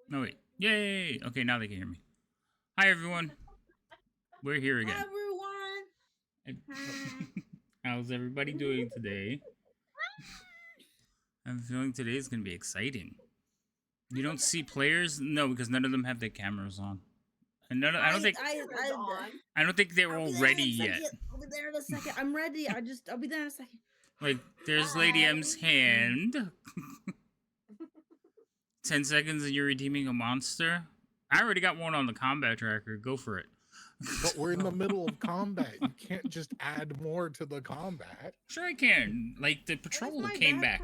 No, wait. Yay! Okay, now they can hear me. Hi, everyone. We're here again. Everyone. How's everybody doing today? I'm feeling today is going to be exciting. You don't see players? No, because none of them have their cameras on. And I don't think I don't think they're all ready yet. I'll be there in a second. I'm ready. I'll be there in a second. Like, there's Lady M's hand. 10 seconds and you're redeeming a monster? I already got one on the combat tracker. Go for it. But we're in the middle of combat. You can't just add more to the combat. Sure I can. Like, the patrol came back.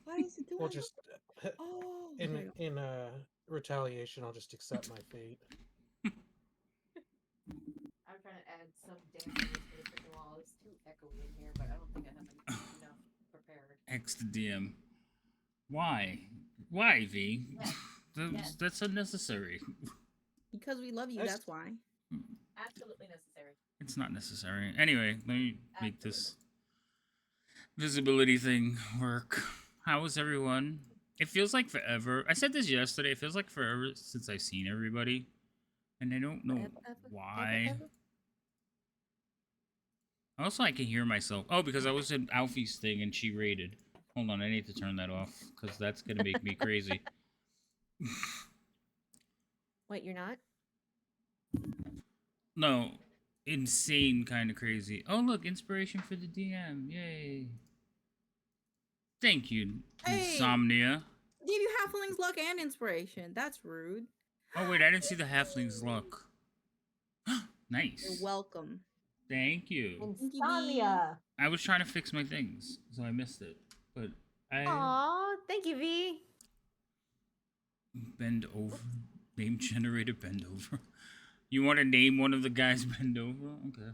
Why is it doing We'll just Oh, in retaliation, I'll just accept my fate. I'm trying to add some dancers to the freaking wall. It's too echoey in here, but I don't think I have enough prepared. X the DM. Why? Why, V? Yes. That's unnecessary. Because we love you, that's why. Absolutely necessary. It's not necessary. Anyway, let me make this visibility thing work. How is everyone? It feels like forever. I said this yesterday. It feels like forever since I've seen everybody. And I don't know why. Also, I can hear myself. Oh, because I was in Alfie's thing and she raided. Hold on, I need to turn that off because that's going to make me crazy. Wait, you're not? No, insane kind of crazy. Oh, look, inspiration for the DM. Yay. Thank you, Insomnia. Give you halflings luck and inspiration. That's rude. Oh, wait, I didn't see the halflings luck. Nice. You're welcome. Thank you. Insomnia. I was trying to fix my things, so I missed it. But Aw, thank you, V. Bend over. Name generator bend over. You want to name one of the guys bend over? Okay.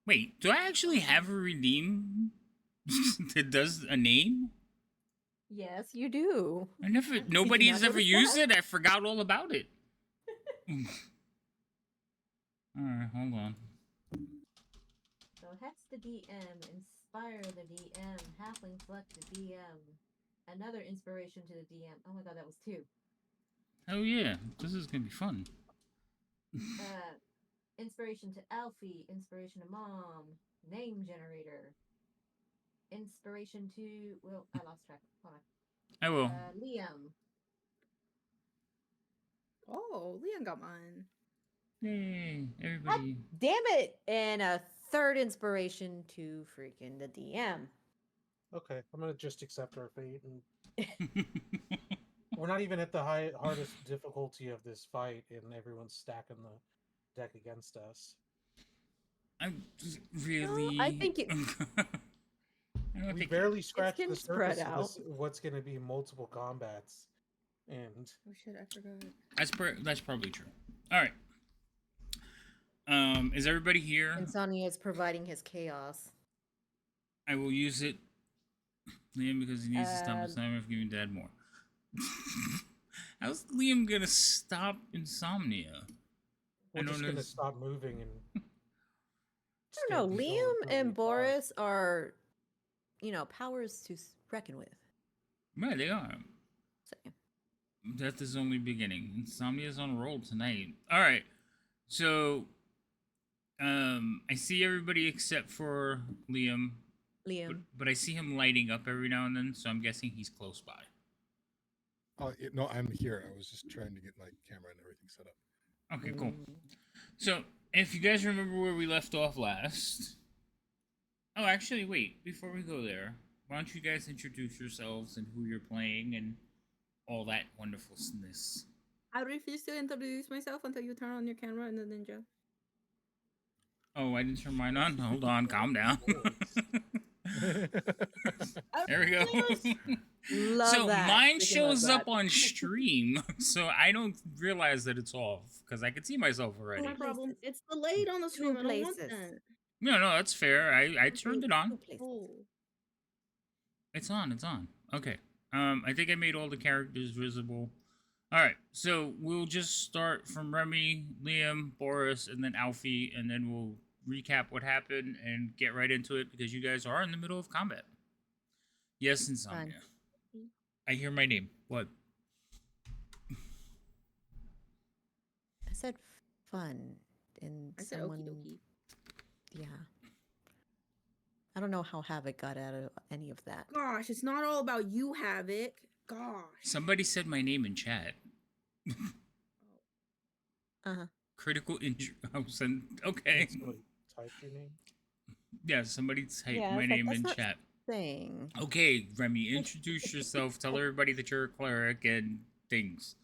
Wait, do I actually have a redeem that does a name? Yes, you do. I never. Nobody has ever used it. I forgot all about it. All right, hold on. So hex the DM, inspire the DM, halfling select the DM, another inspiration to the DM. Oh my god, that was 2. Oh yeah, this is gonna be fun. Inspiration to Alfie, inspiration to Mom, name generator, inspiration to I lost track. Hold on. I will. Liam. Oh, Leon got mine. Yay, everybody. Damn it! And a third inspiration to freaking the DM. Okay, I'm gonna just accept our fate, and we're not even at the hardest difficulty of this fight, and everyone's stacking the deck against us. I'm really. I think it. We barely scratched the spread surface out. of what's going to be multiple combats, and Oh shit, I forgot. That's probably true. All right. Is everybody here? Insomnia is providing his chaos. I will use it, Liam, because he needs to stop his time of giving Dad more. How's Liam gonna stop insomnia? we're just going to stop moving and. I don't know. Liam and Boris are, powers to reckon with. Right, they are. So. Death is only beginning. Insomnia is on a roll tonight. All right, so I see everybody except for Liam. But I see him lighting up every now and then, so I'm guessing he's close by. No, I'm here. I was just trying to get my camera and everything set up. Okay, cool. So, if you guys remember where we left off last... Oh, actually, wait. Before we go there, why don't you guys introduce yourselves and who you're playing and all that wonderfulness. I refuse to introduce myself until you turn on your camera and the ninja. Oh, I didn't turn mine on? Hold on, calm down. There we go. So that. mine shows up on stream, so I don't realize that it's off because I can see myself already. No problem. It's delayed on the stream. I don't want that. No, that's fair. I turned it on. Oh. It's on. It's on. Okay. I think I made all the characters visible. All right. So we'll just start from Remy, Liam, Boris, and then Alfie, and then we'll recap what happened and get right into it because you guys are in the middle of combat. Yes, Insomnia. I hear my name. What? I said fun, and I said someone, okie dokie. yeah. I don't know how Havoc got out of any of that. Gosh, it's not all about you, Havoc. Gosh. Somebody said my name in chat. Uh-huh. Critical injury. Okay. Somebody typed your name. Yeah, somebody typed Yeah, I my was like, name that's in not chat. Thing. Okay, Remy, introduce yourself. Tell everybody that you're a cleric and things.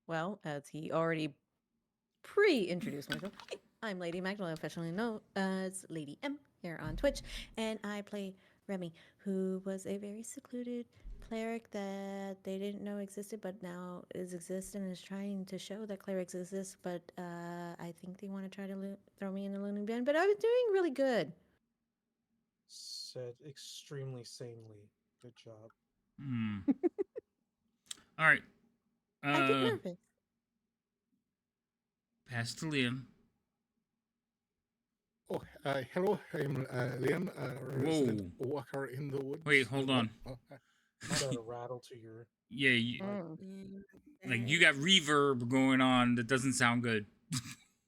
Well, as he already pre-introduced myself, hi, I'm Lady Magdalene, affectionately known as Lady M here on Twitch, and I play Remy, who was a very secluded cleric that they didn't know existed, but now exists and is trying to show that clerics exist. But I think they want to try to throw me in the loony bin. But I was doing really good. Said extremely sanely. Good job. Hmm. All right. I get nervous. Pass to Liam. Oh, hello, I'm Liam, resident walker in the woods. Wait, hold on. Got a rattle to your. Yeah, you, Mm. like you got reverb going on that doesn't sound good.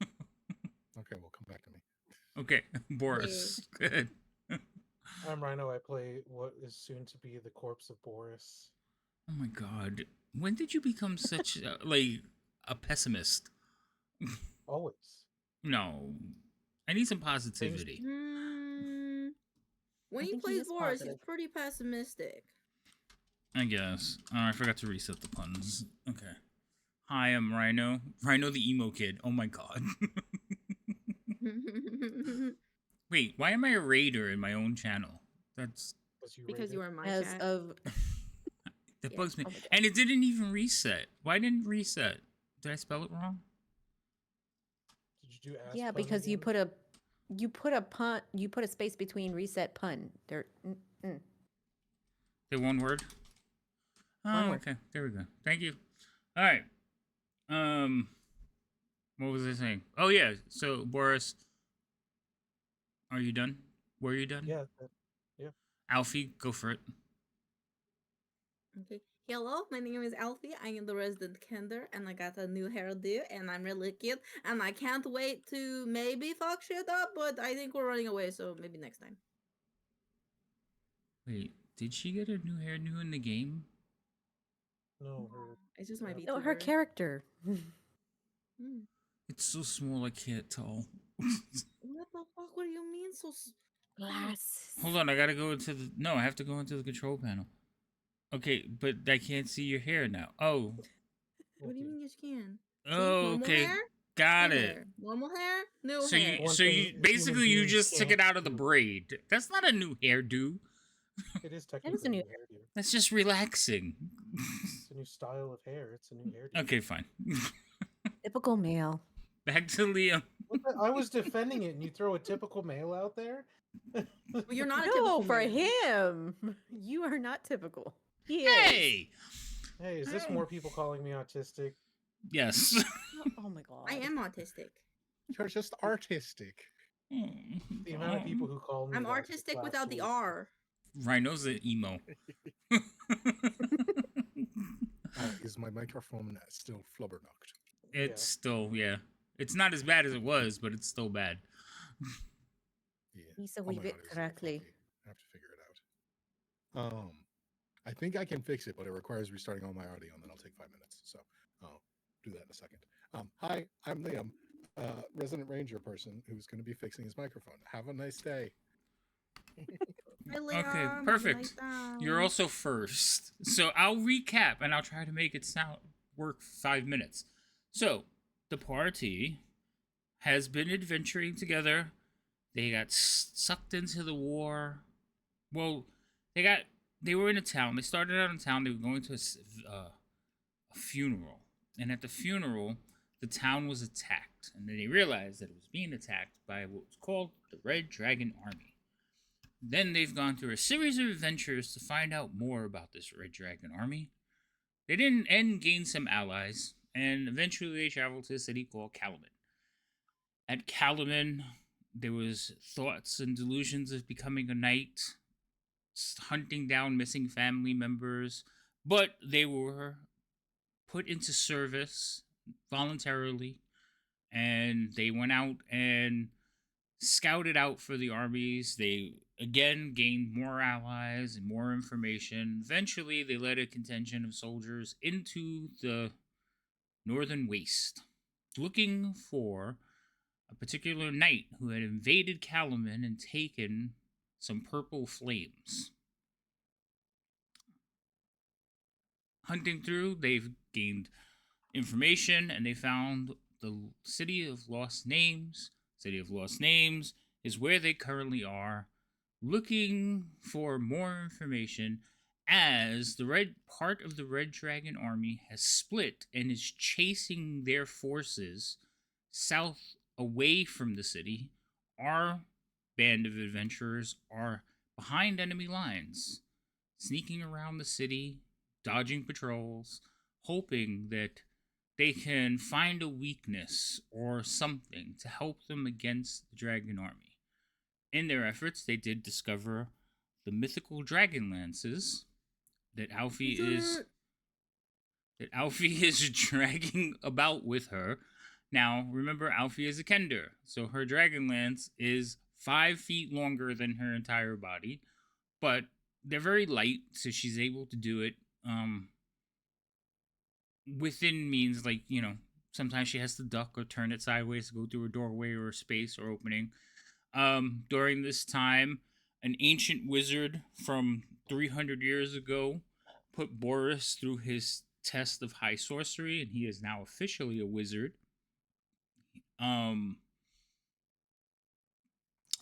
Okay, well, come back to me. Okay, Boris. Good. I'm Rhino. I play what is soon to be the corpse of Boris. Oh my god. When did you become such a pessimist? Always. No. I need some positivity. When I he think he plays is Boris, he's positive. pretty pessimistic. I guess. Oh, I forgot to reset the puns. Okay. Hi, I'm Rhino. Rhino the emo kid. Oh my god. Wait, why am I a raider in my own channel? That's Because you are in my As chat. of that Yeah. bugs me. Oh my God. And it didn't even reset. Why didn't it reset? Did I spell it wrong? Did you do ass yeah, pun because you again? put a space between reset pun. There. The one word? Oh, One word. okay. There we go. Thank you. All right. What was I saying? Oh yeah. So Boris, are you done? Were you done? Yeah. Alfie, go for it. Okay. Hello, my name is Alfie. I am the resident Kender, and I got a new hairdo, and I'm really cute, and I can't wait to maybe fuck shit up, but I think we're running away, so maybe next time. Wait, did she get a new hairdo in the game? No, her. It's just my Yeah. VTuber. No, her character. Hmm. It's so small I can't tell. What the fuck? What do you mean so? Glasses. Hold on, I gotta go into the. No, I have to go into the control panel. Okay, but I can't see your hair now. Oh. What do you mean you can? Oh, normal okay. hair? Got New it. hair. Normal hair? New So hair. you, One so thing you human basically you beings just took it can't out of the do. braid. That's not a new hairdo. It is is technically a new a new hairdo. That's just relaxing. It's a new style of hair. It's a new hairdo. Okay, fine. Typical male. Back to Liam. I was defending it, and you throw a typical male out there. Well, you're not a No, typical for man. him, you are not typical. He is. Hey. Hey, is this more people calling me autistic? Yes. Oh my god. I am autistic. You're just artistic. The amount of people who call me. I'm that artistic last without the week. R. Rhino's an emo. Is my microphone still flubberknocked? It's still, yeah. It's not as bad as it was, but it's still bad. Yeah. He said all we my bit audio's so correctly. funky. I have to figure it out. I think I can fix it, but it requires restarting all my audio, and then I'll take 5 minutes. So I'll do that in a second. Hi, I'm Liam, resident ranger person who's going to be fixing his microphone. Have a nice day. Hi, Liam. Okay, Have a perfect. nice time. You're also first. So I'll recap and I'll try to make it work 5 minutes. So the party has been adventuring together. They got sucked into the war. Well, they were in a town. They started out in town. They were going to a funeral. And at the funeral, the town was attacked. And then they realized that it was being attacked by what was called the Red Dragon Army. Then they've gone through a series of adventures to find out more about this Red Dragon Army. They didn't gain some allies, and eventually they traveled to a city called Calaman. At Calaman, there was thoughts and delusions of becoming a knight, hunting down missing family members, but they were put into service voluntarily, and they went out and scouted out for the armies. They again gained more allies and more information. Eventually, they led a contingent of soldiers into the northern waste, looking for a particular knight who had invaded Calaman and taken some purple flames. Hunting through, they've gained information and they found the City of Lost Names. City of Lost Names is where they currently are, looking for more information as the red part of the Red Dragon army has split and is chasing their forces south away from the city. Our band of adventurers are behind enemy lines, sneaking around the city, dodging patrols, hoping that they can find a weakness or something to help them against the dragon army. In their efforts, they did discover the mythical dragon lances that Alfie is dragging about with her. Now, remember, Alfie is a Kender, so her dragon lance is 5 feet longer than her entire body, but they're very light, so she's able to do it within means, like, sometimes she has to duck or turn it sideways to go through a doorway or a space or opening. During this time, an ancient wizard from 300 years ago put Boris through his test of high sorcery, and he is now officially a wizard.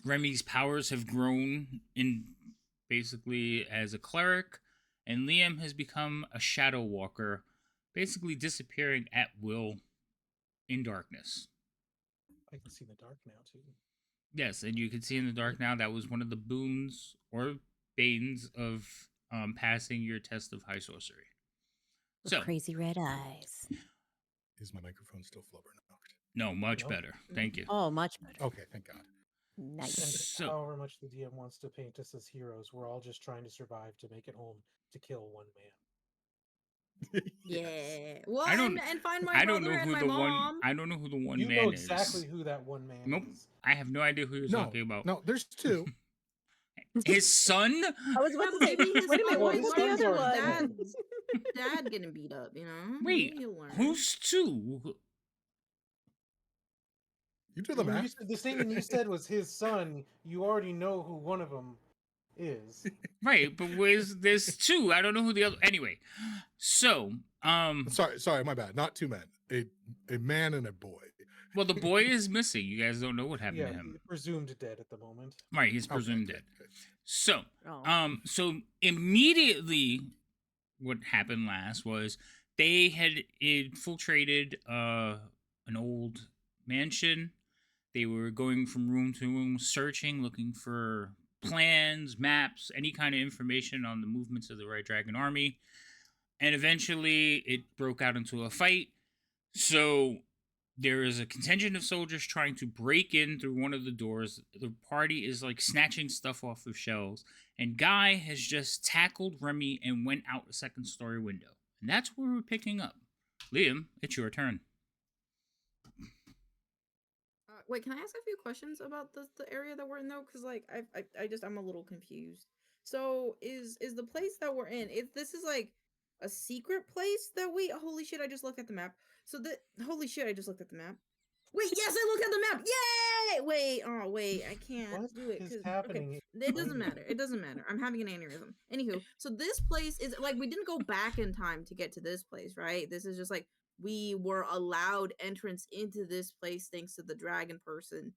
Remy's powers have grown in basically as a cleric, and Liam has become a shadow walker, basically disappearing at will in darkness. I can see in the dark now too. Yes, and you can see in the dark now. That was one of the boons or banes of passing your test of high sorcery. With So, crazy red eyes. Is my microphone still flubber knocked? no, much No. better. Thank you. Oh, much better. Okay, thank God. Nice. And So- however much the DM wants to paint us as heroes, we're all just trying to survive to make it home to kill one man. Yeah. Well, I don't- and find my I don't brother know and who my the mom. one. I don't know who the one You man know exactly is. who that one man Nope. is. I have no idea who you're No, talking about. no, there's two. His son? I was about to say, Maybe his wait a minute, son what his was learned the son's other from already one? dad getting beat up, you know? Wait, Maybe he'll learn. who's two? You do the When you math. said, the statement you said was his son, you already know who one of them is. Right, but there's two. I don't know who the other. Anyway, so Sorry, my bad. Not two men. A man and a boy. well, the boy is missing. You guys don't know what happened Yeah, to him. presumed dead at the moment. Right, he's Okay, presumed good, dead. good. So, Oh. so immediately, what happened last was they had infiltrated an old mansion. They were going from room to room, searching, looking for plans, maps, any kind of information on the movements of the Red Dragon army. And eventually, it broke out into a fight. So there is a contingent of soldiers trying to break in through one of the doors. The party is like snatching stuff off of shelves, and Guy has just tackled Remy and went out a second story window. And that's where we're picking up. Liam, it's your turn. Wait, can I ask a few questions about the area that we're in though? Because like I'm a little confused. So is the place that we're in? If this is like a secret place that we holy shit! I just looked at the map. So the holy shit! I just looked at the map. Wait, yes, I looked at the map. Yay! Wait, I can't What do it is because happening? it doesn't matter. It doesn't matter. I'm having an aneurysm. Anywho, so this place is like we didn't go back in time to get to this place, right? This is just like we were allowed entrance into this place thanks to the dragon person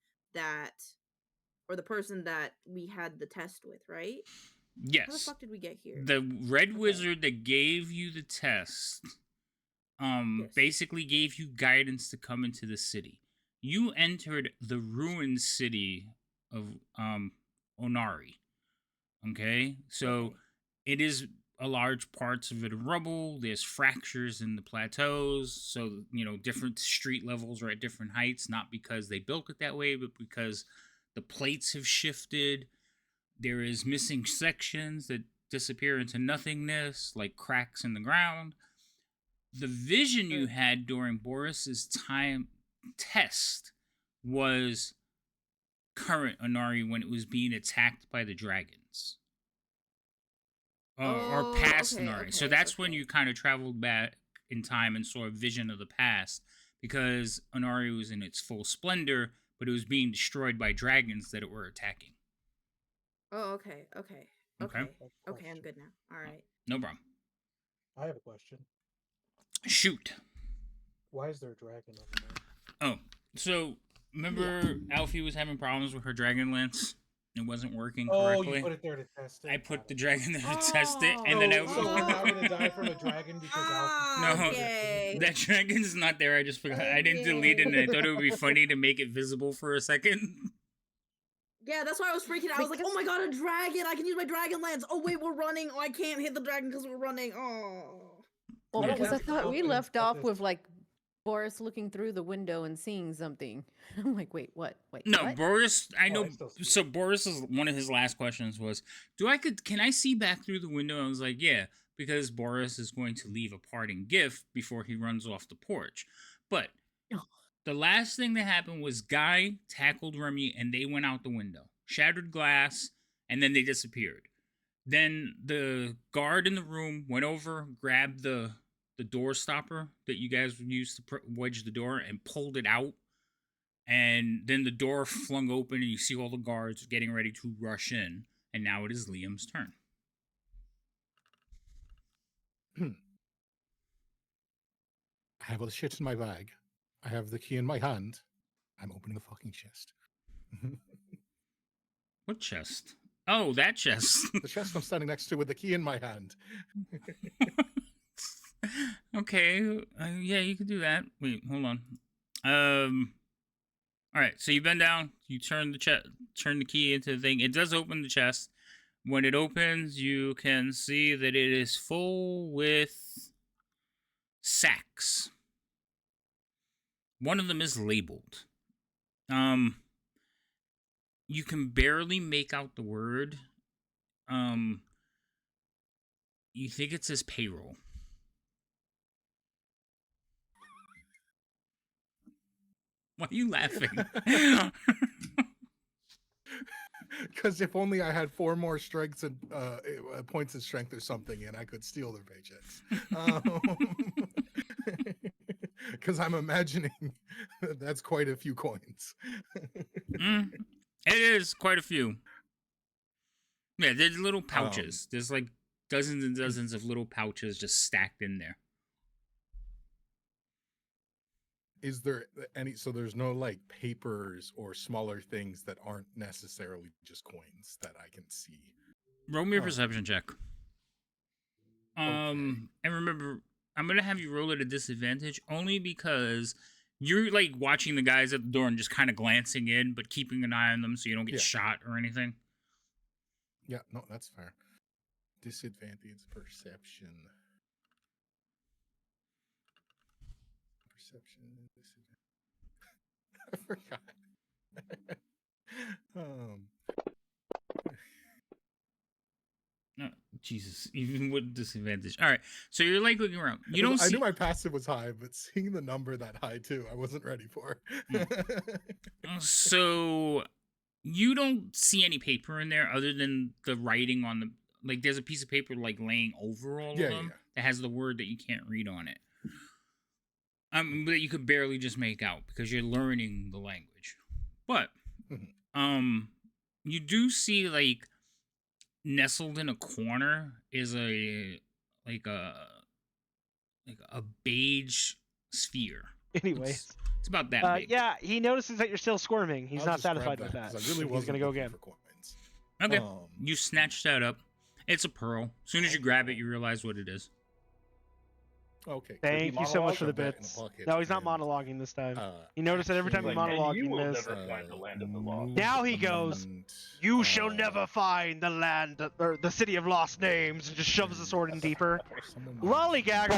or the person that we had the test with, right? How the Yes. fuck did we get here? The red Okay. wizard that gave you the test Yes. basically gave you guidance to come into the city. You entered the ruined city of Onari. Okay? So Okay. it is a large parts of it are rubble. There's fractures in the plateaus, so different street levels are at different heights, not because they built it that way, but because the plates have shifted. There is missing sections that disappear into nothingness, like cracks in the ground. The vision you had during Boris's time test was current Onari when it was being attacked by the dragons. Or past Onari. So that's when you kind of traveled back in time and saw a vision of the past, because Onari was in its full splendor, but it was being destroyed by dragons that it were attacking. Oh, okay. Okay, I'm good now. All right. No problem. I have a question. Shoot. Why is there a dragon on the map? Oh, so remember Alfie was having problems with her dragon lance? It wasn't working correctly. Oh, you put it there to test it. I put the dragon there to test it, and then I... So we're not gonna die from a dragon because Alfie... No, Okay. that dragon's not there. I just forgot. I didn't delete it, and I thought it would be funny to make it visible for a second. Yeah, that's why I was freaking out. I was like, oh my god, a dragon! I can use my dragon lance! Oh wait, we're running! Oh, I can't hit the dragon because we're running! Oh. Well, Yeah, because I that's thought we something left about off this. with like Boris looking through the window and seeing something. I'm like, wait, what? Wait, No, what? Boris. I Oh, know. I still see So it. Boris's one of his last questions was, Can I see back through the window?" I was like, "Yeah," because Boris is going to leave a parting gift before he runs off the porch. But Oh. the last thing that happened was Guy tackled Remy, and they went out the window, shattered glass, and then they disappeared. Then the guard in the room went over, grabbed the door stopper that you guys used to wedge the door, and pulled it out. And then the door flung open, and you see all the guards getting ready to rush in. And now it is Liam's turn. I have all the shit in my bag. I have the key in my hand. I'm opening the fucking chest. What chest? Oh, that chest. The chest I'm standing next to with the key in my hand. Okay. Yeah, you can do that. Wait, hold on. All right. So you bend down. You turn the key into the thing. It does open the chest. When it opens, you can see that it is full with sacks. One of them is labeled. You can barely make out the word. You think it says payroll. Why are you laughing? Because if only I had 4 more strengths and points of strength or something, and I could steal their paychecks. Because I'm imagining that's quite a few coins. It is quite a few. Yeah, there's little pouches. There's like dozens and dozens of little pouches just stacked in there. Is there any? So there's no like papers or smaller things that aren't necessarily just coins that I can see. Roll me a Oh. perception check. And remember, I'm gonna have you roll at a disadvantage only because you're like watching the guys at the door and just kind of glancing in, but keeping an eye on them so you don't get Yeah. shot or anything. Yeah, no, that's fair. Disadvantage perception. Perception. I forgot. No, Jesus, even with disadvantage. All right, so you're like looking around. You don't I see. knew my passive was high, but seeing the number that high too, I wasn't ready for. So you don't see any paper in there other than the writing on the like. There's a piece of paper like laying over all Yeah, of them yeah. that has the word that you can't read on it. But you could barely just make out because you're learning the language. But you do see like nestled in a corner is a beige sphere. Anyways, It's about that big. yeah, he notices that you're still squirming. He's I'll not just grab satisfied with that, that. 'cause I really so he's wasn't gonna go looking again. for coins. Okay. Um, You snatch that up. It's a pearl. As soon as you grab it, you realize what it is. Okay. Thank you so much for the Shove that in bits. pocket No, he's not and, monologuing this time. Uh, You notice that every time you actually, monologue, you you will miss. never find the land of the lost. move Now he goes, and, You shall never find the land, or the city of lost names, and just shoves the sword in deeper. someone Lollygag!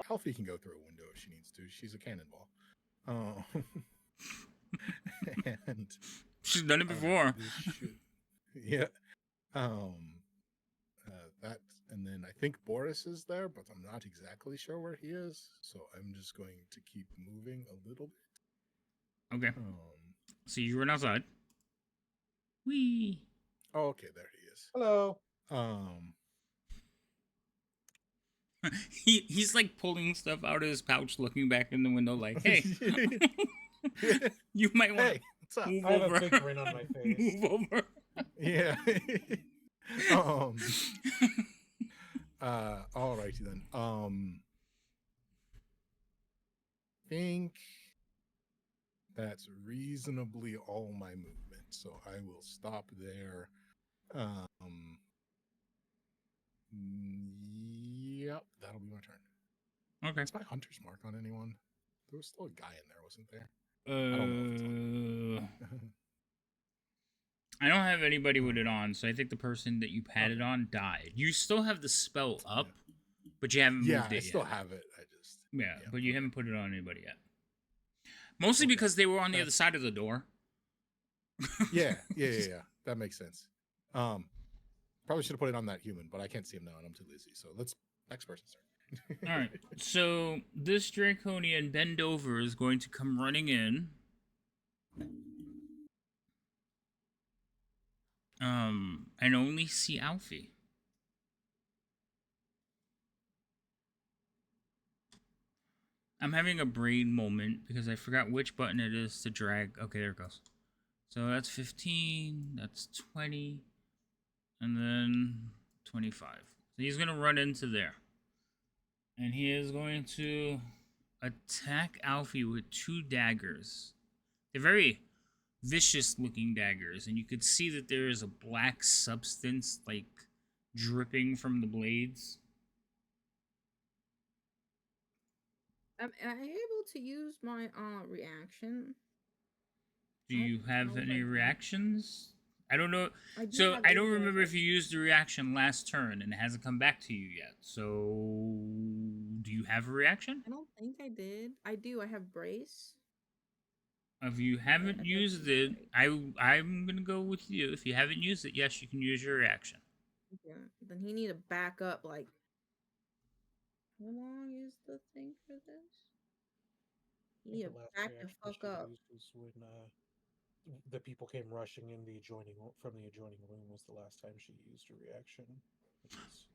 Alfie can go through a window if she needs to. She's a cannonball. Oh. And She's done it before. this should- yeah. That, and then I think Boris is there, but I'm not exactly sure where he is. So I'm just going to keep moving a little bit. Okay. So you run outside. Whee! Oh, okay, there he is. Hello. He's like pulling stuff out of his pouch, looking back in the window, like, "Hey, you might want Hey, what's up? to move I have over." a big grin on my face. Move over. Yeah. Alrighty then. Think that's reasonably all my movement, so I will stop there. Yep, that'll be my turn. Okay. Is my hunter's mark on anyone? There was still a guy in there, wasn't there? I don't know if it's on. I don't have anybody with it on, so I think the person that you had it on died. You still have the spell up, but you haven't Yeah, moved it I yet. still have it. I just Yeah, but you haven't put it on anybody yet. Mostly because they were on the other side of the door. yeah. That makes sense. Probably should have put it on that human, but I can't see him now, and I'm too lazy. So let's next person's turn. All right. So this Draconian bend over is going to come running in. And only see Alfie. I'm having a brain moment because I forgot which button it is to drag. Okay, there it goes. So that's 15, that's 20, and then 25. So he's going to run into there. And he is going to attack Alfie with 2 daggers. They're very vicious looking daggers, and you could see that there is a black substance like dripping from the blades. Am I able to use my reaction? Do you have no, any I- reactions? I don't know. I do So have I don't AP remember if reflex. you used the reaction last turn and it hasn't come back to you yet. So do you have a reaction? I don't think I did. I do. I have brace. If you haven't I used definitely it, I'm gonna go with you. If you haven't used it, yes, you can use your reaction. Yeah. Then he need to back up. Like, how long is the thing for this? He I need think to the last back the reaction fuck she up. used was when the people came rushing in the adjoining from the adjoining room was the last time she used a reaction. Which is,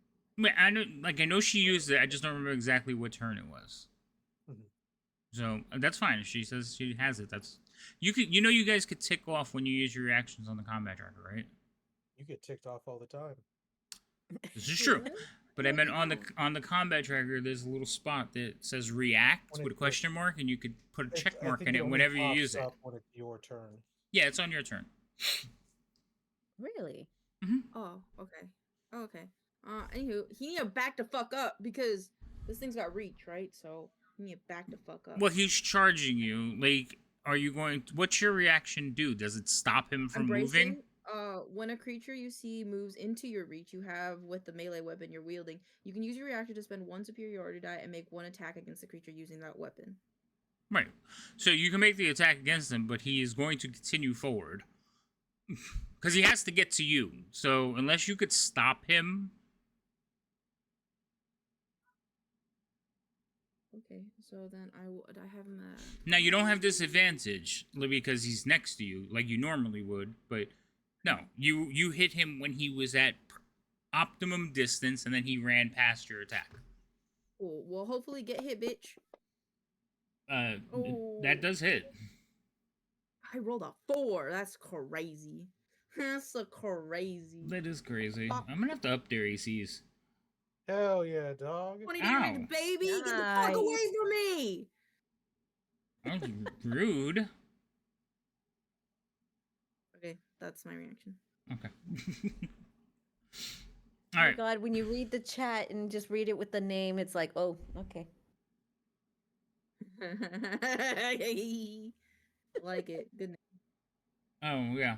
I know she used it. I just don't remember exactly what turn it was. Mhm. So that's fine. If she says she has it, that's you could. You know, you guys could tick off when you use your reactions on the combat tracker, right? you get ticked off all the time. This is true. What? But I What meant do on you the combat tracker, there's a little spot that says react When with a it- question mark, and you could put a It's- check I mark think in it only whenever you pops use it. up when it's your turn. Yeah, it's on your turn. Really? Oh, okay. Oh, okay. Anywho, he need to back the fuck up because this thing's got reach, right? So he need to back the fuck up. Well, he's charging you. Like, are you going? What's your reaction do? Does it stop him from I'm moving? bracing. When a creature you see moves into your reach, you have with the melee weapon you're wielding, you can use your reaction to spend 1 superiority die and make 1 attack against the creature using that weapon. Right. So you can make the attack against him, but he is going to continue forward because he has to get to you. So unless you could stop him, Okay, so then I have him at... now you don't have disadvantage because he's next to you like you normally would. But no, you hit him when he was at optimum distance, and then he ran past your attack. Cool. Well, hopefully get hit, bitch. That does hit. I rolled a 4. That's crazy. That's a crazy. That is crazy. Fuck. I'm gonna have to up their ACs. Hell yeah, dog. 20 damage, Ow. baby! Get the fuck away Nice. from me! That was rude. Okay, that's my reaction. Okay. Oh All my right. god, when you read the chat and just read it with the name, it's like, oh, okay. Like it. Good. Oh yeah.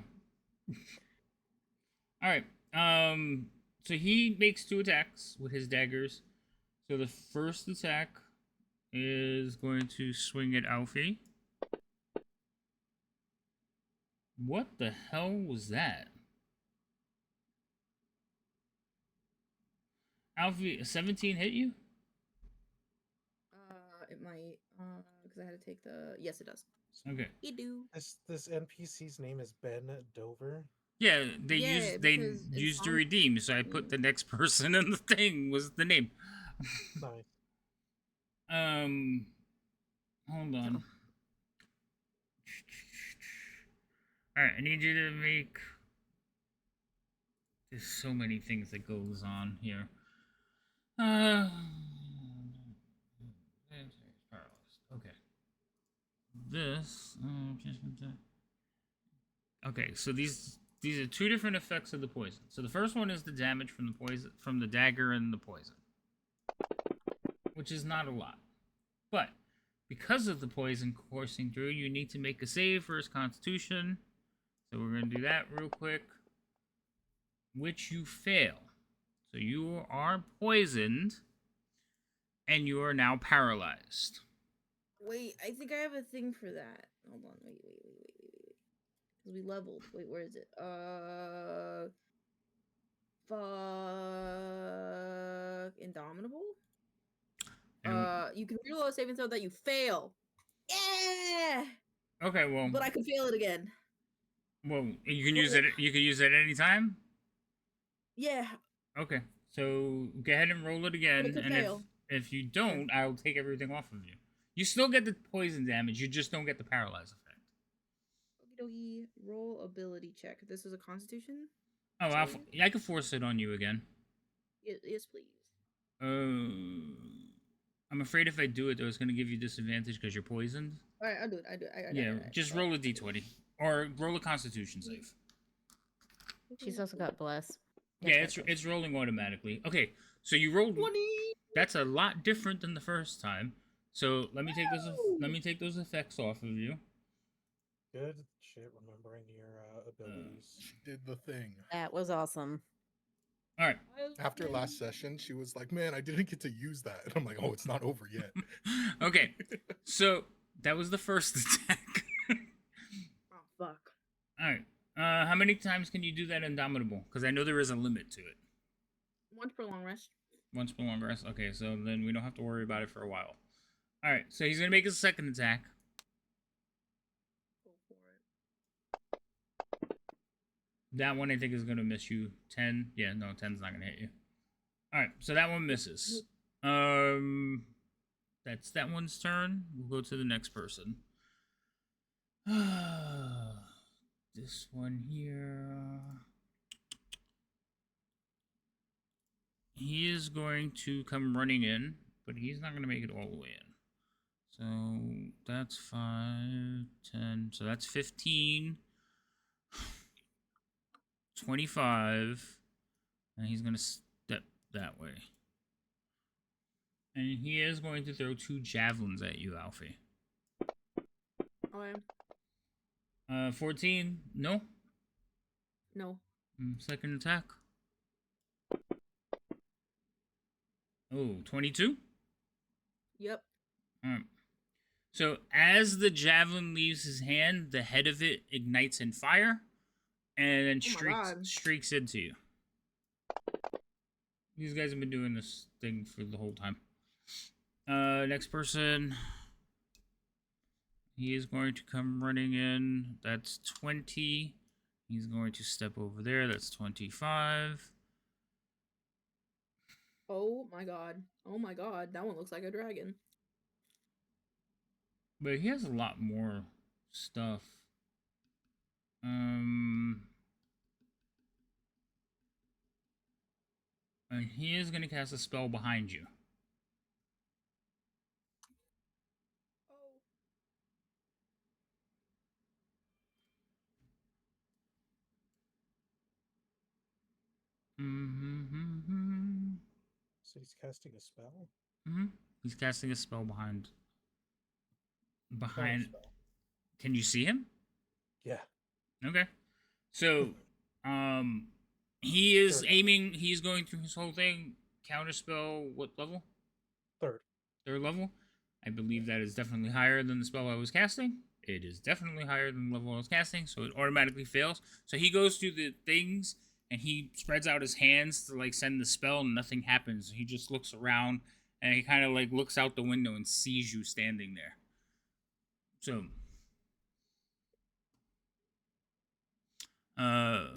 All right. So he makes 2 attacks with his daggers. So the first attack is going to swing at Alfie. What the hell was that? Alfie, a 17 hit you? It might. Because I had to take the. Yes, it does. Okay. You do. This NPC's name is Ben Dover. Yeah, they Yeah, they because in used to Sonic- redeem, so I put the next person in the thing was the name. Nice. Hold on. All right, I need you to make. There's so many things that goes on here. Okay. This. Okay, so these are 2 different effects of the poison. So the first one is the damage from the poison, from the dagger and the poison, which is not a lot, but because of the poison coursing through, you need to make a save for his Constitution. So we're gonna do that real quick, which you fail. So you are poisoned, and you are now paralyzed. Wait, I think I have a thing for that. Hold on. Wait. Because we leveled. Wait, where is it? Fuck. Indomitable? And You can reroll a saving throw that you fail. Yeah! okay, well, But I could fail it again. you can use it. You can use it at any time. Yeah. Okay, so go ahead and roll it again, could and fail. if you don't, I'll take everything off of you. You still get the poison damage. You just don't get the paralyze effect. Okie dokie. Roll ability check. This is a Constitution. Oh, Save? I could force it on you again. Yes, please. I'm afraid if I do it, though, it's going to give you disadvantage because you're poisoned. All right, I'll do it. I got it. Just roll a d20 or roll a Constitution save. She's also got bless. Yeah, it's rolling automatically. Okay, so you rolled. 20. That's a lot different than the first time. So let me take those. Let me take those effects off of you. Good shit remembering your abilities. She did the thing. That was awesome. All right. After last session, she was like, "Man, I didn't get to use that." And I'm like, "Oh, it's not over yet." Okay, so that was the first attack. Oh fuck. All right. How many times can you do that Indomitable? Because I know there is a limit to it. Once per long rest. Once per long rest. Okay, so then we don't have to worry about it for a while. All right, so he's gonna make his second attack. Go for it. That one I think is gonna miss you. 10. Yeah, no, 10's not gonna hit you. All right, so that one misses. That's that one's turn. We'll go to the next person. This one here. He is going to come running in, but he's not going to make it all the way in. So that's 5, 10. So that's 15, 25. And he's going to step that way. And he is going to throw 2 javelins at you, Alfie. Okay. 14, no. No. Second attack. Oh, 22? Yep. Alright. So as the javelin leaves his hand, the head of it ignites in fire, and then streaks into you. These guys have been doing this thing for the whole time. Next person. He is going to come running in. That's 20. He's going to step over there. That's 25. Oh my god. Oh my god. That one looks like a dragon. But he has a lot more stuff. And he is going to cast a spell behind you. he's casting a spell. Mm-hmm. He's casting a spell behind. What kind of Behind. spell? Can you see him? Yeah. Okay. So, he is Third. aiming. He's going through his whole thing. Counterspell. What level? Third. Third level. I believe that is definitely higher than the spell I was casting. It is definitely higher than the level I was casting, so it automatically fails. So he goes through the things and he spreads out his hands to like send the spell, and nothing happens. He just looks around and he kind of like looks out the window and sees you standing there. So, I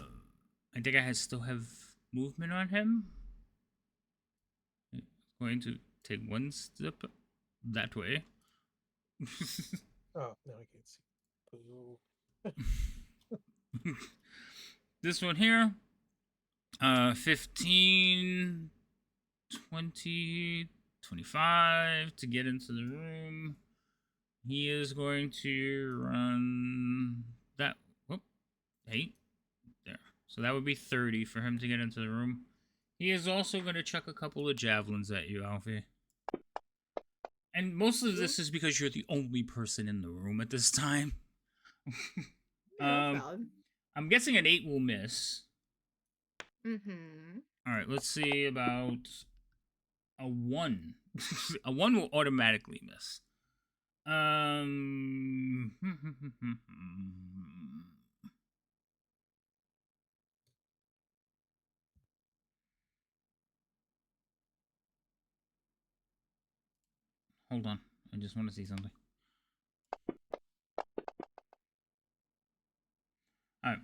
think I still have movement on him. I'm going to take one step that way. Oh, no, I can't see. Boo. This one here, 15, 20, 25 to get into the room. He is going to run that. Whoop, 8 there. So that would be 30 for him to get into the room. He is also going to chuck a couple of javelins at you, Alfie. And most of this is because you're the only person in the room at this time. Valid. I'm guessing an 8 will miss. Mm-hmm. All right, let's see about a 1. A 1 will automatically miss. Hold on. I just want to see something. Alright.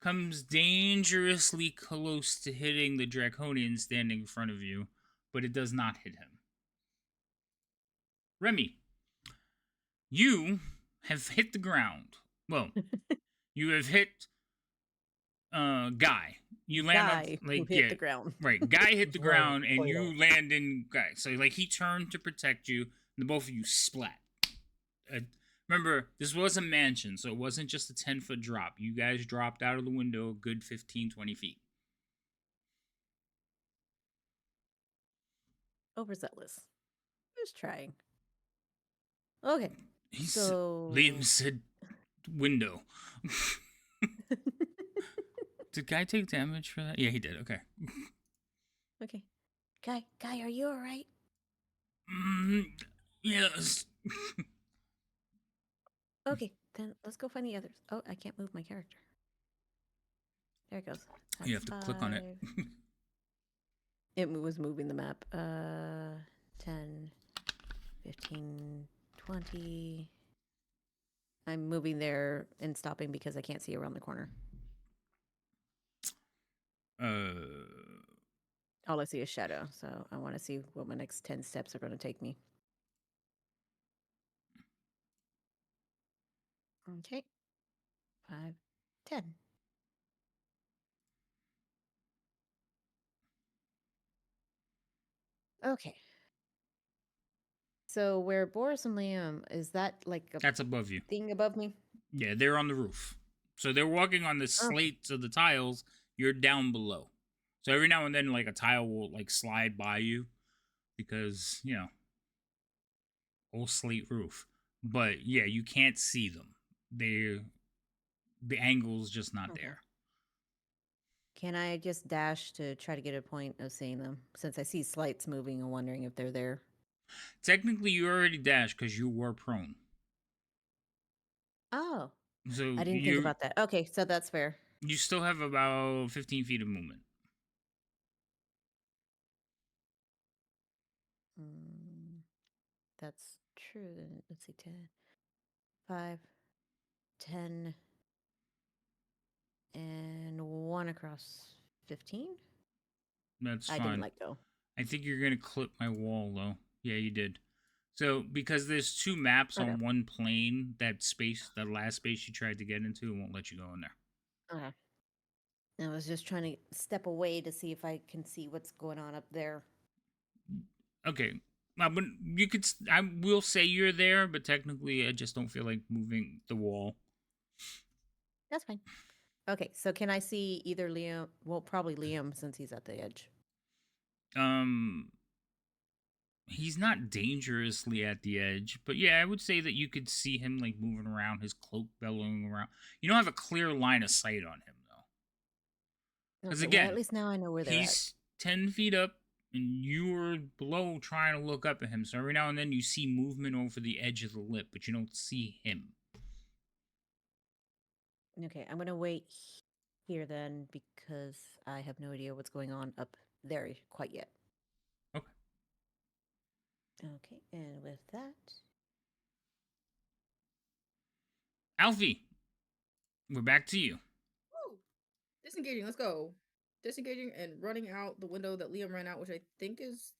Comes dangerously close to hitting the Draconian standing in front of you, but it does not hit him. Remy, you have hit the ground. Well, you have hit Guy. You land Guy on, like, who hit the ground. Right. Guy hit the Right, ground and play you off. land in Guy. So like he turned to protect you, and the both of you splat. Remember, this was a mansion, so it wasn't just a 10-foot drop. You guys dropped out of the window a good 15, 20 feet. Overzealous. Just trying. Okay. So So Liam said window. Did Guy take damage for that? Yeah, he did. Okay. Okay. Guy, are you alright? Yes. Okay, then let's go find the others. Oh, I can't move my character. There it goes. You have to That's click on it. 5. It was moving the map. 10, 15, 20. I'm moving there and stopping because I can't see around the corner. All I see is shadow, so I want to see what my next 10 steps are going to take me. Okay. 5, 10. Okay. So where Boris and Liam, is that like a That's above you. thing above me? Yeah, they're on the roof. So they're walking on the slates of the tiles. You're down below. So every now and then, like, a tile will, like, slide by you. Because, you know, whole slate roof. But, yeah, you can't see them. The angle's just not Okay. there. Can I just dash to try to get a point of seeing them? Since I see slights moving and wondering if they're there. Technically, you already dashed because you were prone. Oh, So I didn't think about that. Okay, so that's fair. You still have about 15 feet of movement. That's true. Then let's see, 10, 5, 10, and 1 across 15. That's I fine. didn't let go. I think you're gonna clip my wall though. Yeah, you did. So because there's 2 maps Okay. on one plane, that last space you tried to get into, it won't let you go in there. Okay. I was just trying to step away to see if I can see what's going on up there. Okay. But you could. I will say you're there, but technically, I just don't feel like moving the wall. That's fine. Okay, so can I see either Liam? Well, probably Liam since he's at the edge. he's not dangerously at the edge, but yeah, I would say that you could see him like moving around, his cloak bellowing around. You don't have a clear line of sight on him though, because Okay, well, again, at least now I know where they're at. he's 10 feet up, and you're below trying to look up at him. So every now and then you see movement over the edge of the lip, but you don't see him. Okay, I'm gonna wait here then because I have no idea what's going on up there quite yet. Okay. Okay, and with that, Alfie, we're back to you. Woo! Disengaging. Let's go. Disengaging and running out the window that Liam ran out, which I think is.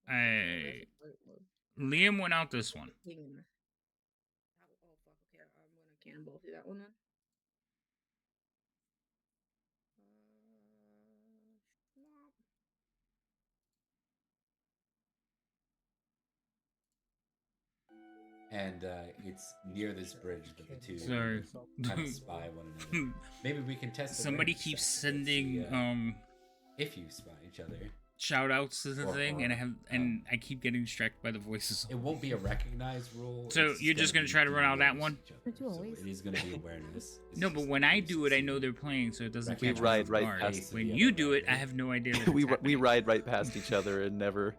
This one here? Liam went out this one. Oh fuck! Okay, I'm gonna cannonball through that one then. Swamp. And it's near this bridge that the two Sorry. kind of spy one another. Maybe we can test. Somebody awareness keeps checks and see, sending if you spy each other. shout outs to the Or- thing, or, and I keep getting distracted by the voices. It won't be a recognized rule. So it's you're just gonna be try to run out that notice one? each other. Don't you So always? it is gonna be awareness. It's No, but just when I awareness do to it, I see know they're playing, so it doesn't Recognize catch me right off right guard. past When the you other do it, I right? have no idea. That we it's we happening. ride right past each other and never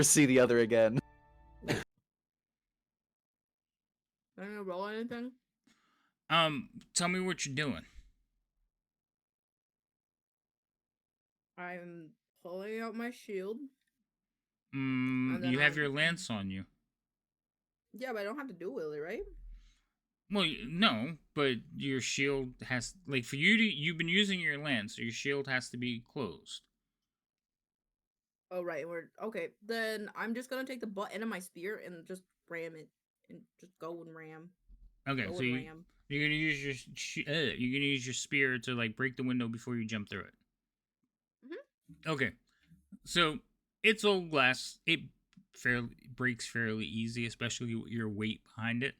see the other again. Am I gonna roll anything? Tell me what you're doing. I'm pulling out my shield. then You have I'm- your lance on you. Yeah, but I don't have to dual it, right? Well, no, but your shield has like for you to you've been using your lance, so your shield has to be closed. Oh right, we're okay. Then I'm just gonna take the butt end of my spear and just ram it, and just go and ram. Okay, Go so and you, ram. you're gonna use your you're gonna use your spear to like break the window before you jump through it. Okay, so it's old glass. It fairly breaks fairly easy, especially with your weight behind it.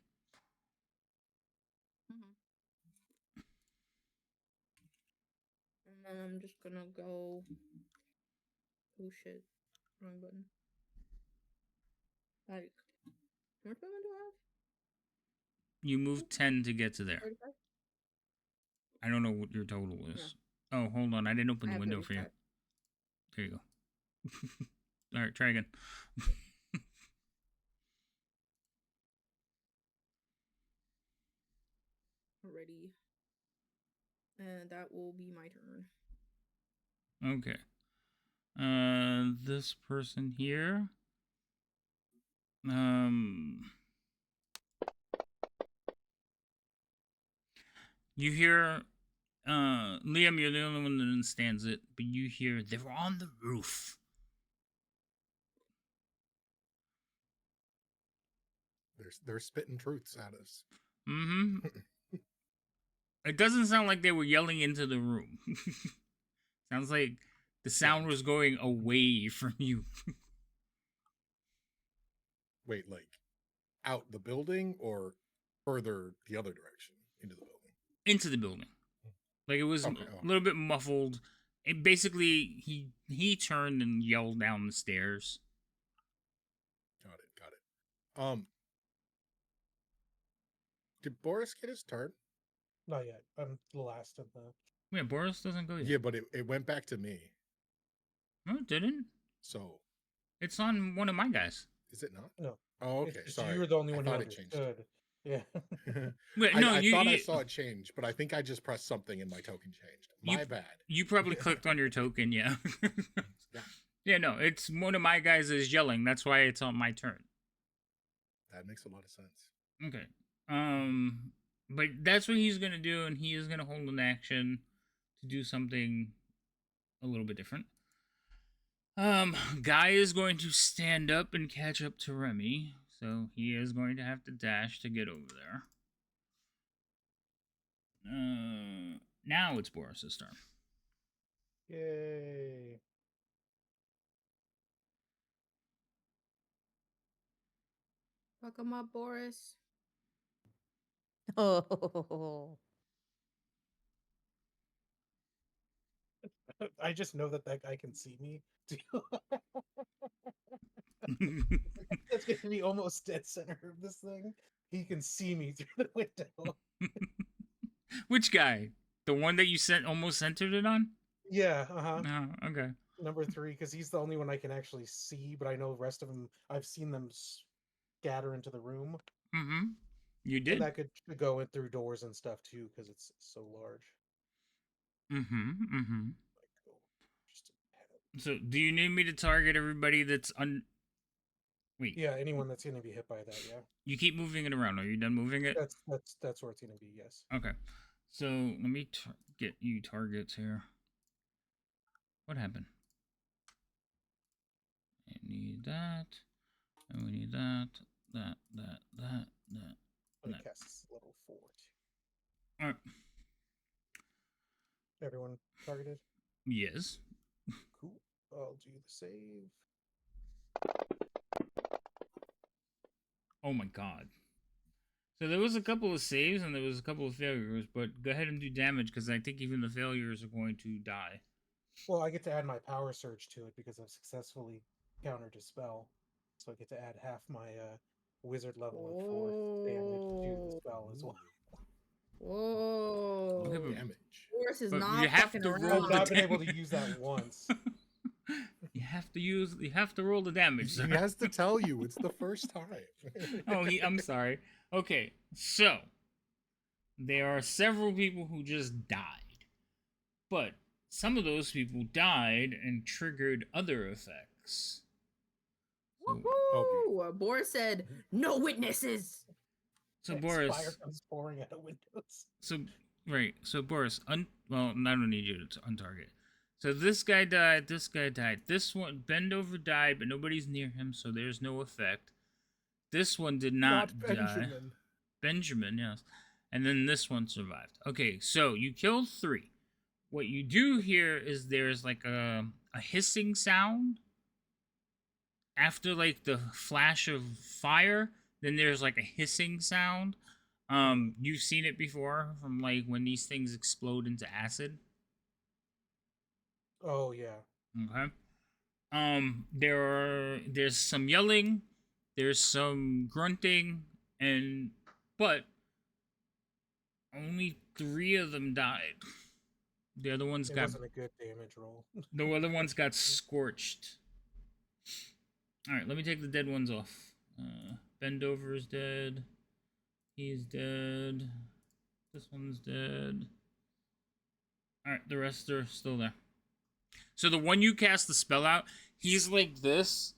And then I'm just gonna go. Oh shit! Wrong button. Like, how much movement do I have? You move 10 to get to there. 35? I don't know what your total is. Oh, hold on. I didn't open I the have window for you. 35. There you go. All right, try again. Already. And that will be my turn. Okay. This person here. You hear, Liam, you're the only one that understands it, but you hear, they were on the roof. They're spitting truths at us. Mm-hmm. It doesn't sound like they were yelling into the room. Sounds like the sound was going away from you. Wait, like out the building or further the other direction into the building? Into the building. Like it was Okay, a little bit muffled. It basically he turned and yelled down the stairs. Got it. Did Boris get his turn? Not yet. I'm the last of the. Yeah, Boris doesn't go yet. Yeah, but it went back to me. No, it didn't. So It's on one of my guys. is it not? No. Oh, It's okay. just Sorry. You were the only I one who thought it changed. understood. Yeah. Wait, I, no, I you, thought I you, saw it change, but I think I just pressed something and my token changed. My bad. you probably clicked on your token, yeah. Yeah. Yeah, no, it's one of my guys is yelling. That's why it's on my turn. That makes a lot of sense. Okay. But that's what he's gonna do, and he is gonna hold an action to do something a little bit different. Guy is going to stand up and catch up to Remy, so he is going to have to dash to get over there. Now it's Boris's turn. Yay. Fuck him up, Boris. Oh, I just know that that guy can see me. That's going to be almost dead center of this thing. He can see me through the window. Which guy? The one that you almost centered it on? Yeah, uh-huh. Oh, okay. Number 3, because he's the only one I can actually see, but I know the rest of them, I've seen them scatter into the room. Mm-hmm. You And did. that could go in through doors and stuff too, because it's so large. Mm-hmm. Mm-hmm. Like, oh, just head up. So, do you need me to target everybody that's Wait. Yeah, anyone that's gonna be hit by that, yeah. You keep moving it around. Are you done moving it? That's where it's gonna be, yes. Okay. So let me get you targets here. What happened? I need that. And we need that. That. But it casts level 4 too. Alright. Everyone targeted? Yes. Cool. I'll do the save. Oh my god. So there was a couple of saves and there was a couple of failures, but go ahead and do damage because I think even the failures are going to die. Well, I get to add my power surge to it because I've successfully countered a spell. So I get to add half my wizard level and 4th damage to do the spell as well. Whoa. Okay, but- Damage. Force is But not you have fucking to around. roll I've the not been able to damage. use that once. You have to roll the damage, He sir. has to tell you it's the first time. Oh, I'm sorry. Okay, so there are several people who just died, but some of those people died and triggered other effects. So, Woohoo! Boris said, "No witnesses." so Fire Boris, comes pouring out of windows. so Boris, well, I don't need you to untarget. So this guy died. This one, bend over died, but nobody's near him, so there's no effect. This one did not die. Benjamin. Benjamin, yes. And then this one survived. Okay, so you killed 3. What you do here is there's like a hissing sound after like the flash of fire. Then there's like a hissing sound. You've seen it before from like when these things explode into acid. Oh yeah. Okay. There's some yelling, there's some grunting, but only 3 of them died. The other ones It wasn't a good damage roll. the other ones got scorched. All right, let me take the dead ones off. Bendover is dead. He's dead. This one's dead. All right, the rest are still there. So the one you cast the spell out, he's like this,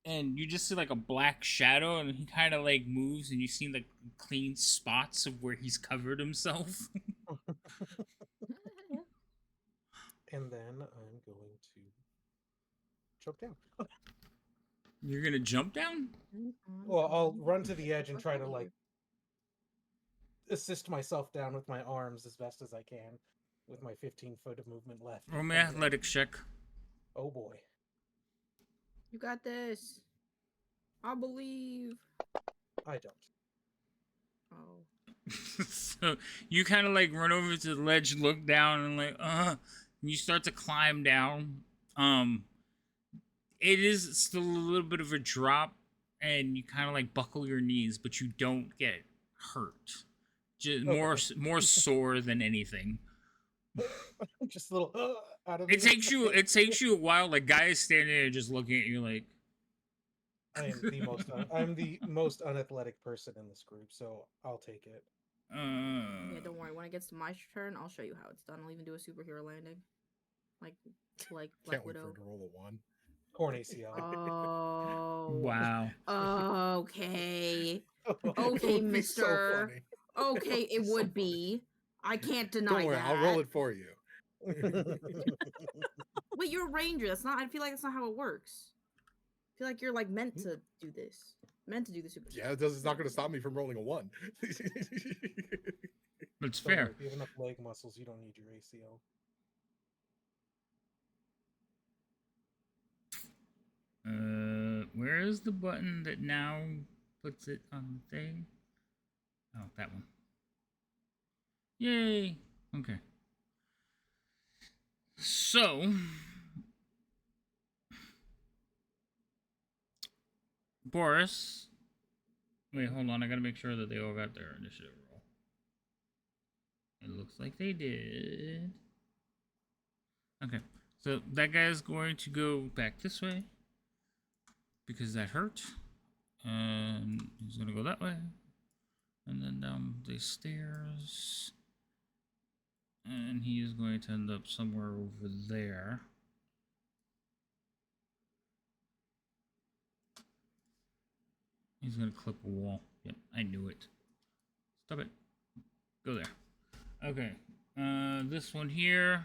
and you just see like a black shadow, and he kind of like moves, and you see like clean spots of where he's covered himself. And then I'm going to choke down. You're gonna jump down? Well, I'll run to the edge and try to like assist myself down with my arms as best as I can, with my 15 foot of movement left. Roll me athletics check. Oh boy. You got this. I believe. I don't. Oh. So you kind of like run over to the ledge, look down, and like, and you start to climb down. It is still a little bit of a drop, and you kind of like buckle your knees, but you don't get hurt. Just more sore than anything. Just a little out of It takes you a while. Like guy is standing there just looking at you like. I'm the most unathletic person in this group, so I'll take it. Yeah, don't worry. When it gets to my turn, I'll show you how it's done. I'll even do a superhero landing, like Can't wait Widow. for it to roll a 1. Corn ACL. Oh. Wow. Okay. It Okay, would be so mister. funny. Okay, it would be. I can't deny Don't worry, that. I'll roll it for you. Wait, you're a ranger. That's not. I feel like that's not how it works. I feel like you're like meant to do this. Meant to do the super. Yeah, it's not going to stop me from rolling a 1. That's Don't worry, fair. if you have enough leg muscles, you don't need your ACL. Where is the button that now puts it on the thing? Oh, that one. Yay! Okay. So, Boris. Wait, hold on. I gotta make sure that they all got their initiative roll. It looks like they did. Okay, so that guy is going to go back this way because that hurt. And he's gonna go that way. And then down the stairs. And he is going to end up somewhere over there. He's gonna clip a wall. Yep, I knew it. Stop it. Go there. Okay. This one here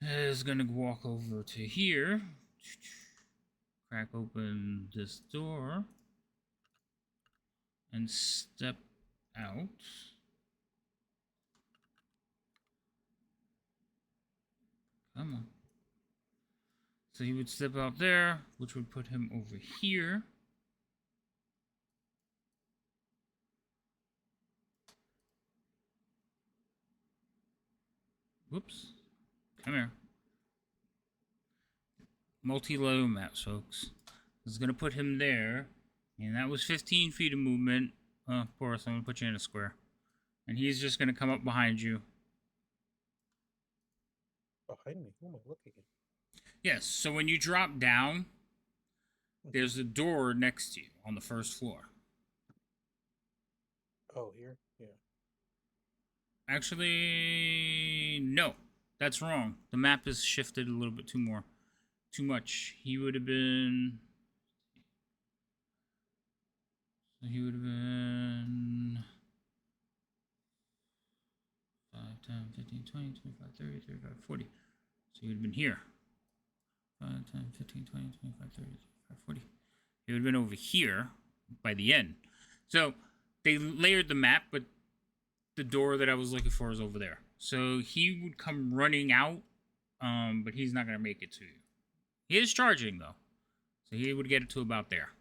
is gonna walk over to here. Crack open this door. And step out. Come on. So he would step out there, which would put him over here. Whoops. Come here. Multi-level maps, folks. This is going to put him there. And that was 15 feet of movement. Boris, I'm going to put you in a square. And he's just going to come up behind you. Behind me? Who am I looking at? Yes, so when you drop down, there's a door next to you on the first floor. Oh, here? Yeah. Actually, no. That's wrong. The map is shifted a little bit too much. He would have been... So he would have been 5, 10, 15, 20, 25, 30, 35, 40. So he would have been here. 5, 10, 15, 20, 25, 30, 35, 40. He would have been over here by the end. So they layered the map, but the door that I was looking for is over there. So he would come running out, but he's not going to make it to you. He is charging, though. So he would get it to about there.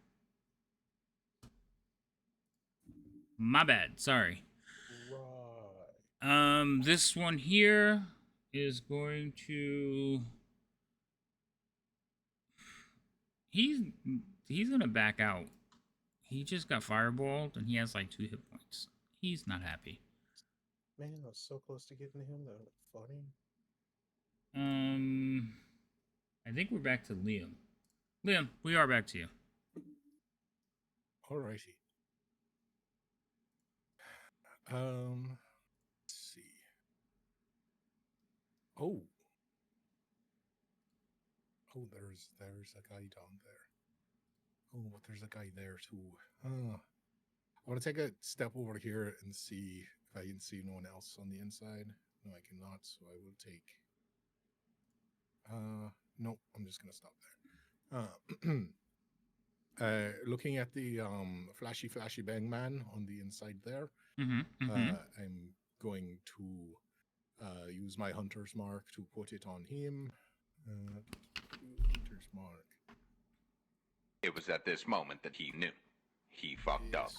My bad. Sorry. Right. This one here is going to... He's gonna back out. He just got fireballed, and he has like 2 hit points. He's not happy. Man, I was so close to getting to him. That was funny. I think we're back to Liam. Liam, we are back to you. Alrighty. Let's see. Oh, there's a guy down there. Oh, but there's a guy there too. I want to take a step over here and see if I can see no one else on the inside. No, I cannot. So I will take. Nope. I'm just gonna stop there. Looking at the flashy bang man on the inside there. I'm going to use my hunter's mark to put it on him. Hunter's mark. It was at this moment that he knew. He fucked up.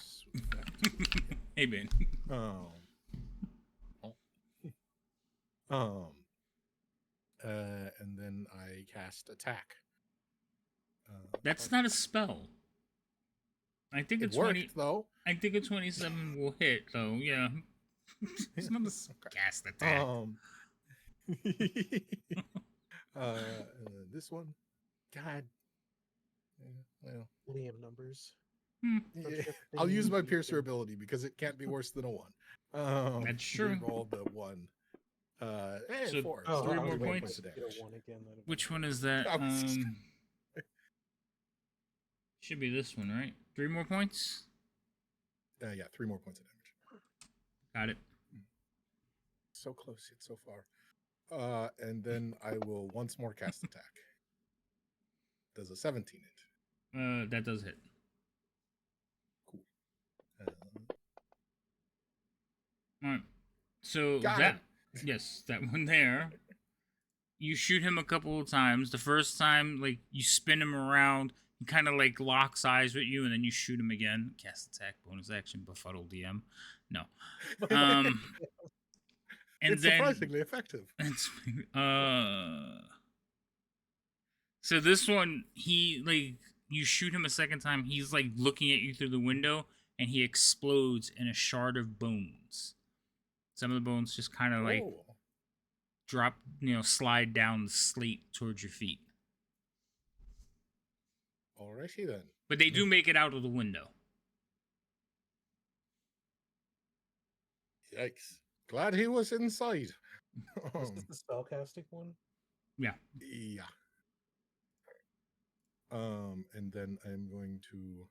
Hey, Ben. And then I cast attack. That's not a spell. I think It it's worked 20. though. I think a 27 will hit, though. Yeah. It's not a cast attack. This one, God. Well, Liam numbers. yeah, I'll use my piercer ability because it can't be worse than a 1. That's true. Roll the 1. And So 4. Oh, 3 I'll more do 1 points? of Get damage. a 1 again. Which one is that? I was- Should be this one, right? 3 more points? Yeah, 3 more points of damage. Got it. So close yet so far. And then I will once more cast attack. Does a 17 hit? That does hit. Cool. Alright. So Got that him. yes, that one there. You shoot him a couple of times. The first time, like, you spin him around, he kind of like locks eyes with you, and then you shoot him again. Cast attack, bonus action, befuddle DM. No. And it's then surprisingly effective. it's, so this one, he like you shoot him a second time, he's like looking at you through the window, and he explodes in a shard of bones. Some of the bones just kind of like Oh, drop, slide down the slate towards your feet. alrighty then. But they do make it out of the window. Yikes! Glad he was inside. Is this the spellcasting one? Yeah. Yeah. And then I'm going to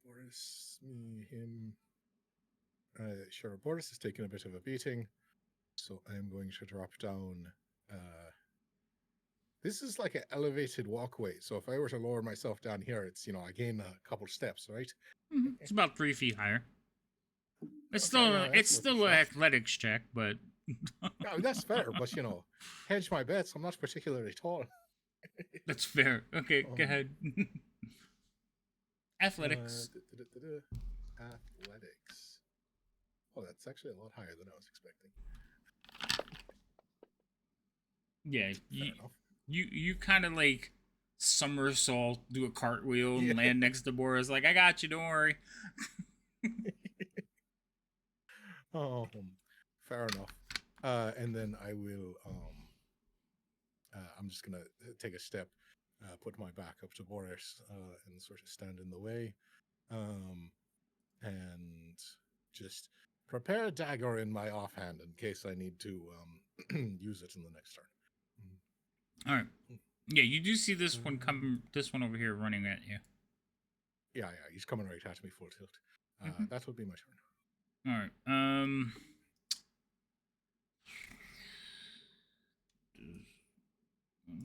Boris, me, him. Sure, Boris has taken a bit of a beating, so I'm going to drop down. This is like an elevated walkway, so if I were to lower myself down here, it's I gain a couple steps, right? It's about 3 feet higher. It's Okay, still no, that's it's worth a still an shot. athletics check, but No, that's fair, but hedge my bets. I'm not particularly tall. that's fair. Okay, go Um, ahead. Athletics. Athletics. Oh, that's actually a lot higher than I was expecting. Yeah, Fair enough. you kind of like somersault, do a cartwheel, and Yeah. land next to Boris. Like, I got you. Don't worry. Fair enough. And then I will. I'm just gonna take a step, put my back up to Boris, and sort of stand in the way, and just prepare a dagger in my offhand in case I need to use it in the next turn. All right. Yeah, you do see this one over here running at you. Yeah, he's coming right at me full tilt. Mhm. That would be my turn. All right.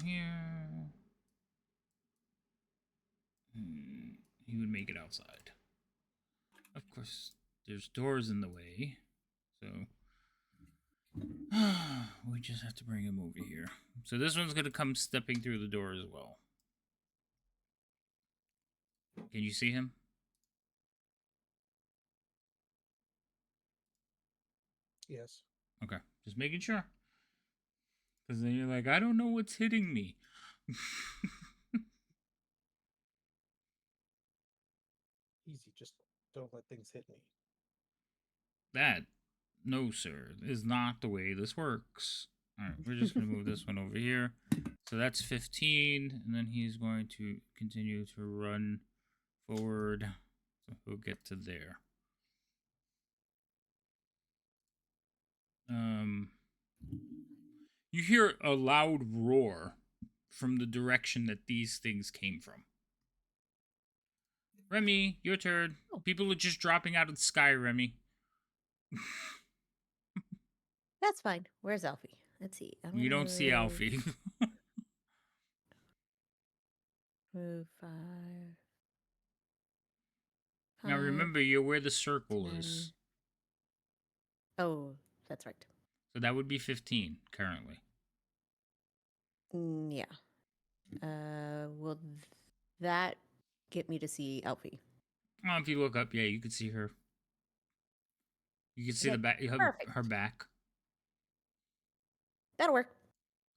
Here. He would make it outside. Of course, there's doors in the way, so we just have to bring him over here. So this one's gonna come stepping through the door as well. Can you see him? Yes. Okay, just making sure. Because then you're like, I don't know what's hitting me. Easy. Just don't let things hit me. That, no, sir, is not the way this works. All right, we're just going to move this one over here. So that's 15, and then he's going to continue to run forward. So he'll get to there. You hear a loud roar from the direction that these things came from. Remy, your turn. People are just dropping out of the sky, Remy. That's fine. Where's Alfie? Let's see. I'm You gonna don't see move- Alfie. Move 5. Now remember, you're where the circle is. Oh, that's right. So that would be 15 currently. Yeah. Will that get me to see Alfie? Oh, if you look up, yeah, you can see her. You can see Okay, the back, perfect. her back. That'll work.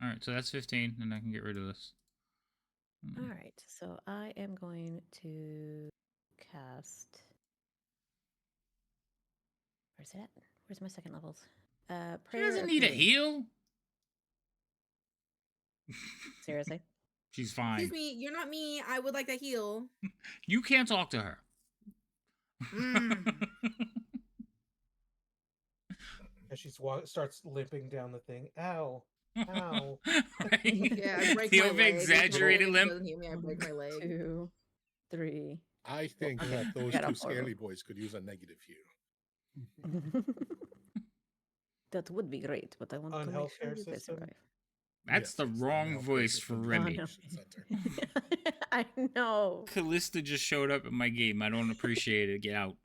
All right, so that's 15, and I can get rid of this. All right. So I am going to cast. Where's it at? Where's my second levels? She Prayer doesn't of need a Healing. heal. Seriously? She's fine. Excuse me, you're not me. I would like to heal. You can't talk to her. As she starts limping down the thing. Ow. Ow. Right? Yeah, I break The my leg. over-exaggerated If limp. doesn't heal me, I break my leg. 2, 3. I think okay. that those Get two up, Orville. scaly boys could use a negative heal. That would be great, but I want On to make sure healthcare that they system? survive. That's the yes, wrong now voice this is for the Remy. distribution center. I know. Callista just showed up in my game. I don't appreciate it. Get out.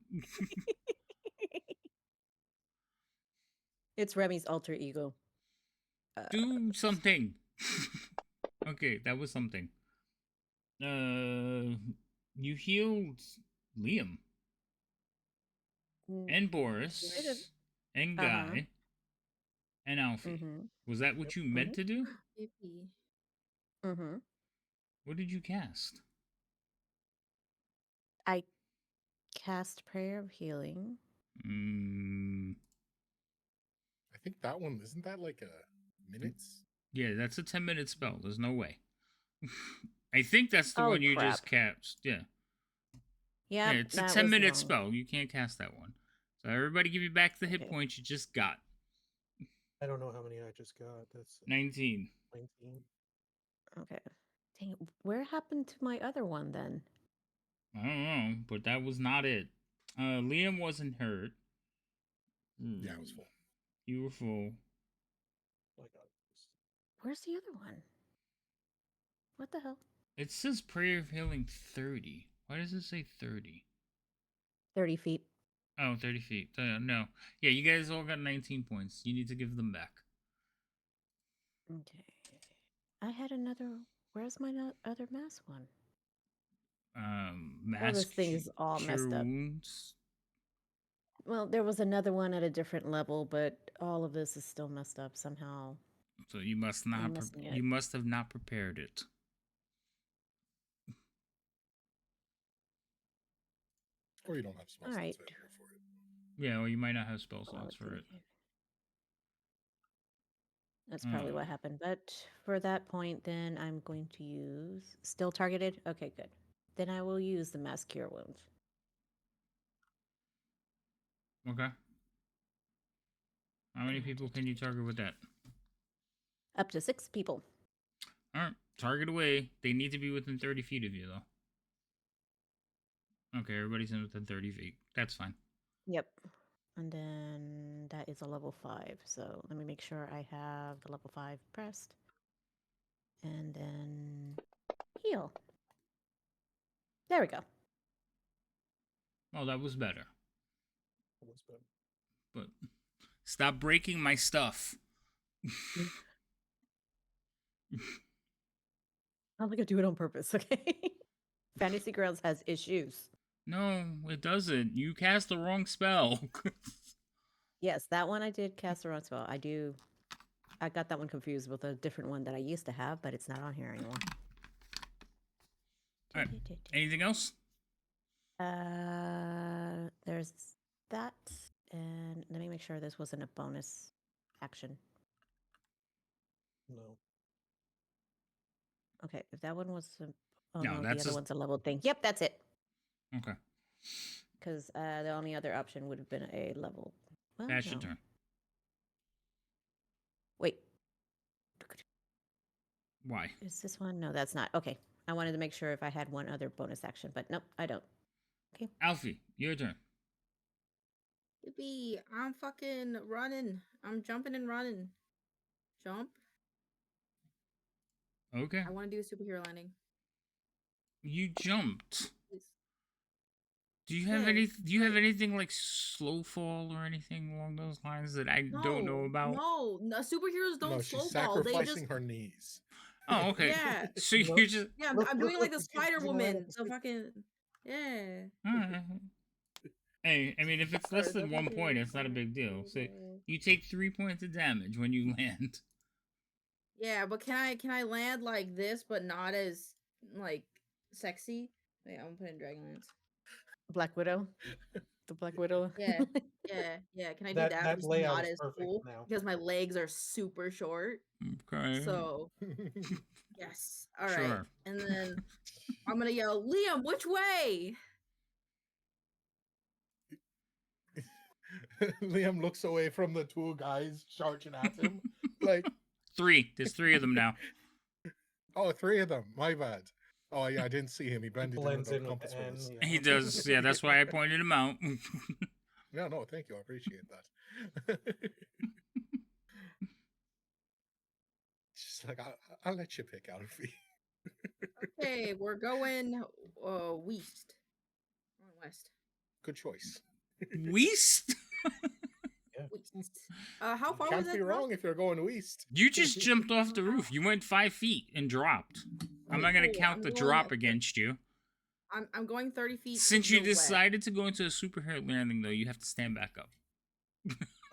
It's Remy's alter ego. Do something. Okay, that was something. You healed Liam Mm, and Boris and Uh-huh. Guy and Alfie. Mm-hmm. Was that what you meant to do? AP. Mm-hmm. What did you cast? I cast Prayer of Healing. I think that one isn't that like a minutes? Yeah, that's a 10-minute spell. There's no way. I think that's the Oh, one you just crap. cast. Yeah. Yeah, Yeah, it's a that was 10-minute wrong. spell. You can't cast that one. So everybody give you back the hit Okay. points you just got. I don't know how many I just got. That's 19. 19. Okay. Dang it. Where happened to my other one then? I don't know, but that was not it. Liam wasn't hurt. Yeah, it was full. You were full. I got this. Where's the other one? What the hell? It says Prayer of Healing 30. Why does it say 30? 30 feet. Oh, 30 feet. No. Yeah, you guys all got 19 points. You need to give them back. Okay. I had another. Where's my other mass one? Mass this thing is all Cure messed up. Wounds. Well, there was another one at a different level, but all of this is still messed up somehow. So you must not. I'm missing it. You must have not prepared it. Or you don't have spell All slots right. available for it. Yeah, or you might not have spell Well, slots for it. That's probably what happened. But for that point, then I'm going to use still targeted. Okay, good. Then I will use the mass cure wounds. Okay. How many people can you target with that? Up to 6 people. All right, target away. They need to be within 30 feet of you, though. Okay, everybody's in within 30 feet. That's fine. Yep. And then that is a level 5. So let me make sure I have the level 5 pressed. And then heal. There we go. Well, that was better. That was better. But stop breaking my stuff. I'm not gonna do it on purpose, okay? Fantasy Grounds has issues. No, it doesn't. You cast the wrong spell. Yes, that one I did cast the wrong spell. I got that one confused with a different one that I used to have, but it's not on here anymore. All right. Anything else? There's that, and let me make sure this wasn't a bonus action. No. Okay, if that one was oh No, no, the that's other just- one's a level thing. Yep, that's it. Okay. Because the only other option would have been a level. Well, That's your no. turn. Wait, Why? is this one? No, that's not. Okay, I wanted to make sure if I had one other bonus action, but nope, I don't. Okay. Alfie, your turn. Yippee! I'm fucking running. I'm jumping and running. Jump. Okay. I want to do a superhero landing. You jumped. Please. Do you have Yeah, any? Do you have anything like slow fall or anything along those lines that I don't know about? No, superheroes don't No, slow she's fall. They sacrificing just her knees. Oh, okay. Yeah. So Nope. you're just. yeah. Look, I'm look, doing like look, the you can't Spider even land Woman. at the The super- fucking yeah. Alright. Hey, I mean, if it's less Or the than 1 fucking point, it's not a big deal. So Spider- you take 3 points of damage when you land. Yeah, but can I land like this, but not as like sexy? Wait, I'm putting Dragonlance. Black Widow. The Black Widow. Yeah, yeah. Can I do That- that? that but just layout not is as perfect cool now. because my legs are super short. Okay. So yes, all right. Sure. And then I'm gonna yell, Liam, which way? Liam looks away from the two guys charging at him. Like, 3. There's 3 of them now. oh, 3 of them. My bad. Oh yeah, I didn't see him. He blended Blends in in with with the the compass N. with us. He does. Yeah, that's why I pointed him out. No, thank you. I appreciate that. Just like I'll let you pick Alfie. Okay, we're going west. Going west. Good choice. Weast? West. How far Can't was be that drop? wrong if you're going east. You just jumped off the roof. You went 5 feet and dropped. I'm not gonna Cool, count I'm the going drop up. against you. I'm going 30 feet. Since to you the west. decided to go into a superhero landing, though, you have to stand back up.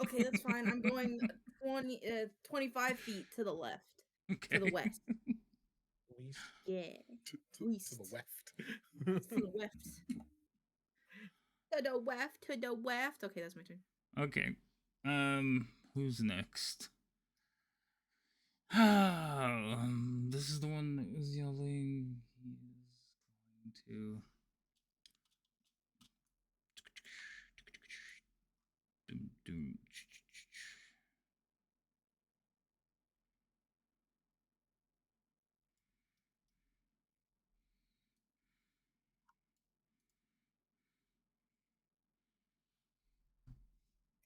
Okay, that's fine. I'm going 25 feet to the left. Okay. To the west. Least. Yeah. To West. the left. To the left. To the left. To the left. Okay, that's my turn. Okay. Who's next? This is the one that was yelling. He's going to. Dum, dum,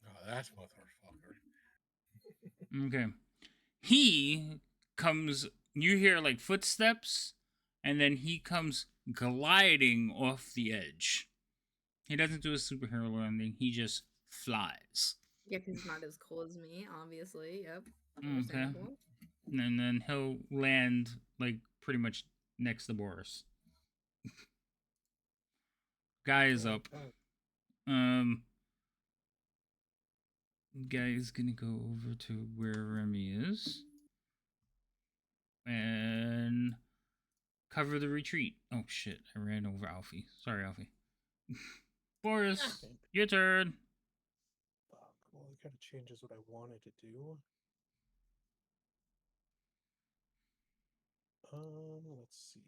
Oh, that's motherfucker. Okay. He comes, you hear like footsteps, and then he comes gliding off the edge. He doesn't do a superhero landing, he just flies. Yeah, because he's not as cool as me, obviously. Yep. Okay. Understandable. And then he'll land like pretty much next to Boris. Guy is up. Guy is gonna go over to where Remy is and cover the retreat. Oh shit, I ran over Alfie. Sorry, Alfie. Boris, your turn. Fuck. Well, it kind of changes what I wanted to do. Let's see.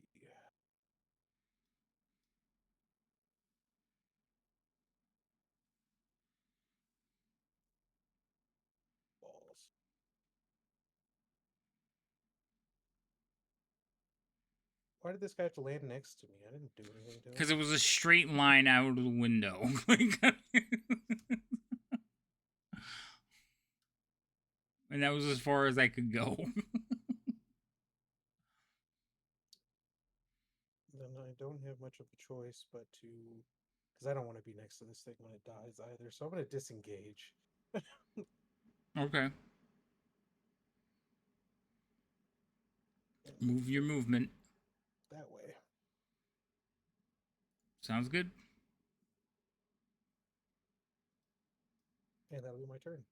Balls. Why did this guy have to land next to me? I didn't do anything to him. Because it was a straight line out of the window. And that was as far as I could go. Then I don't have much of a choice but to, because I don't want to be next to this thing when it dies either. So I'm going to disengage. Okay. Move your movement. That way. Sounds good. And that'll be my turn.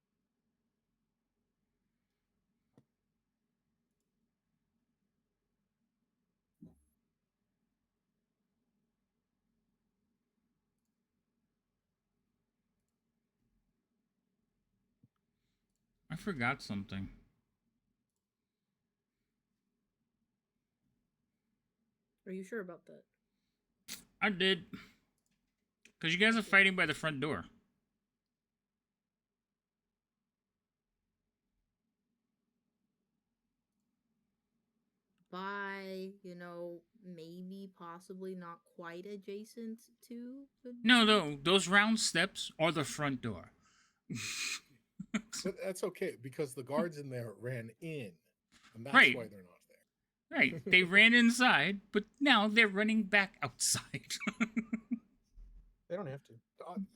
I forgot something. Are you sure about that? I did. Because you guys are fighting by the front door. By, maybe possibly not quite adjacent to the No, those round steps are the front door. But that's okay because the guards in there ran in, and that's Right. why they're not there. Right. They ran inside, but now they're running back outside. They don't have to.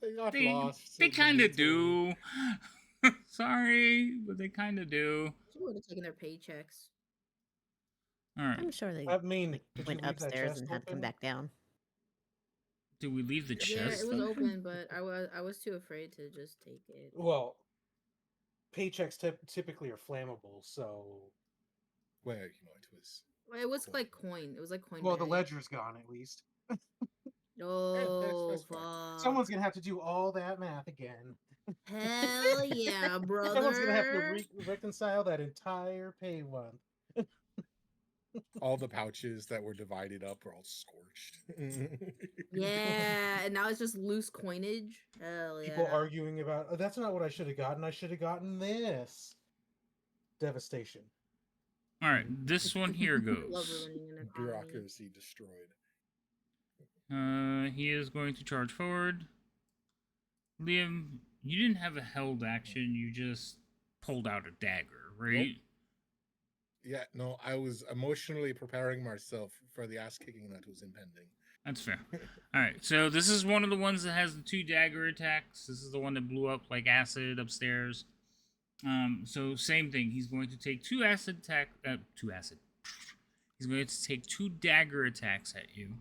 They got They lost. they in the kind of detour. do. Sorry, but they kind of do. She would have taken their paychecks. All right. I'm sure they I mean, like, did you went leave that upstairs chest and had to come open? back down. Did we leave the Yeah, chest? it was open? open, but I was too afraid to just take it. Well, paychecks typically are flammable, so. Well, it was. It was like coin. It was like coin. Well, the bag. ledger's gone at least. Oh, that's fine. fuck. Someone's gonna have to do all that math again. Hell yeah, brother. Someone's gonna have to reconcile that entire pay month. All the pouches that were divided up are all scorched. Yeah, and now it's just loose coinage. Hell yeah. People arguing about, oh, that's not what I should have gotten. I should have gotten this. Devastation. All right, this one here Love goes. ruining an economy. Bureaucracy destroyed. He is going to charge forward. Liam, you didn't have a held action. You just pulled out a dagger, right? Yeah, no, I was emotionally preparing myself for the ass kicking that was impending. That's fair. All right, so this is one of the ones that has the 2 dagger attacks. This is the one that blew up like acid upstairs. So same thing. He's going to take 2 acid attack. 2 acid. He's going to take 2 dagger attacks at you,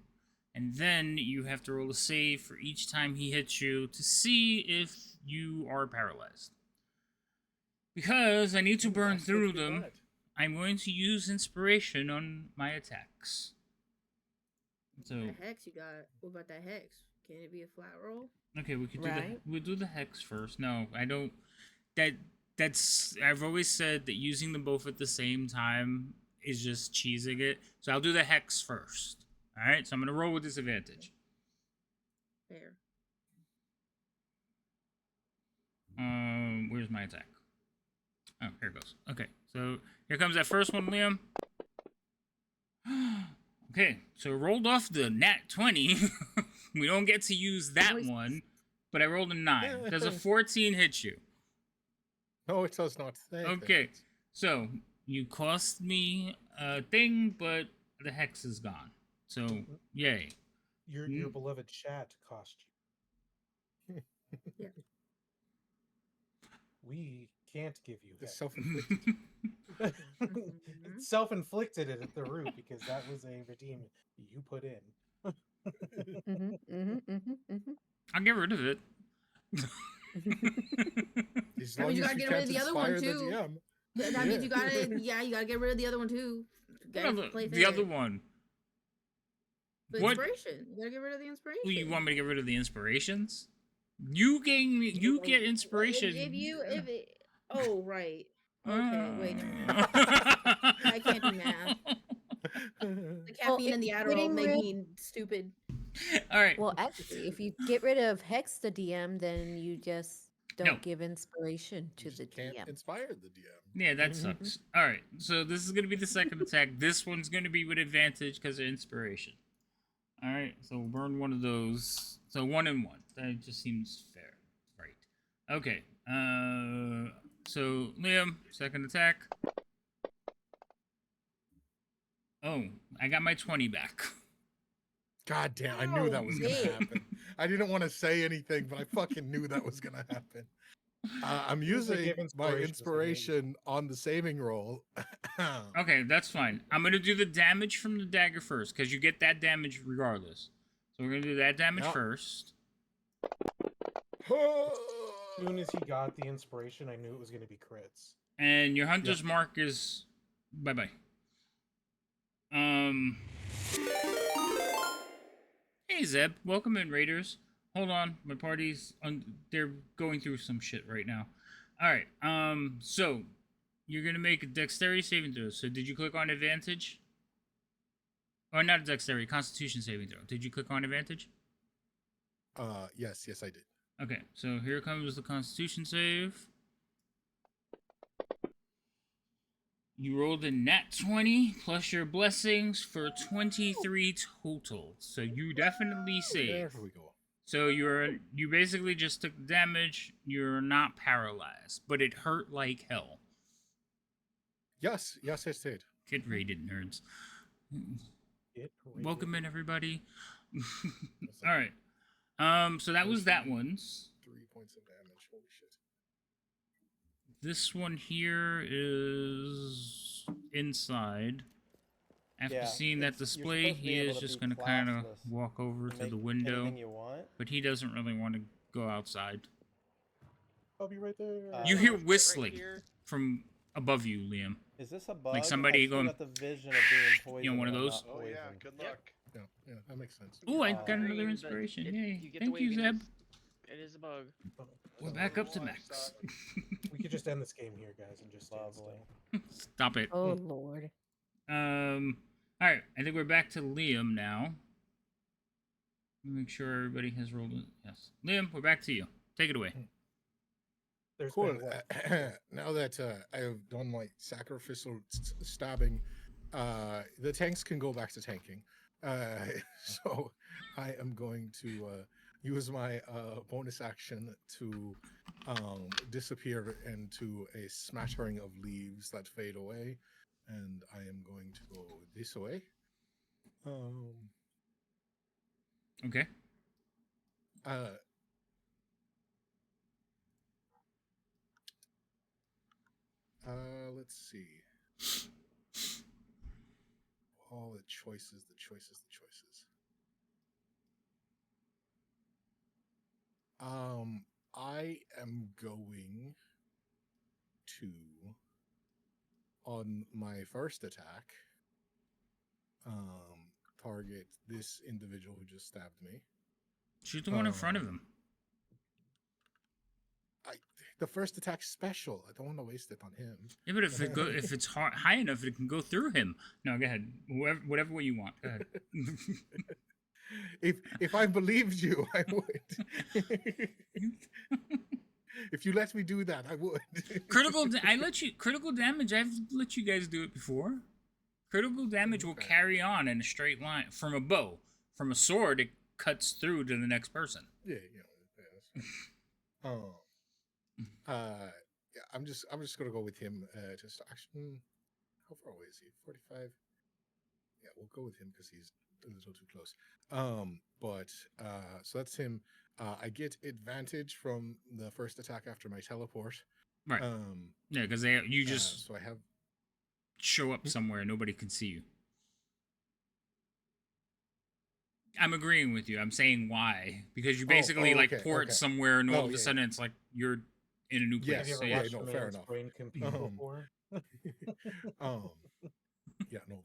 and then you have to roll a save for each time he hits you to see if you are paralyzed. Because I need to burn That's through not too them, bad. I'm going to use inspiration on my attacks. So The hex you got. What about that hex? Can it be a flat roll? okay, we could Right. we'll do the hex first. No, I don't. That's I've always said that using them both at the same time is just cheesing it. So I'll do the hex first. All right, so I'm gonna roll with disadvantage. Fair. Where's my attack? Oh, here it goes. Okay, so here comes that first one, Liam. Okay, so rolled off the nat 20. We don't get to use that Nice. one, but I rolled a 9. Does a 14 hit you? No, it does not. Okay, so you cost me a thing, but the hex is gone. So, yay. Your beloved chat cost you. Yeah. We can't give you It's hex. self-inflicted. It's self-inflicted at the root because that was a redeem you put in. I'll get rid of it. As That long means you as gotta you get rid can't of the other one, inspire the too. DM. That means Yeah. you gotta, you gotta get rid of the other one too. Gotta play The fair. other one. The What? inspiration. You gotta get rid of the inspiration. Well, you want me to get rid of the inspirations? You get inspiration. If it, oh right. Okay, wait. Never mind. I I can't do math. The caffeine and the Adderall getting make rid- me stupid. All right. Well, actually, if you get rid of Hex the DM, then you just don't No. give inspiration to You the just can't DM. inspire the DM. Yeah, that sucks. All right, so this is gonna be the second attack. This one's gonna be with advantage because of inspiration. All right, so we'll burn one of those. So 1 and 1. That just seems fair, right? Okay. So Liam, second attack. Oh, I got my 20 back. God damn, I knew that was gonna damn. happen. I didn't want to say anything, but I fucking knew that was gonna happen. I'm using give my inspiration, inspiration on the saving roll. Okay, that's fine. I'm gonna do the damage from the dagger first because you get that damage regardless. So we're gonna do that damage Yep. first. As soon as he got the inspiration, I knew it was going to be crits. And your hunter's mark is bye. Hey Zeb, welcome in Raiders. Hold on, my party's they're going through some shit right now. All right. So you're gonna make a dexterity saving throw. So did you click on advantage? Or not dexterity, Constitution saving throw. Did you click on advantage? Yes, I did. Okay, so here comes the Constitution save. You rolled a nat 20 plus your blessings for 23 total. So you definitely saved. There we go. So you basically just took damage. You're not paralyzed, but it hurt like hell. Yes, I did. Get raided, nerds. It Welcome in, everybody. That's All like right. So that was that one's. 3 points of damage. Holy shit. This one here is inside. After Yeah, seeing that you're display, supposed to be he able is to just be going to kind of classless walk over to Make the window. anything you want. But he doesn't really want to go outside. I'll be right there. You hear Right whistling here. from above you, Liam. Is this a bug? somebody I still going, got the vision of being poisoned. you know, one of when I'm those? not Oh yeah, poisoned. good luck. Yeah, that makes sense. Ooh, I Oh. got Green, another but inspiration. Yay. you get Thank the you, waving Zeb. It is a bug. We're back up to Watch max. We could just end this game here, guys, and just stand Lovely. still. Stop it. Oh lord. All right. I think we're back to Liam now. Make sure everybody has rolled it. Yes. Liam, we're back to you. Take it away. There's Cool. been what? Now that I have done my sacrificial stabbing, the tanks can go back to tanking. So I am going to use my bonus action to disappear into a smattering of leaves that fade away, and I am going to go this way. Okay. Let's see. All the choices. I am going to, on my first attack, target this individual who just stabbed me. Shoot the one in front of him. The first attack's special. I don't want to waste it on him. Yeah, but if it's high enough, it can go through him. No, go ahead. Whatever way you want. Go ahead. if I believed you, I would. If you let me do that, I would. Critical damage. I've let you guys do it before. Critical damage will carry on in a straight line from a bow. From a sword, it cuts through to the next person. Yeah, yeah, I'm just gonna go with him. Just action. How far away is he? 45. Yeah, we'll go with him because he's a little too close. So that's him. I get advantage from the first attack after my teleport. Right. Yeah, because you just so I have show up somewhere, nobody can see you. I'm agreeing with you. I'm saying why, because you basically port somewhere, and all of a sudden it's like you're in a new place. Yes, so yeah, no, fair enough. Brain compete before? Yeah, no,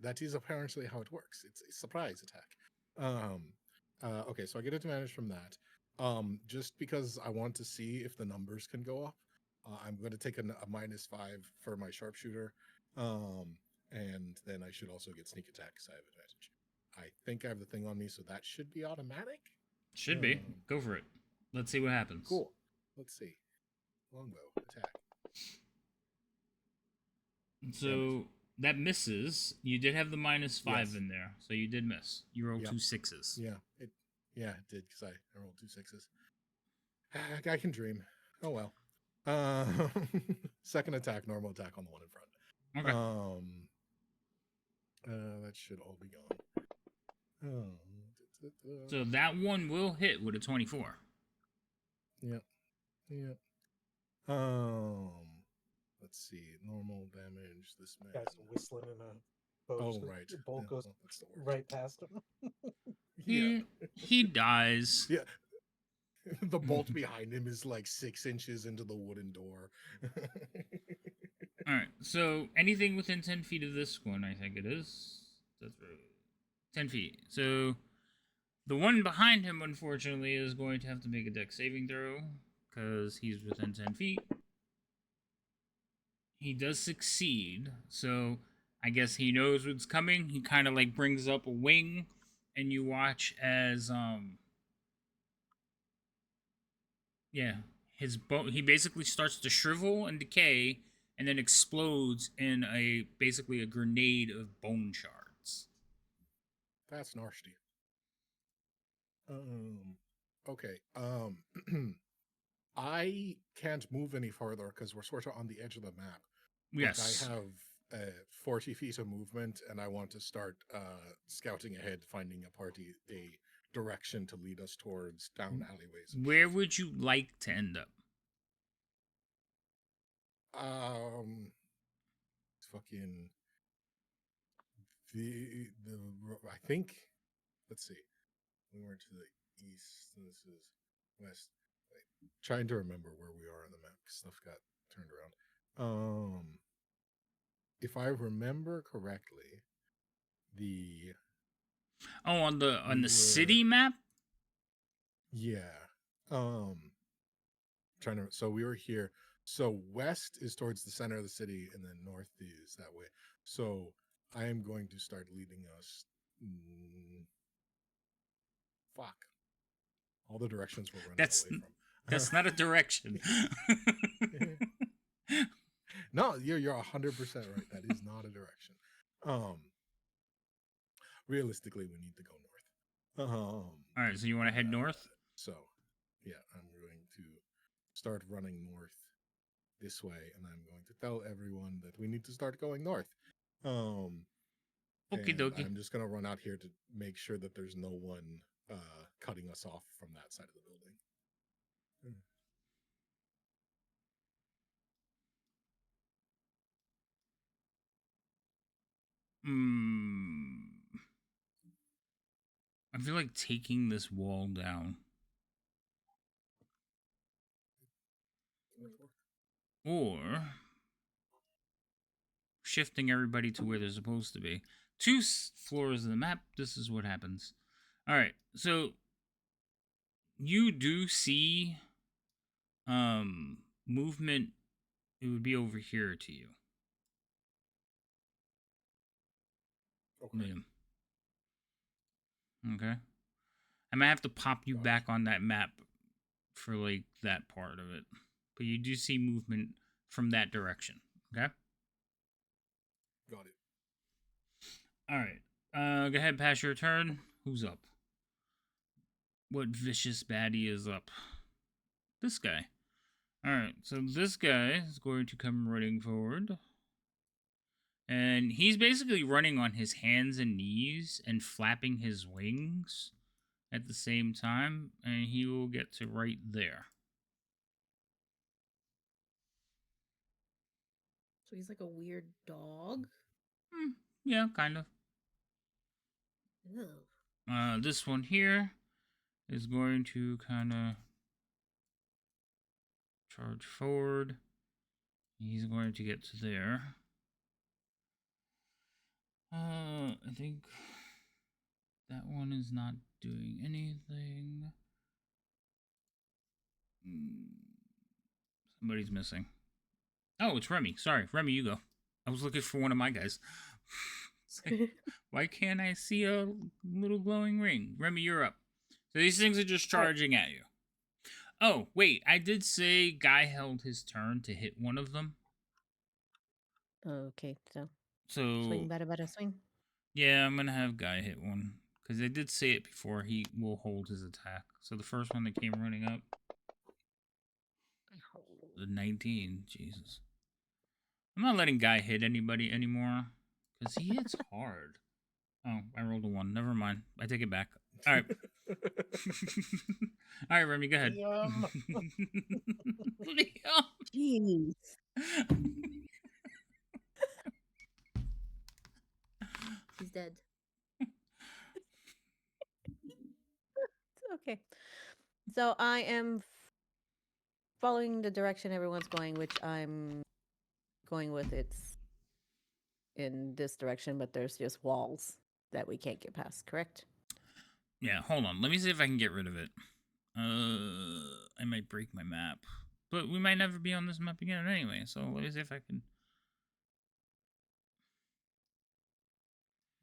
that is apparently how it works. It's a surprise attack. Okay, so I get advantage from that. Just because I want to see if the numbers can go up, I'm going to take a -5 for my sharpshooter, and then I should also get sneak attack because I have advantage. I think I have the thing on me, so that should be automatic. Should be. Go for it. Let's see what happens. Cool. Let's see. Longbow attack. So that misses. You did have the -5 in there, so you did miss. You rolled 2 6s. Yeah, it did because I rolled 2 6s. I can dream. Oh well. Second attack, normal attack on the one in front. Okay. That should all be gone. So that one will hit with a 24. Yep. Let's see. Normal damage. This man. Guy's whistling in a boat. Oh, right. The bolt Yeah, goes well, that's the word. right past He him. dies. Yeah. The bolt behind him is like 6 inches into the wooden door. All right. So anything within 10 feet of this one, I think it is. That's right. 10 feet. So the one behind him, unfortunately, is going to have to make a dex saving throw because he's within 10 feet. He does succeed, so I guess he knows what's coming. He kind of like brings up a wing, and you watch as his bone. He basically starts to shrivel and decay, and then explodes in basically a grenade of bone shards. That's nasty. Okay. I can't move any farther because we're sort of on the edge of the map. Yes. I have 40 feet of movement, and I want to start scouting ahead, finding a direction to lead us towards down alleyways. Where would you like to end up? Fucking I think. Let's see. We were to the east. This is west. Wait, trying to remember where we are on the map because stuff got turned around. If I remember correctly, on the city map. Yeah. So we were here. So west is towards the center of the city, and then north is that way. So I am going to start leading us. Fuck. All the directions we're running away from. That's not a direction. No, you're 100% right. That is not a direction. Realistically, we need to go north. All right, so you want to head north? So, yeah, I'm going to start running north this way, and I'm going to tell everyone that we need to start going north. Okie dokie. I'm just going to run out here to make sure that there's no one cutting us off from that side of the building. I feel like taking this wall down. or shifting everybody to where they're supposed to be. Two floors of the map, this is what happens. All right, so you do see movement. It would be over here to you. Okay. Yeah. Okay. I might have to pop you back on that map for like that part of it. But you do see movement from that direction. Okay? Got it. Alright. Go ahead, pass your turn. Who's up? What vicious baddie is up? This guy. Alright, so this guy is going to come running forward. And he's basically running on his hands and knees and flapping his wings at the same time, and he will get to right there. So he's like a weird dog. Yeah, kind of. Ew. This one here is going to kind of charge forward. He's going to get to there. I think that one is not doing anything. Somebody's missing. Oh, it's Remy. Sorry, Remy, you go. I was looking for one of my guys. Like, why can't I see a little glowing ring? Remy, you're up. So these things are just charging at you. Oh, wait. I did say Guy held his turn to hit one of them. Okay, so So swing, better swing. yeah, I'm gonna have Guy hit one because I did say it before. He will hold his attack. So the first one that came running up, the 19. Jesus, I'm not letting Guy hit anybody anymore because he hits hard. Oh, I rolled a 1. Never mind. I take it back. All right. All right, Remy, go ahead. Liam. Liam. Jeez. He's dead. Okay. So I am following the direction everyone's going, which I'm going with. It's in this direction, but there's just walls that we can't get past, correct? Yeah, hold on. Let me see if I can get rid of it. I might break my map. But we might never be on this map again anyway, so let me see if I can...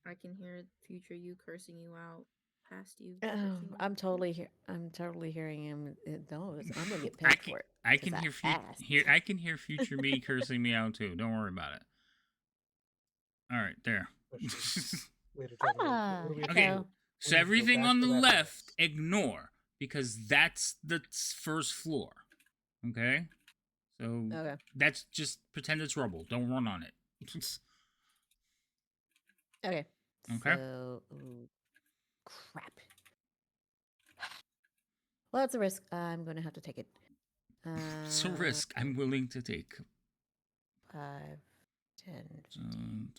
I can hear future you cursing you out, past you. Oh, cursing you I'm out. totally hearing him. No, I'm gonna get I paid can, for it. I 'cause can hear, asked. I can hear future me cursing me out too. Don't worry about it. All right, there. Later, tell me, Ah, what do we have to Okay. do? so We So need to go everything back on to the that left, place. ignore, because that's the first floor. Okay? So okay. that's just pretend it's rubble. Don't run on it. Okay. Okay. So, ooh, crap. Well, it's a risk. I'm going to have to take it. It's a risk I'm willing to take. 5, 10. So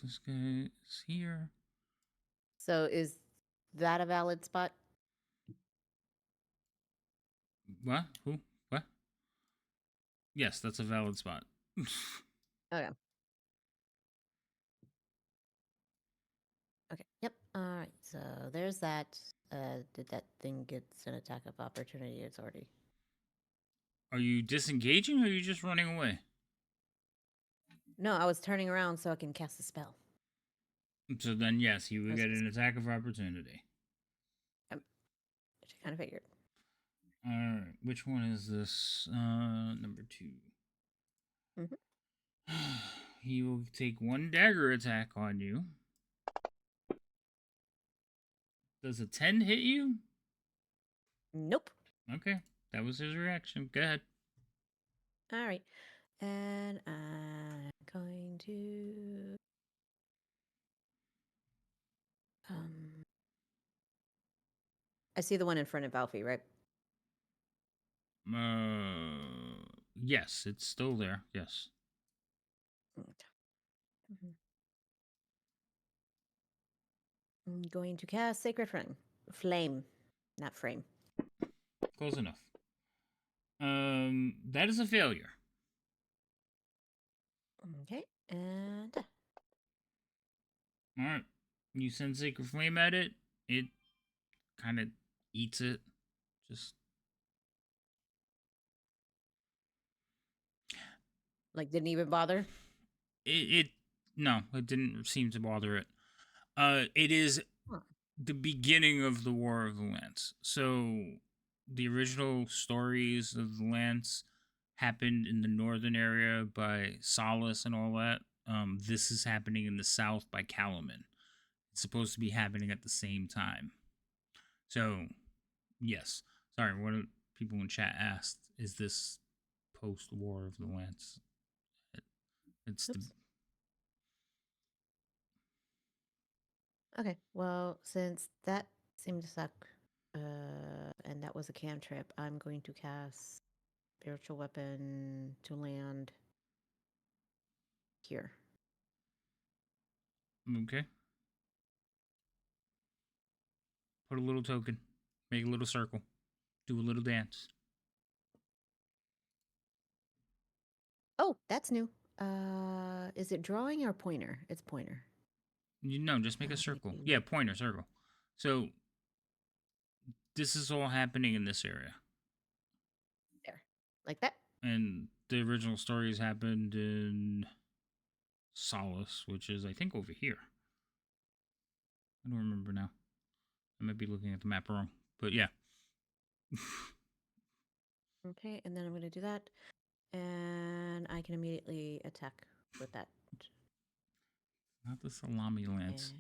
this guy is here. So is that a valid spot? What? Who? What? Yes, that's a valid spot. Okay. Okay. Yep. All right. So there's that. Did that thing get an attack of opportunity? It's already. Are you disengaging or are you just running away? No, I was turning around so I can cast a spell. So then, yes, you would That's get just- an attack of opportunity. Which I kind of figured. Alright, which one is this? Number 2. He will take 1 dagger attack on you. Does a 10 hit you? Nope. Okay, that was his reaction. Go ahead. All right. And I'm going to. I see the one in front of Alfie, right? Yes, it's still there. Yes. Mhm. I'm going to cast Sacred Flame, not frame. Close enough. That is a failure. Okay, and All right. You send Sacred Flame at it. It kind of eats it. Just like didn't even bother. it no, it didn't seem to bother it. It is Huh. the beginning of the War of the Lance. So the original stories of the Lance happened in the northern area by Solace and all that. This is happening in the south by Calaman. It's supposed to be happening at the same time. So, yes. Sorry, one of the people in chat asked, is this post War of the Lance? It's the Oops. Okay, well, since that seemed to suck, and that was a cantrip, I'm going to cast spiritual weapon to land here. okay. Put a little token, make a little circle, do a little dance. Oh, that's new. Is it drawing or pointer? It's pointer. You know, just make a circle. Maybe Yeah, pointer circle. So this is all happening in this area, there, like that. and the original stories happened in Solace, which is I think over here. I don't remember now. I might be looking at the map wrong, but yeah. Okay, and then I'm going to do that, and I can immediately attack with that. Not the salami lance.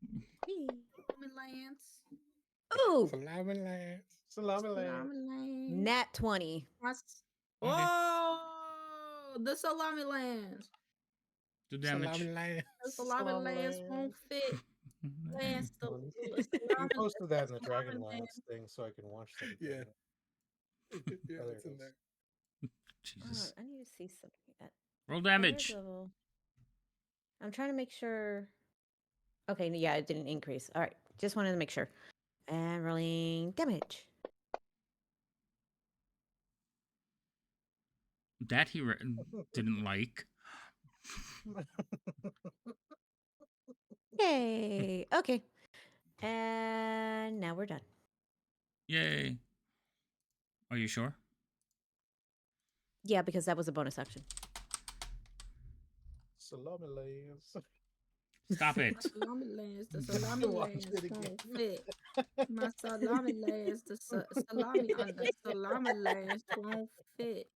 And... Whee! Lance. Ooh, Salami Lance. Salami land. Salami Lance. nat 20. Okay. Oh, the Salami Lance. Do damage. Salami Lance. The Salami Salami Lance won't Lance. fit. Lance, the You Salami posted that in the Salami Dragonlance Lance. thing, so I can watch that. Yeah. Again. Yeah, Oh, there it's it in is. there. Jesus. I need to see something at Roll third damage. level. I'm trying to make sure. Okay, yeah, it didn't increase. All right, just wanted to make sure. And rolling damage. That he didn't like. Yay! Okay, and now we're done. Yay. Are you sure? Yeah, because that was a bonus action. Salami lands. Stop it. Salami Lance, the Salami Watch Lance it again. won't fit. My Salami Lance, the salami on the Salami Lance won't fit.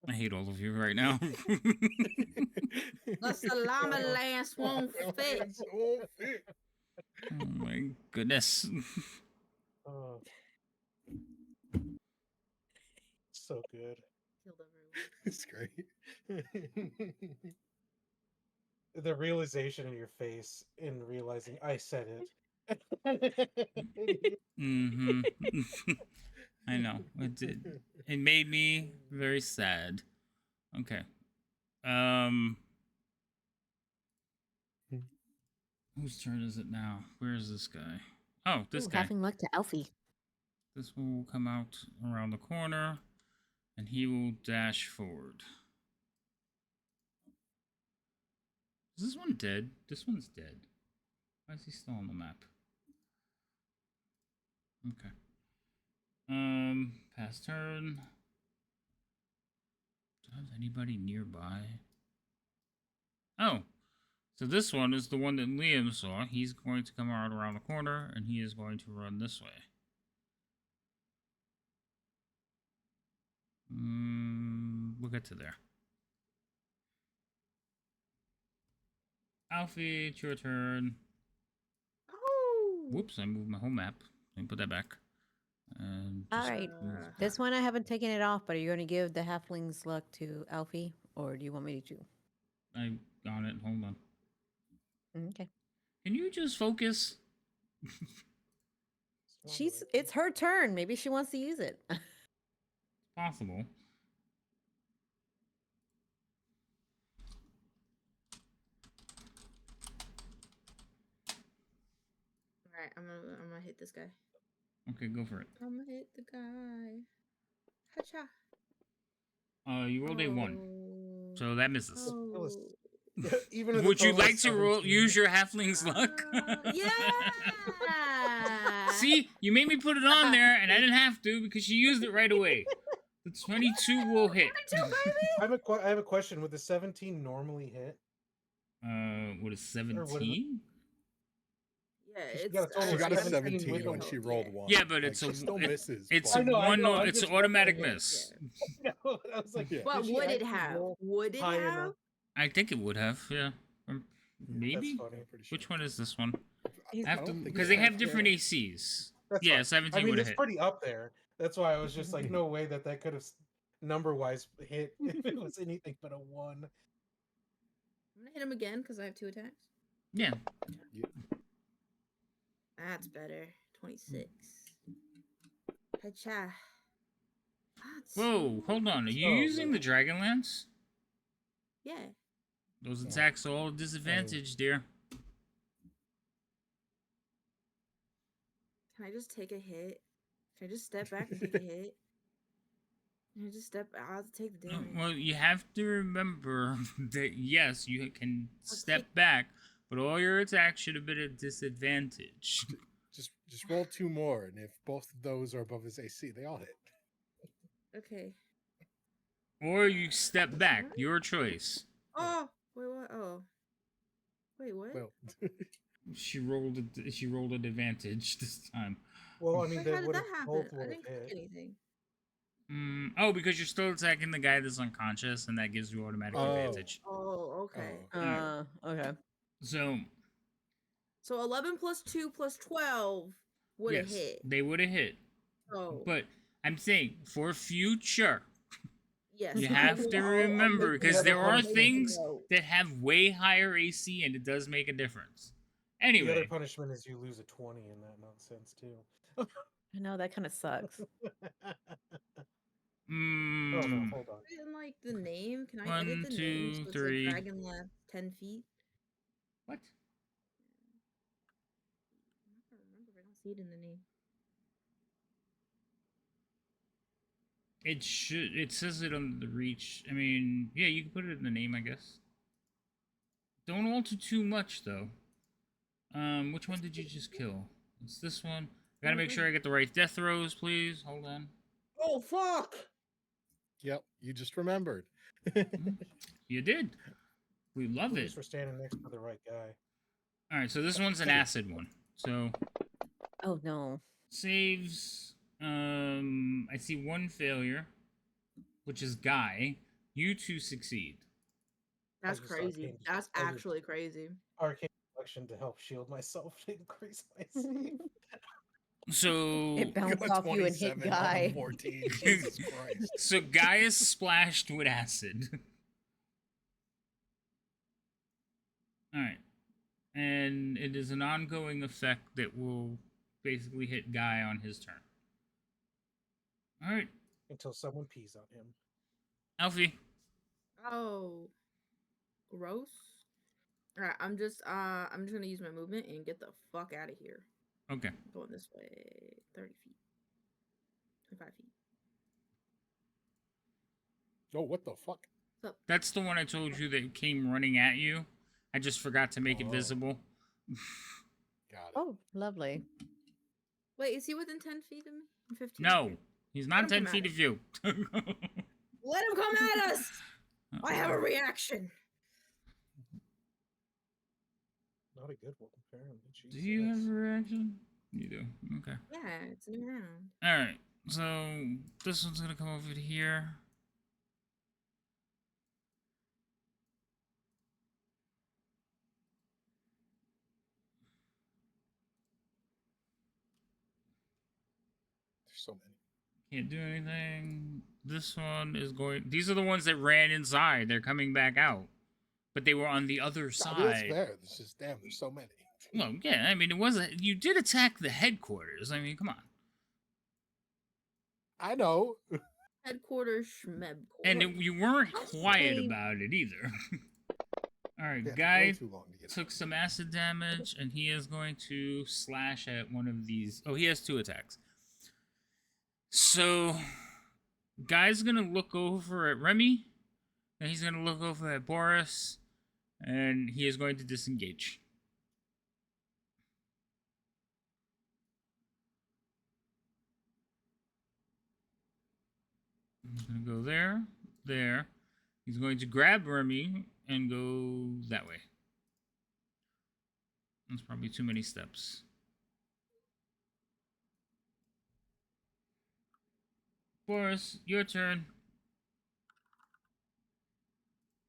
I hate all of you right now. The Salami Lance won't fit. Lance won't fit. Oh my goodness. Oh. So good. Killed everyone. It's great. The realization in your face in realizing I said it. Mm-hmm. I know. It did. It made me very sad. Okay. Whose turn is it now? Where is this guy? Oh, this Ooh, guy. having luck to Alfie. This one will come out around the corner, and he will dash forward. Is this one dead? This one's dead. Why is he still on the map? Okay. Pass turn. Does anybody nearby? Oh, so this one is the one that Liam saw. He's going to come out around the corner, and he is going to run this way. We'll get to there. Alfie, it's your turn. Oh. Whoops, I moved my whole map. Let me put that back. And All just right. move This back. one I haven't taken it off, but are you going to give the halfling's luck to Alfie, or do you want me to? I got it. Hold on. Okay. Can you just focus? It's her turn. Maybe she wants to use it. Possible. Alright, I'm gonna hit this guy. Okay, go for it. I'm gonna hit the guy. Hacha. You rolled a 1, so that misses. It was- Oh. Even if the Would you total was like to roll 17, use your halfling's luck? Yeah. See, you made me put it on there, and I didn't have to because she used it right away. The 22 will hit. 22, baby. I have a question. Would the 17 normally hit? What is Or would it- 17? Yeah, She it's got a total She of got a 17 17 when with she a- rolled 1. Yeah, but Like, it's she a still it- misses. It's but- a one. I know, I'm It's an just automatic wondering. miss. No, I was like, Yeah. But did she would it actually have? roll Would it high have? enough? I think it would have. Yeah. Or maybe. That's funny. I'm pretty sure. Which one is this one? He's- I have I to don't think because it they have has, different yeah. ACs. That's Yeah, fine. 17 I mean, would it's have hit. pretty up there. That's why I was just like, no way that could have number-wise hit if it was anything but a 1. I'm gonna hit him again because I have 2 attacks. Yeah. That's better. 26. Headshot. Whoa, hold on. Are you Oh, using no. the Dragonlance? Yeah. Those attacks are all disadvantaged, dear. Can I just take a hit? Can I just step back and take a hit? Can I just step? I'll take the damage. Well, you have to remember that yes, you can step take- back, but all your attacks should have been at disadvantage. Just roll 2 more, and if both of those are above his AC, they all hit. Okay. Or you step back. Your choice. Oh, wait, what? Oh. Wait, what? Well, She rolled an advantage this time. Well, I mean, Wait, they how did would that have happen? both I would didn't have click hit. anything. Oh, because you're still attacking the guy that's unconscious, and that gives you automatic Oh. advantage. Oh, okay. Okay. So So 11 plus 2 plus 12 would have yes, hit. they would have hit. Oh, But I'm saying for future, yes. you I have will- to I'll remember make because note. there I'll are make things note. that have way higher AC, and it does make a difference. The other Anyway, punishment is you lose a 20 in that nonsense, too. I know that kind of sucks. Oh, no, mm, hold on. Put in, like the name. Can I 1, edit the name 2, so 3. it's like Dragon Left 10 feet? what? I don't remember. I don't see it in the name. It should. It says it on the reach. I mean, yeah, you can put it in the name, I guess. Don't alter too much, though. Which one did you just kill? It's this one. Gotta make sure I get the right death throws, please. Hold on. Oh, fuck! yep, you just remembered. You did. We love At it. least we're standing next to the right guy. All right, so this one's an acid one. So Oh no. saves. I see 1 failure, which is Guy. You 2 succeed. That's just crazy. arcane- That's I just- actually crazy. Arcane reflection to help shield myself to increase my save. So It bounced Got off you and hit 27 on a Guy. 14. Jesus Christ. so Guy is splashed with acid. All right, and it is an ongoing effect that will basically hit Guy on his turn. All right, Until someone pees on him. Alfie. Oh, gross. All right, I'm just gonna use my movement and get the fuck out of here. Okay. I'm going this way, 30 feet, 25 feet. Oh, what the fuck? What's up? That's the one I told you that came running at you. I just forgot to make it Oh. visible. Got it. Oh, lovely. Wait, is he within 10 feet of me? 15? No, he's not Let 10 him come feet at of you. Let him come at us! I have a reaction. Not a good one, apparently. Do you have Jesus. a reaction? You do. Okay. Yeah, it's a new round. All right. So this one's gonna come over to here. There's so many. Can't do anything. This one is going. These are the ones that ran inside. They're coming back out, but they were on the other I mean, it's side. fair. It's just, damn, there's so many. Well, yeah. I mean, it wasn't. You did attack the headquarters. I mean, come on. I know. Headquarters Schmeb. And you weren't That's quiet lame. about it either. All right, Yeah, way guy too long to get took some acid damage, and he is going to slash at one of these. Oh, he has 2 attacks. So Guy's gonna look over at Remy, and he's gonna look over at Boris, and he is going to disengage. He's gonna go there, there. He's going to grab Remy and go that way. That's probably too many steps. Boris, your turn.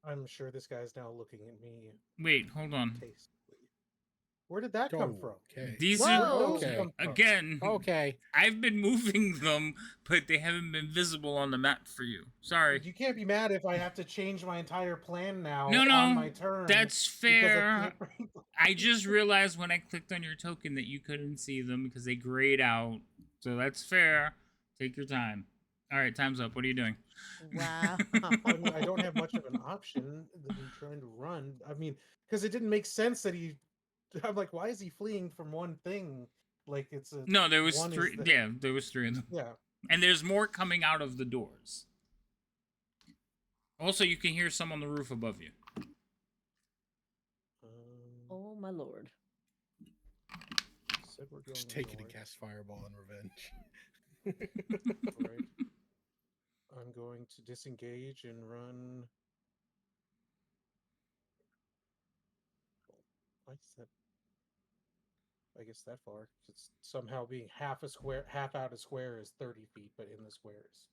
I'm sure this guy's now looking at me Wait, hold on. tastefully. Where did that come from? Okay. These Whoa. are Okay. Come from? again. Okay. I've been moving them, but they haven't been visible on the map for you. Sorry. You can't be mad if I have to change my entire plan now No, on my turn. that's because I fair. can't bring them. I just realized when I clicked on your token that you couldn't see them because they grayed out. So that's fair. Take your time. All right, time's up. What are you doing? Wow. I mean, I don't have much of an option than trying to run. I mean, because it didn't make sense that he. I'm like, why is he fleeing from one thing? Like it's a. No, there was one is three. the- Yeah, there was three of them. Yeah. And there's more coming out of the doors. Also, you can hear some on the roof above you. Oh my lord. Said we're going Just take it and north. cast Fireball and Revenge. Right. I'm going to disengage and run. Why is that? I guess that far. It's somehow being half a square, half out of square is 30 feet, but in the square is.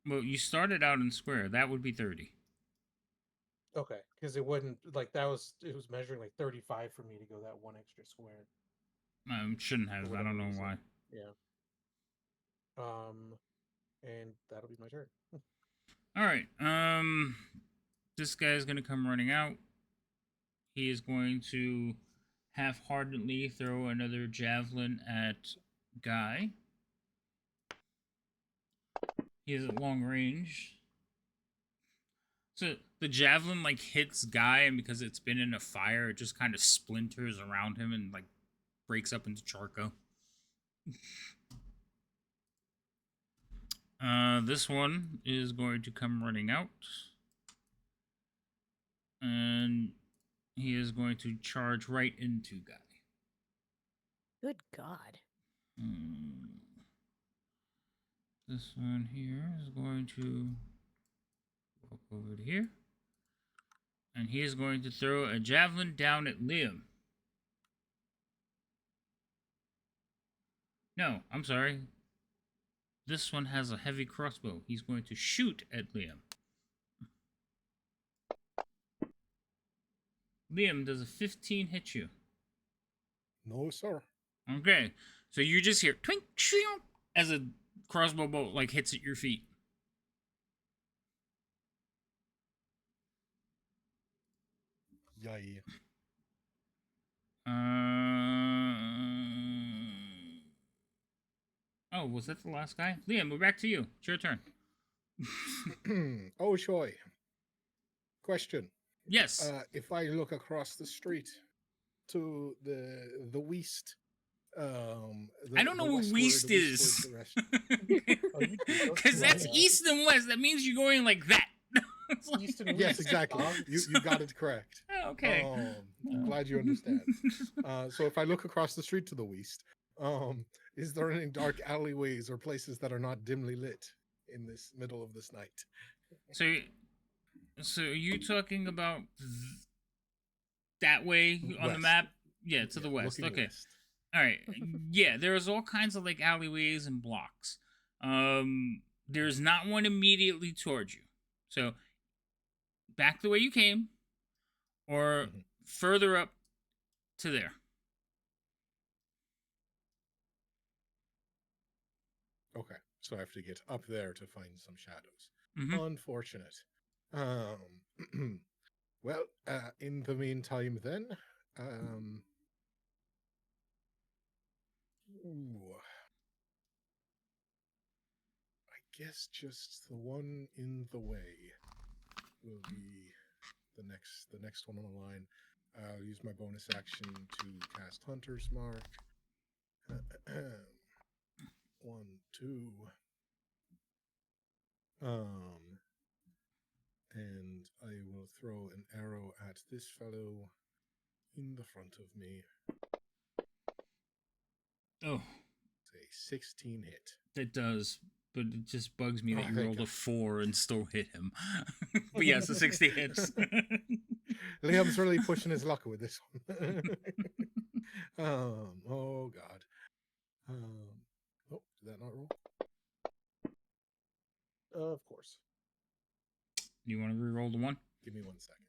Well, you started out in square. That would be 30. Okay, because it wouldn't like that was it was measuring like 35 for me to go that one extra square. Shouldn't have. I whatever don't know reason. why. Yeah. And that'll be my turn. All right. This guy's gonna come running out. He is going to half-heartedly throw another javelin at Guy. He is at long range. So the javelin like hits Guy, and because it's been in a fire, it just kind of splinters around him and like breaks up into charcoal. This one is going to come running out. And he is going to charge right into Guy. Good God. This one here is going to walk over to here. And he is going to throw a javelin down at Liam. No, I'm sorry. This one has a heavy crossbow. He's going to shoot at Liam. Liam, does a 15 hit you? No, sir. Okay, so you just hear twink, shing, as a crossbow bolt like hits at your feet. Yay. Oh, was that the last guy? Liam, we're back to you. It's your turn. Oh, Shoy. Question. Yes. If I look across the street to the west, I don't know what west is. Because that's east and west. That means you're going like that. Like, East and Yes, west, exactly. dog. You got it correct. oh, okay. I'm glad you understand. So if I look across the street to the west, is there any dark alleyways or places that are not dimly lit in this middle of this night? So are you talking about that way on the West. map? Yeah, to the west. Looking Okay. west. All right. Yeah, there's all kinds of like alleyways and blocks. There's not one immediately towards you. So back the way you came, or further up to there. Okay, so I have to get up there to find some shadows. Mhm. Unfortunate. Well, in the meantime, then, ooh, I guess just the one in the way will be the next one on the line. I'll use my bonus action to cast Hunter's Mark. 1, 2. And I will throw an arrow at this fellow in the front of me. Oh, It's a 16 hit. it does, but it just bugs me that Oh, you thank rolled a God. 4 and still hit him. But yes, the 60 hits. Liam's really pushing his luck with this one. Oh God. Oh, did that not roll? Of course. You want to re-roll the 1? Give me 1 second.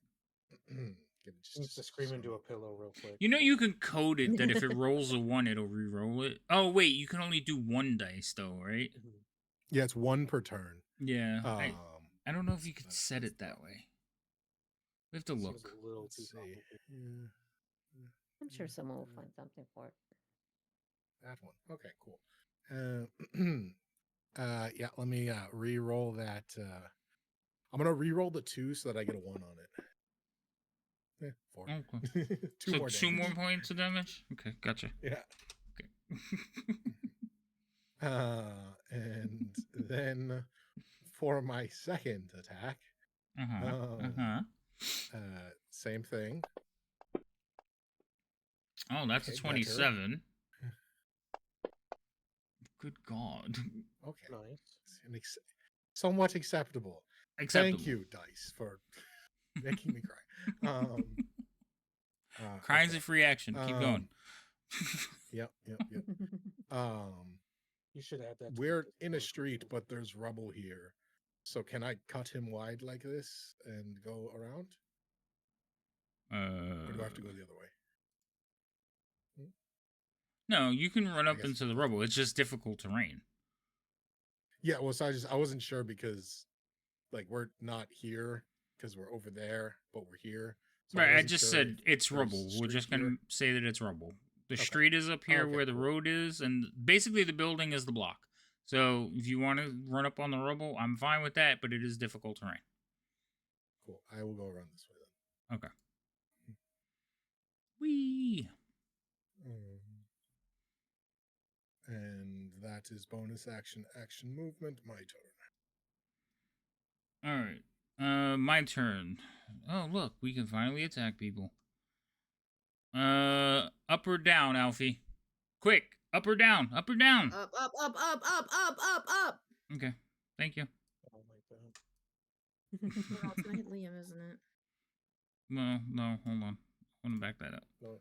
Give it Needs to scream into a pillow real quick. You know you can code it that if it rolls a 1, it'll re-roll it. Oh wait, you can only do 1 dice though, right? Yeah, it's 1 per turn. Yeah. I don't know if you could that's- set that's it the that problem. way. We have to Seems look. a little Let's too see. complicated. Yeah, I'm sure someone will find something for it. that one. Okay, cool. Yeah, let me re-roll that. I'm gonna re-roll the 2 so that I get a 1 on it. 4. Okay. 2 So more 2 damage. more points of damage? Okay, gotcha. Yeah. Okay. And then for my second attack, same thing. Oh, that's Okay, a better. 27. Good God. Okay. Nice. Somewhat acceptable. Acceptable. Thank you, dice, for making me cry. Crying's Okay. a free action. Keep going. Yep. You should add that. to We're the in a Discord. street, but there's rubble here. So can I cut him wide like this and go around? Or do I have to go the other way? No, you can run I up guess- into the rubble. It's just difficult terrain. Yeah, well, so I wasn't sure because like we're not here because we're over there, but we're here. So Right, I wasn't just sure said if it's there's rubble. We're street just going here. to say that it's rubble. The Okay. street is up here Okay, where the cool. road is, and basically the building is the block. So if you want to run up on the rubble, I'm fine with that, but it is difficult terrain. Cool. I will go around this way then. Okay. Whee! And that is bonus action movement. My turn. All right. My turn. Oh, look, we can finally attack people. Up or down, Alfie? Quick, up or down? Up or down? Up, up, up, up, up, up, up, up. Okay, thank you. I don't like that. No, it's gonna hit Liam, isn't it? No, hold on. I want to back that up. No.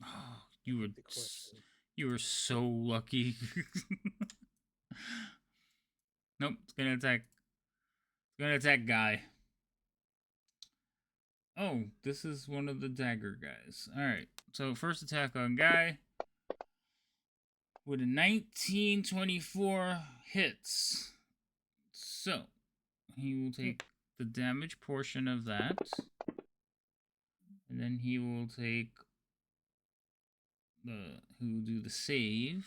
Oh, you were The question. you were so lucky. Nope, it's gonna attack. It's gonna attack Guy. Oh, this is one of the dagger guys. All right, so first attack on Guy with a 1924 hits. So he will take the damage portion of that, and then he will take he will do the save,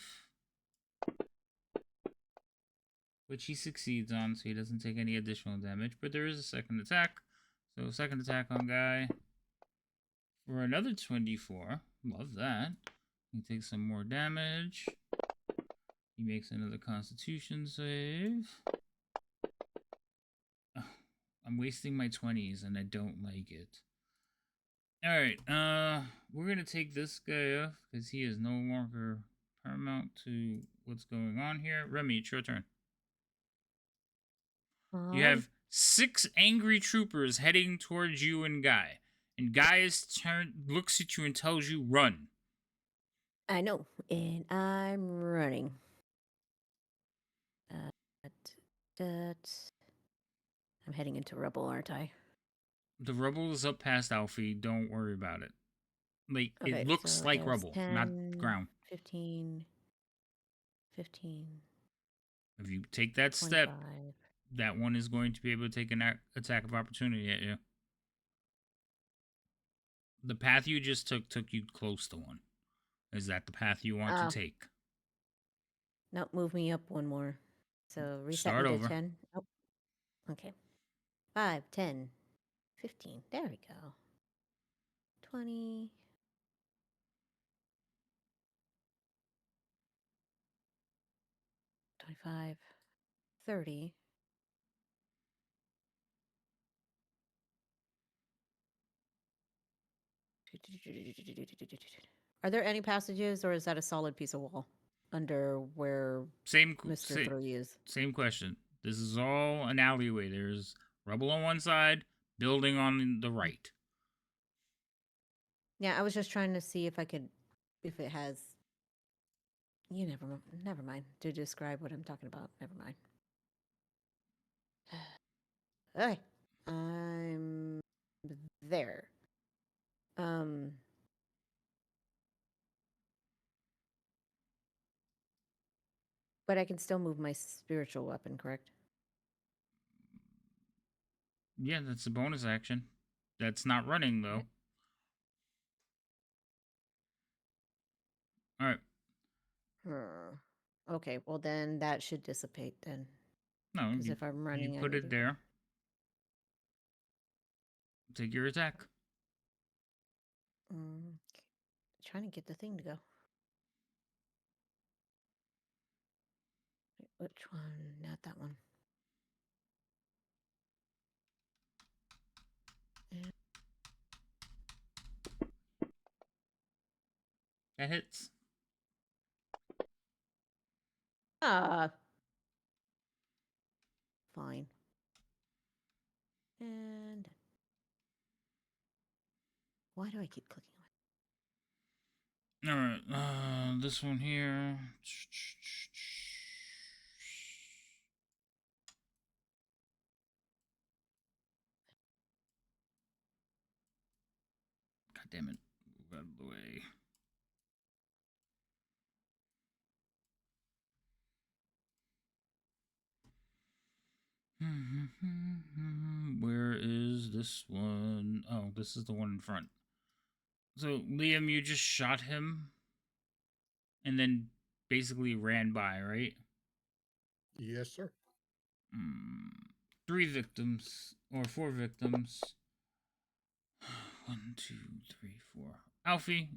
which he succeeds on, so he doesn't take any additional damage. But there is a second attack. So second attack on Guy for another 24. Love that. He takes some more damage. He makes another Constitution save. Oh, I'm wasting my 20s, and I don't like it. Alright, we're gonna take this guy off, because he is no longer paramount to what's going on here. Remy, it's your turn. You have 6 angry troopers heading towards you and Guy. And Guy looks at you and tells you, run. I know, and I'm running. I'm heading into rubble, aren't I? The rubble is up past Alfie. Don't worry about it. Like, Okay, it looks so like there's rubble, 10, not ground. 15. If you take that 25. step, that one is going to be able to take an attack of opportunity at you. The path you just took you close to one. Is that the path you want to take? No, move me up one more. So reset Start me to over. 10. Oh, okay. 5, 10, 15. There we go. 20. 25, 30. Are there any passages, or is that a solid piece of wall under where Same Mr. 3 is? Same question. This is all an alleyway. There's rubble on one side, building on the right. Yeah, I was just trying to see if I could, if it has. You never mind. To describe what I'm talking about, never mind. Okay, I'm there. But I can still move my spiritual weapon, correct? Yeah, that's a bonus action. That's not running though. All right. Okay, well then that should dissipate then. No, Because if I'm running, you I put need it to- there. Take your attack. Trying to get the thing to go. Wait, which one? Not that one. And That hits. Fine. And why do I keep clicking on? All right. This one here. God damn it. Move out of the way. Where is this one? Oh, this is the one in front. So, Liam, you just shot him and then basically ran by, right? Yes, sir. 3 victims, or 4 victims. 1, 2, 3, 4. Alfie,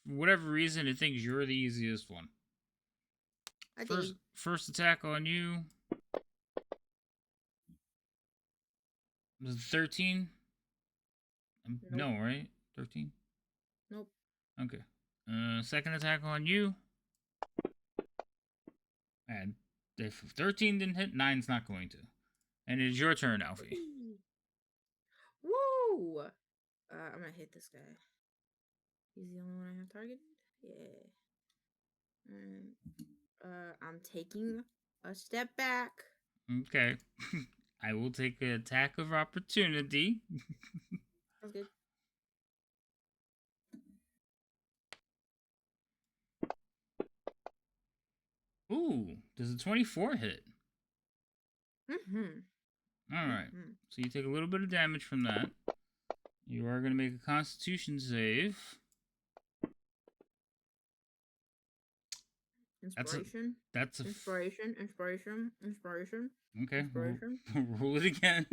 for whatever reason, it thinks you're the easiest one. First attack on you. Was it 13? Nope. No, right? 13? Nope. Okay. Second attack on you. And if 13 didn't hit, 9's not going to. And it is your turn, Alfie. Woo! I'm gonna hit this guy. He's the only one I have targeted? Yeah. I'm taking a step back. Okay. I will take an attack of opportunity. That's good. Ooh, does a 24 hit? Mm-hmm. Alright. So you take a little bit of damage from that. You are going to make a constitution save. Inspiration. That's a inspiration. Okay. Inspiration. Roll it again.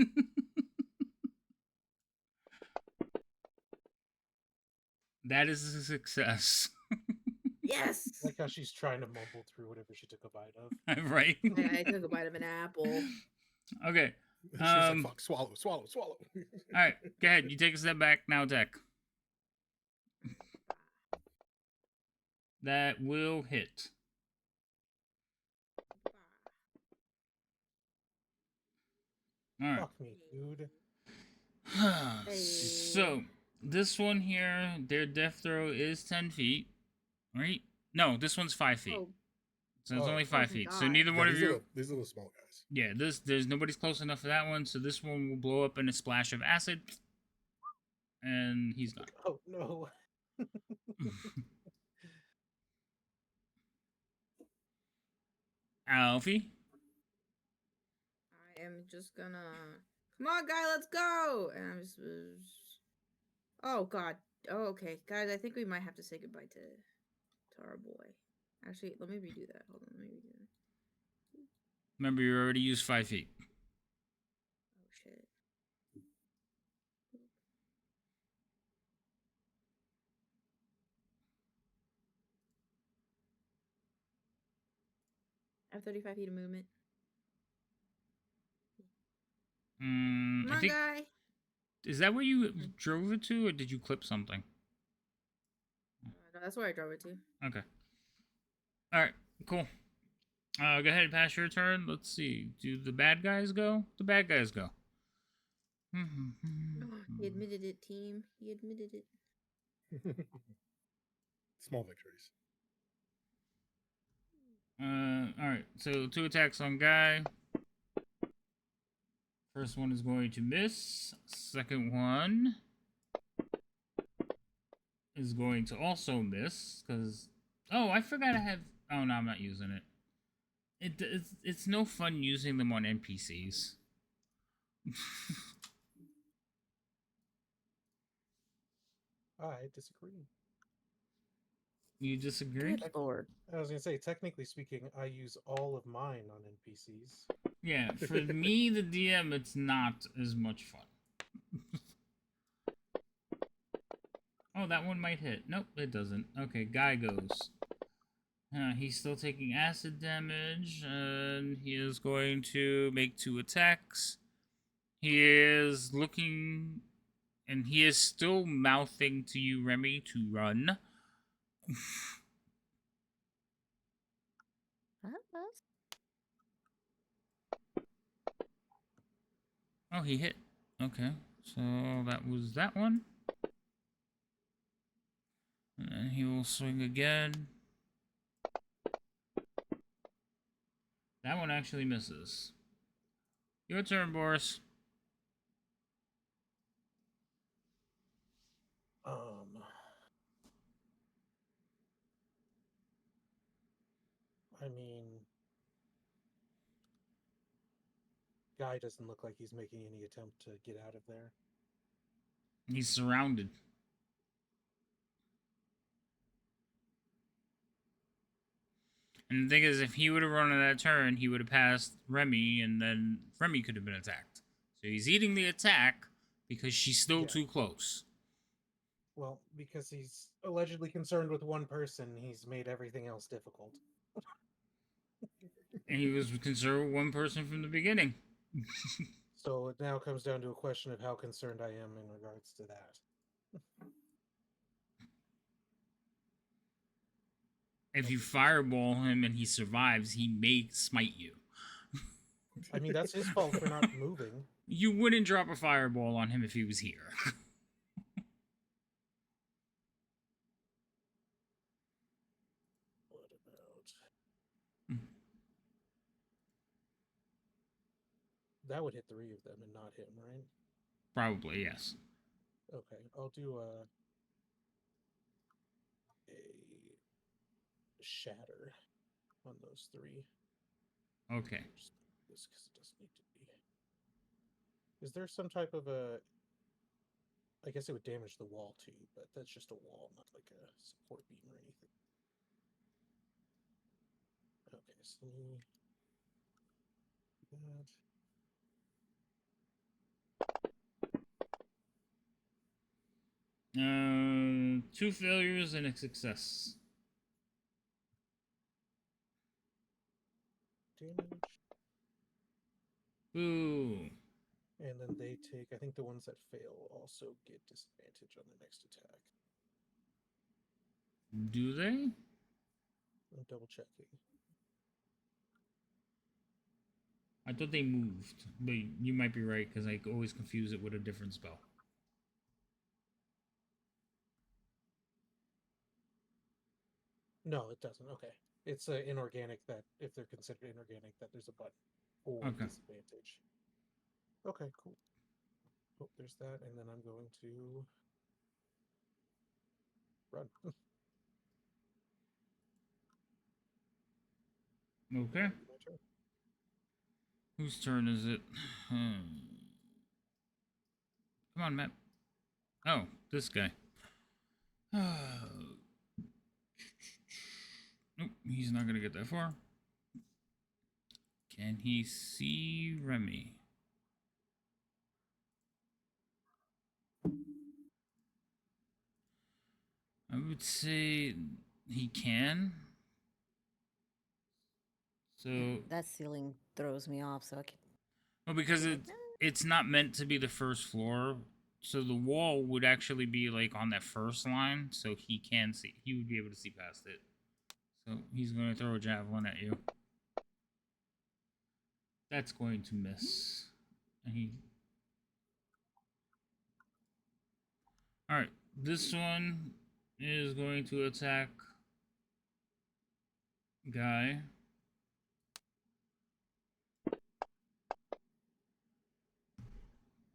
That is a success. Yes. Like how she's trying to mumble through whatever she took a bite of. Right. I took a bite of an apple. Okay. She's like, fuck, swallow. All right, go ahead. You take a step back. Now attack. That will hit. All right. Fuck me, dude. So, this one here, their death throw is 10 feet, right? No, this one's 5 feet. Oh. So it's only 5 feet. So God. neither one of you... These are the small guys. Yeah, there's nobody's close enough for that one, so this one will blow up in a splash of acid. And he's gone. Oh, no. Alfie? I am just gonna... Come on, guy, let's go! And I'm just... Oh, God. Oh, okay. Guys, I think we might have to say goodbye to our boy. Actually, let me redo that. Hold on, let me redo that. Remember, you already used 5 feet. Oh, shit. have 35 feet of movement. Mm, Come I on, think guy. is that where you drove it to, or did you clip something? No, that's where I drove it to. Okay. All right. Cool. Go ahead and pass your turn. Let's see. Do the bad guys go? The bad guys go. He admitted it, team. He admitted it. Small victories. All right. So 2 attacks on guy. First one is going to miss. Second one is going to also miss because I forgot I have. Oh no, I'm not using it. It's no fun using them on NPCs. I disagree. You disagree? Good lord. I was gonna say, technically speaking, I use all of mine on NPCs. Yeah, for me, the DM, it's not as much fun. Oh, that one might hit. Nope, it doesn't. Okay, guy goes. He's still taking acid damage, and he is going to make 2 attacks. He is looking, and he is still mouthing to you, Remy, to run. Oh, he hit. Okay, so that was that one. And then he will swing again. That one actually misses. Your turn, Boris. I mean, guy doesn't look like he's making any attempt to get out of there. He's surrounded. And the thing is, if he would have run on that turn, he would have passed Remy, and then Remy could have been attacked. So he's eating the attack because she's still too close. Well, because he's allegedly concerned with one person, he's made everything else difficult. And he was concerned with one person from the beginning. So it now comes down to a question of how concerned I am in regards to that. If you fireball him and he survives, he may smite you. I mean, that's his fault for not moving. You wouldn't drop a fireball on him if he was here. What about... That would hit 3 of them and not him, right? Probably, yes. Okay, I'll do a shatter on those 3. Okay. This because it doesn't need to be. Is there some type of a? I guess it would damage the wall too, but that's just a wall, not like a support beam or anything. Okay, so that. 2 failures and a success. Damage. Ooh. And then they take, I think the ones that fail also get disadvantage on the next attack. Do they? I'm double checking. I thought they moved, but you might be right because I always confuse it with a different spell. No, it doesn't. Okay. It's inorganic that, if they're considered inorganic, that there's a button for disadvantage. Okay, cool. Oh, there's that, and then I'm going to run. Okay. Whose turn is it? Come on, Matt. Oh, this guy. Nope, he's not gonna get that far. Can he see Remy? I would say he can. So, That ceiling throws me off, so I can. well, because be like, it's not meant to be the first floor, so the wall would actually be like on that first line, so he can see. He would be able to see past it. So he's going to throw a javelin at you. That's going to miss. And he. All right, this one is going to attack guy.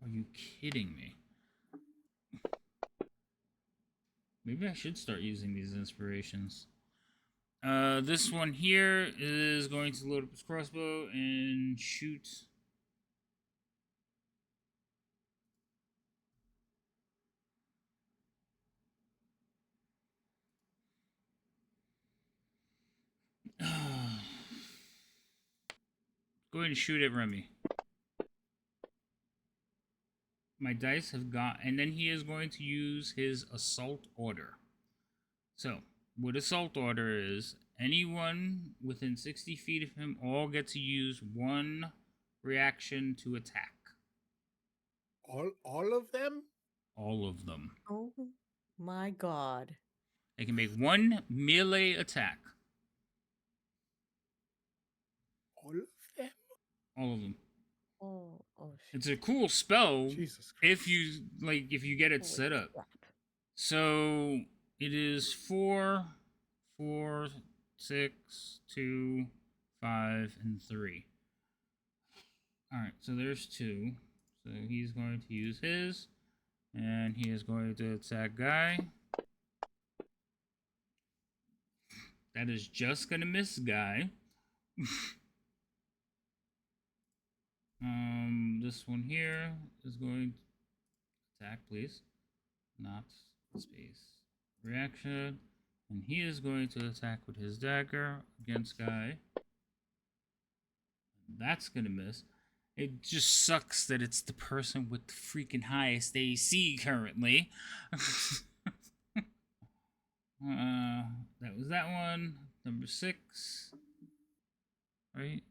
Are you kidding me? Maybe I should start using these inspirations. This one here is going to load up his crossbow and shoot. Going to shoot at Remy. My dice have got, and then he is going to use his assault order. So, what assault order is, anyone within 60 feet of him all get to use one reaction to attack. All of them? All of them. Oh my god. They can make one melee attack. All of them? All of them. Oh shit. It's a cool spell Jesus Christ. if you get it Holy set up. crap. So it is 4, 4, 6, 2, 5, and 3. Alright, so there's 2. So he's going to use his. And he is going to attack Guy. That is just gonna miss Guy. This one here is going to attack, please. Not space. Reaction. And he is going to attack with his dagger against Guy. That's gonna miss. It just sucks that it's the person with the freaking highest AC currently. That was that one. Number 6. Right?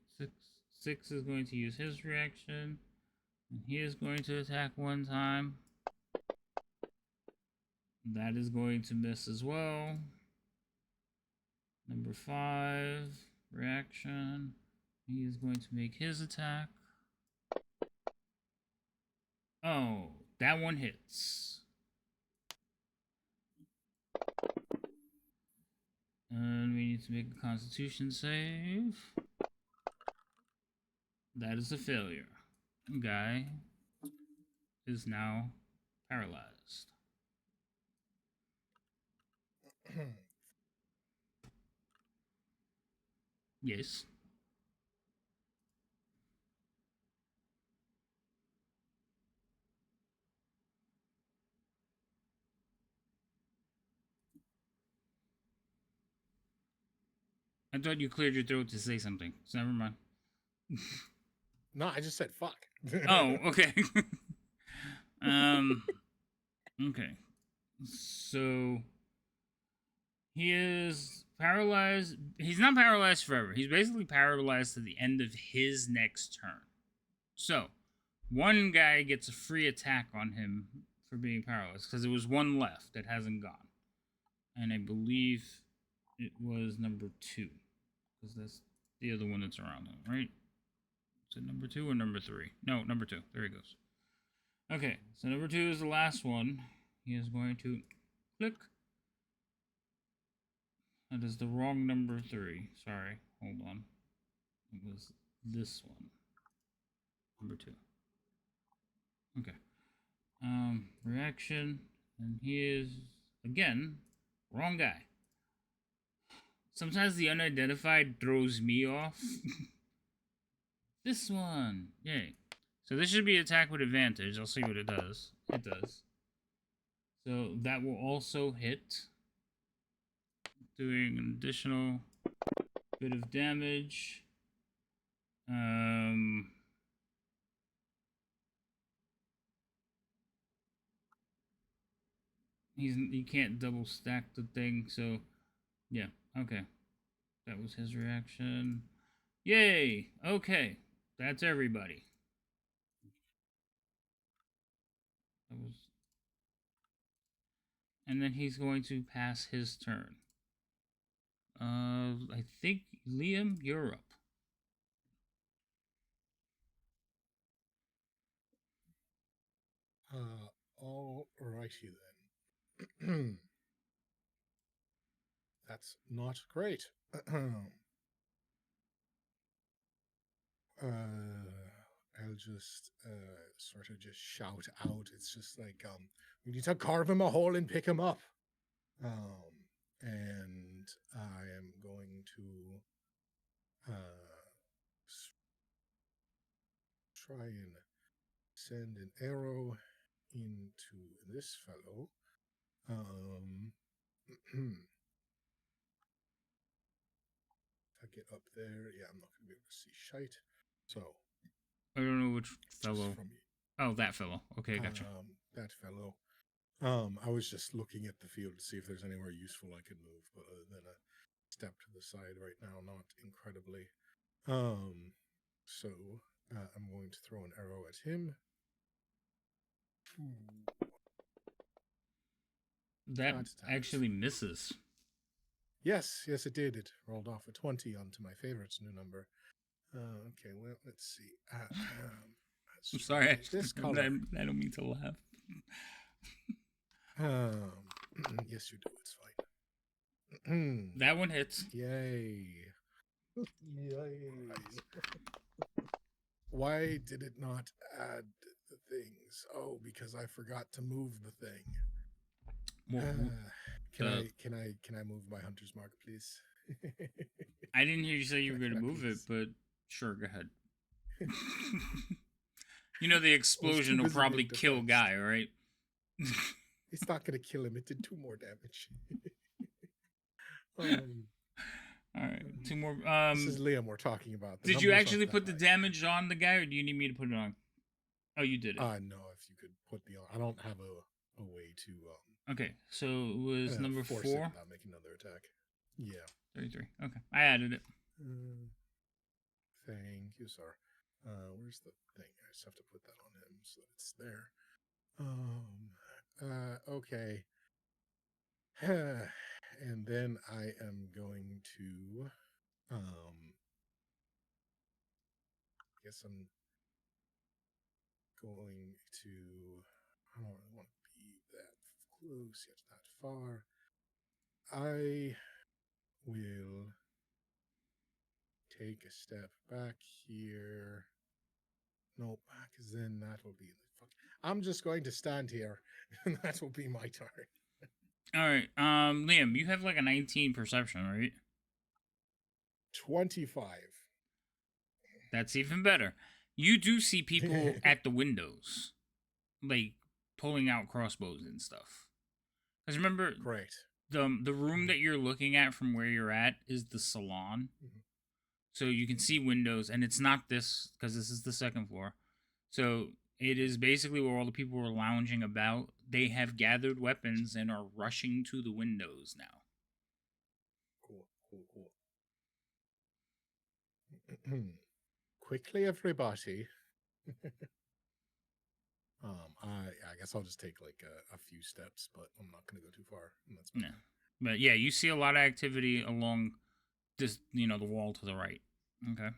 6 is going to use his reaction. And he is going to attack one time. That is going to miss as well. Number 5, reaction. He is going to make his attack. Oh, that one hits. And we need to make a Constitution save. That is a failure. Guy is now paralyzed. Yes. I thought you cleared your throat to say something, so never mind. No, I just said fuck. Oh, okay. Okay. So he is paralyzed. He's not paralyzed forever. He's basically paralyzed to the end of his next turn. So, one guy gets a free attack on him for being paralyzed because there was one left that hasn't gone. And I believe it was number 2 because that's the other one that's around him, right? Is it number 2 or number 3? No, number 2. There he goes. Okay, so number 2 is the last one. He is going to click. That is the wrong number 3. Sorry, hold on. It was this one. Number 2. Okay. Reaction. And he is, again, wrong guy. Sometimes the unidentified throws me off. This one. Yay. So this should be attack with advantage. I'll see what it does. It does. So that will also hit. Doing an additional bit of damage. He can't double stack the thing, so yeah, okay. That was his reaction. Yay! Okay, that's everybody. That was... And then he's going to pass his turn. I think Liam, you're up. All righty then. That's not great. I'll just sort of just shout out. It's just like we need to carve him a hole and pick him up. And I am going to try and send an arrow into this fellow. If I get up there, yeah, I'm not going to be able to see shite. So I don't know which just fellow. from Oh, that fellow. Okay, gotcha. that fellow. I was just looking at the field to see if there's anywhere useful I could move, but other than a step to the side right now, not incredibly. So I'm going to throw an arrow at him. That actually misses. Yes, it did. It rolled off a 20 onto my favorite's new number. Okay, well, let's see. I'm sorry, this I color. I don't mean to laugh. Yes, you do. It's fine. That one hits. Yay. Yay. Why did it not add the things? Oh, because I forgot to move the thing. Can I move my hunter's mark, please? I didn't hear you say you were going to move please? it, but sure, go ahead. You know the explosion will probably kill Guy, right? It's not going to kill him. It did 2 more damage. All right, 2 more. This is Liam we're talking about. Did you actually put the damage on the guy, or do you need me to put it on? Oh, you did it. No, if you could put the. I don't have a way to. Okay, so it was number 4. Not make another attack. Yeah. 33. Okay, I added it. Thank you, sir. Where's the thing? I just have to put that on him so that it's there. Okay. And then I am going to guess I'm going to. I don't really want to be that close yet, that far. I will take a step back here. No, because then that will be the fuck. I'm just going to stand here, and that will be my turn. All right, Liam, you have like a 19 perception, right? 25. That's even better. You do see people at the windows, like pulling out crossbows and stuff. Because remember, Great. The room that you're looking at from where you're at is the salon. So you can see windows, and it's not this, because this is the 2nd floor. So it is basically where all the people were lounging about. They have gathered weapons and are rushing to the windows now. Cool. Quickly, everybody. I guess I'll just take like a few steps, but I'm not going to go too far. And that's Yeah. But yeah, you see a lot of activity along this, the wall to the right. Okay.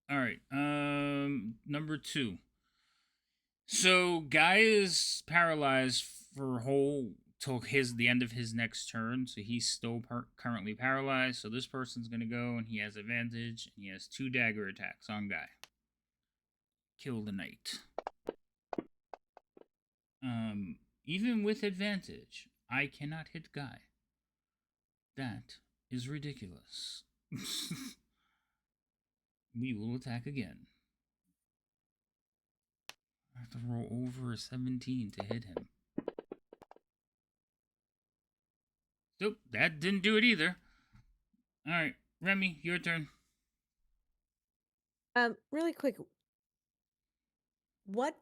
All right. Number 2. So Guy is paralyzed for till the end of his next turn. So he's still currently paralyzed. So this person's gonna go, and he has advantage, and he has 2 dagger attacks on Guy. Kill the knight. Even with advantage, I cannot hit Guy. That is ridiculous. We will attack again. I have to roll over a 17 to hit him. Nope, that didn't do it either. Alright, Remy, your turn. Really quick. What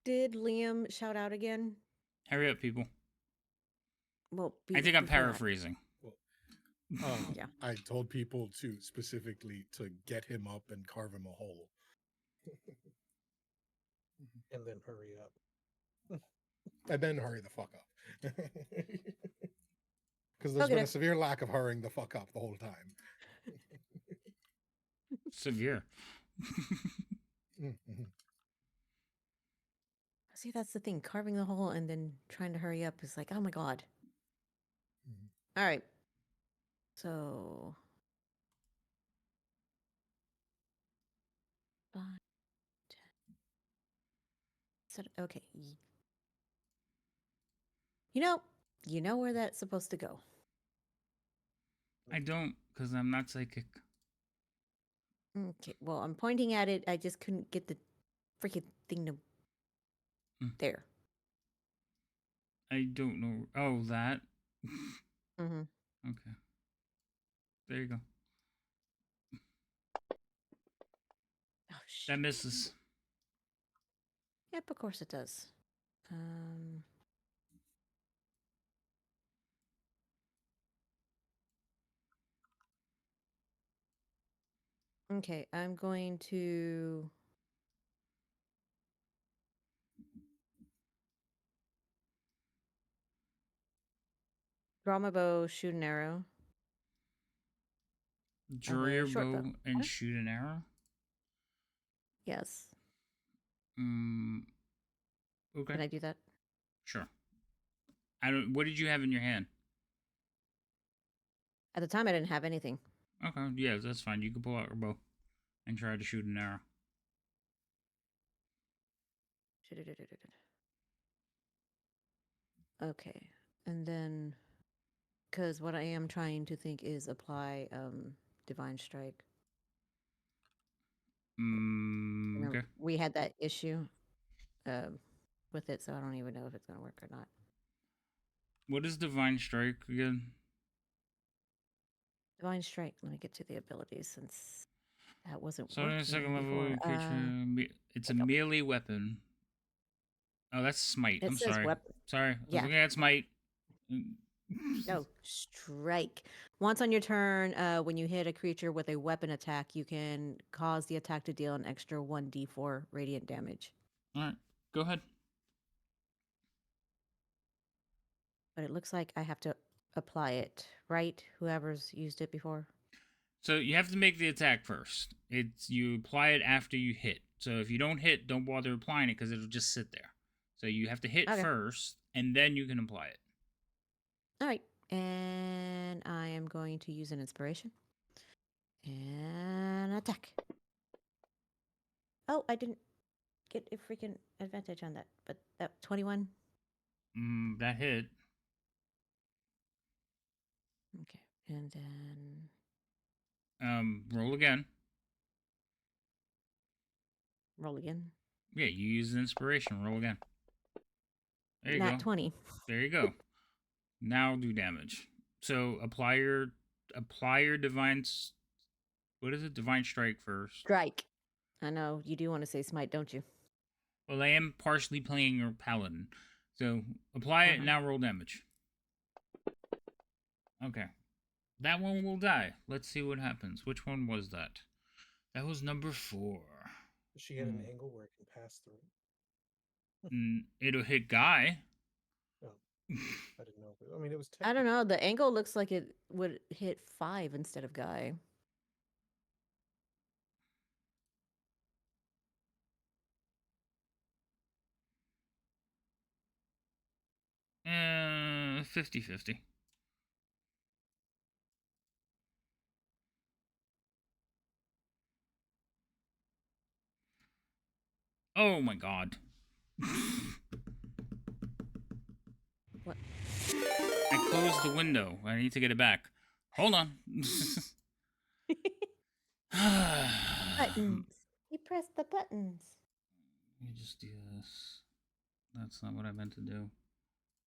did Liam shout out again? Hurry up, people. Well, I think I'm before that. paraphrasing. Yeah. I told people to specifically to get him up and carve him a hole. And then hurry up. And then hurry the fuck up. Because there's Okay. been a severe lack of hurrying the fuck up the whole time. Severe. Mhm. See, that's the thing. Carving the hole and then trying to hurry up is like, oh my god. Mhm. All right. So. 5, 10. Okay. You know where that's supposed to go. I don't, because I'm not psychic. Okay. Well, I'm pointing at it. I just couldn't get the freaking thing to. There. I don't know. Oh, that? Mm-hmm. Okay. There you go. Oh, shit. That misses. Yep, of course it does. Okay, I'm going to draw my bow, shoot an arrow. Draw your short bow bow. and Huh? shoot an arrow? Yes. Okay. Can I do that? Sure. I don't. What did you have in your hand? At the time, I didn't have anything. Okay. Yeah, that's fine. You can pull out your bow and try to shoot an arrow. Okay, and then, because what I am trying to think is apply divine strike. Remember, Okay. we had that issue with it, so I don't even know if it's gonna work or not. What is Divine Strike again? Divine strike. Let me get to the abilities since that wasn't So in working a second before. level creature, it's a there you go. melee weapon. Oh, that's smite. It I'm says sorry. weapon. Sorry. I was Yeah. looking at smite. No, strike. Once on your turn, when you hit a creature with a weapon attack, you can cause the attack to deal an extra 1d4 radiant damage. All right. Go ahead. But it looks like I have to apply it, right? Whoever's used it before. So you have to make the attack first. It's you apply it after you hit. So if you don't hit, don't bother applying it because it'll just sit there. So you have to hit Okay. first, and then you can apply it. All right. And I am going to use an inspiration. And attack. Oh, I didn't get a freaking advantage on that. But that 21. That hit. Okay. And then Roll again. roll again. Yeah, you use an inspiration. Roll again. There you Nat go. 20. There you go. Now do damage. So apply your divine. What is it? Divine strike first. Strike. I know you do want to say smite, don't you? Well, I am partially playing your paladin, so apply it. Now roll damage. Okay, that one will die. Let's see what happens. Which one was that? That was number 4. Does she get an angle where it can pass through? It'll hit Guy. Oh, I didn't know. I mean, it was. I don't know. The angle looks like it would hit 5 instead of Guy. Uh, 50-50. Oh my god. What? I closed the window. I need to get it back. Hold on. Buttons. You press the buttons. Let me just do this. That's not what I meant to do.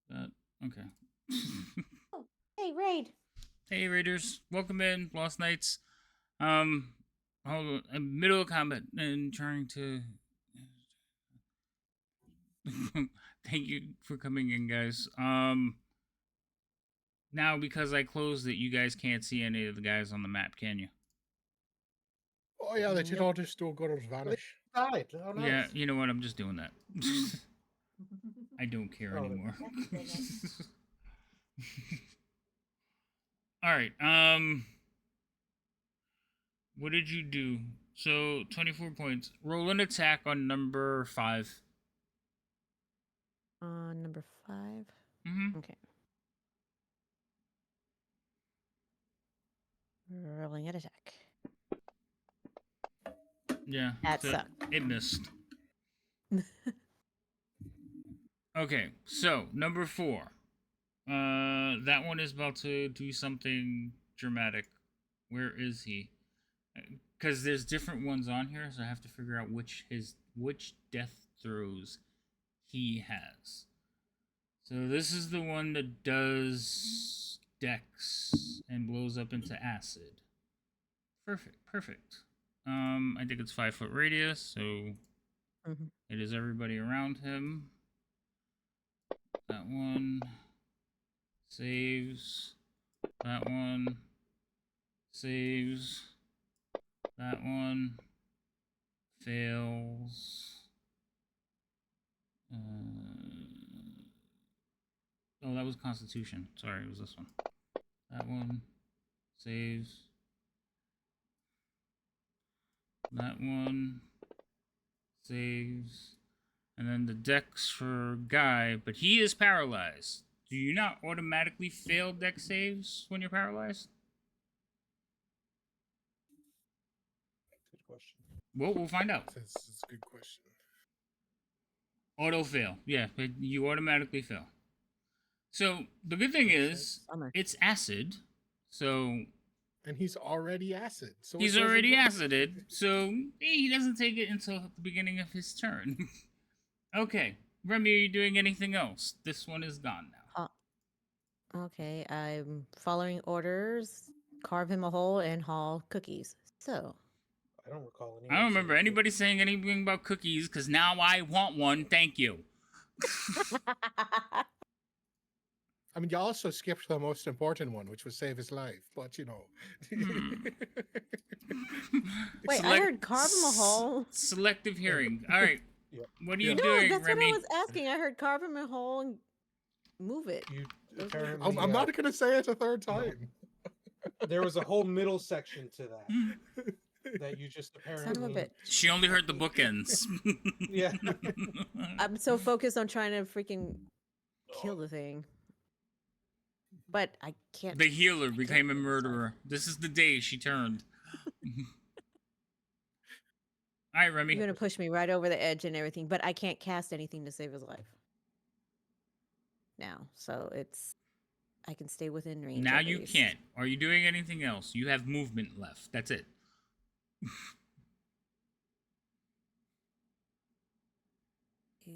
That okay. Oh, hey, Raid. Hey Raiders, welcome in, Lost Knights. Hold on, I'm middle of combat and trying to. Thank you for coming in, guys. Now, because I closed it, you guys can't see any of the guys on the map, can you? Oh yeah, they did all just all go to vanish. Died. Oh, nice. Yeah, you know what? I'm just doing that. I don't care Oh, anymore. goodness. All right. What did you do? So 24 points. Roll an attack on number 5. On number 5. Mm-hmm. Okay. Rolling an attack. Yeah. That so sucked. It missed. Okay, so number 4. That one is about to do something dramatic. Where is he? Because there's different ones on here, so I have to figure out which death throws he has. So this is the one that does Dex and blows up into acid. Perfect. I think it's 5-foot radius, so it is everybody around him. That one saves. That one saves. That one fails. Oh, that was Constitution. Sorry, it was this one. That one saves. That one saves. And then the Dex for Guy, but he is paralyzed. Do you not automatically fail Dex saves when you're paralyzed? Good question. Well, we'll find out. That's a good question. Auto fail. Yeah, but you automatically fail. So the good thing is, it's acid. So. And he's already acid. So he's already acided. So he doesn't take it until the beginning of his turn. Okay, Remy, are you doing anything else? This one is gone now. Okay, I'm following orders. Carve him a hole and haul cookies. So. I don't recall any. I don't remember anybody saying anything about cookies, because now I want one. Thank you. I mean, you also skipped the most important one, which was save his life. But, you know. Wait, I heard carve him a hole. Selective hearing. All right. Yeah. What are you No, doing, that's Remy? what I was asking. I heard carve him a hole and move it. I'm not going to say it a third time. There was a whole middle section to that you just apparently. Son of a bitch. She only heard the bookends. Yeah. I'm so focused on trying to freaking kill the thing. But I can't. The healer became a murderer. This is the day she turned. All right, Remy. You're going to push me right over the edge and everything, but I can't cast anything to save his life. Now, so I can stay within range. Now you can't. Are you doing anything else? You have movement left. That's it.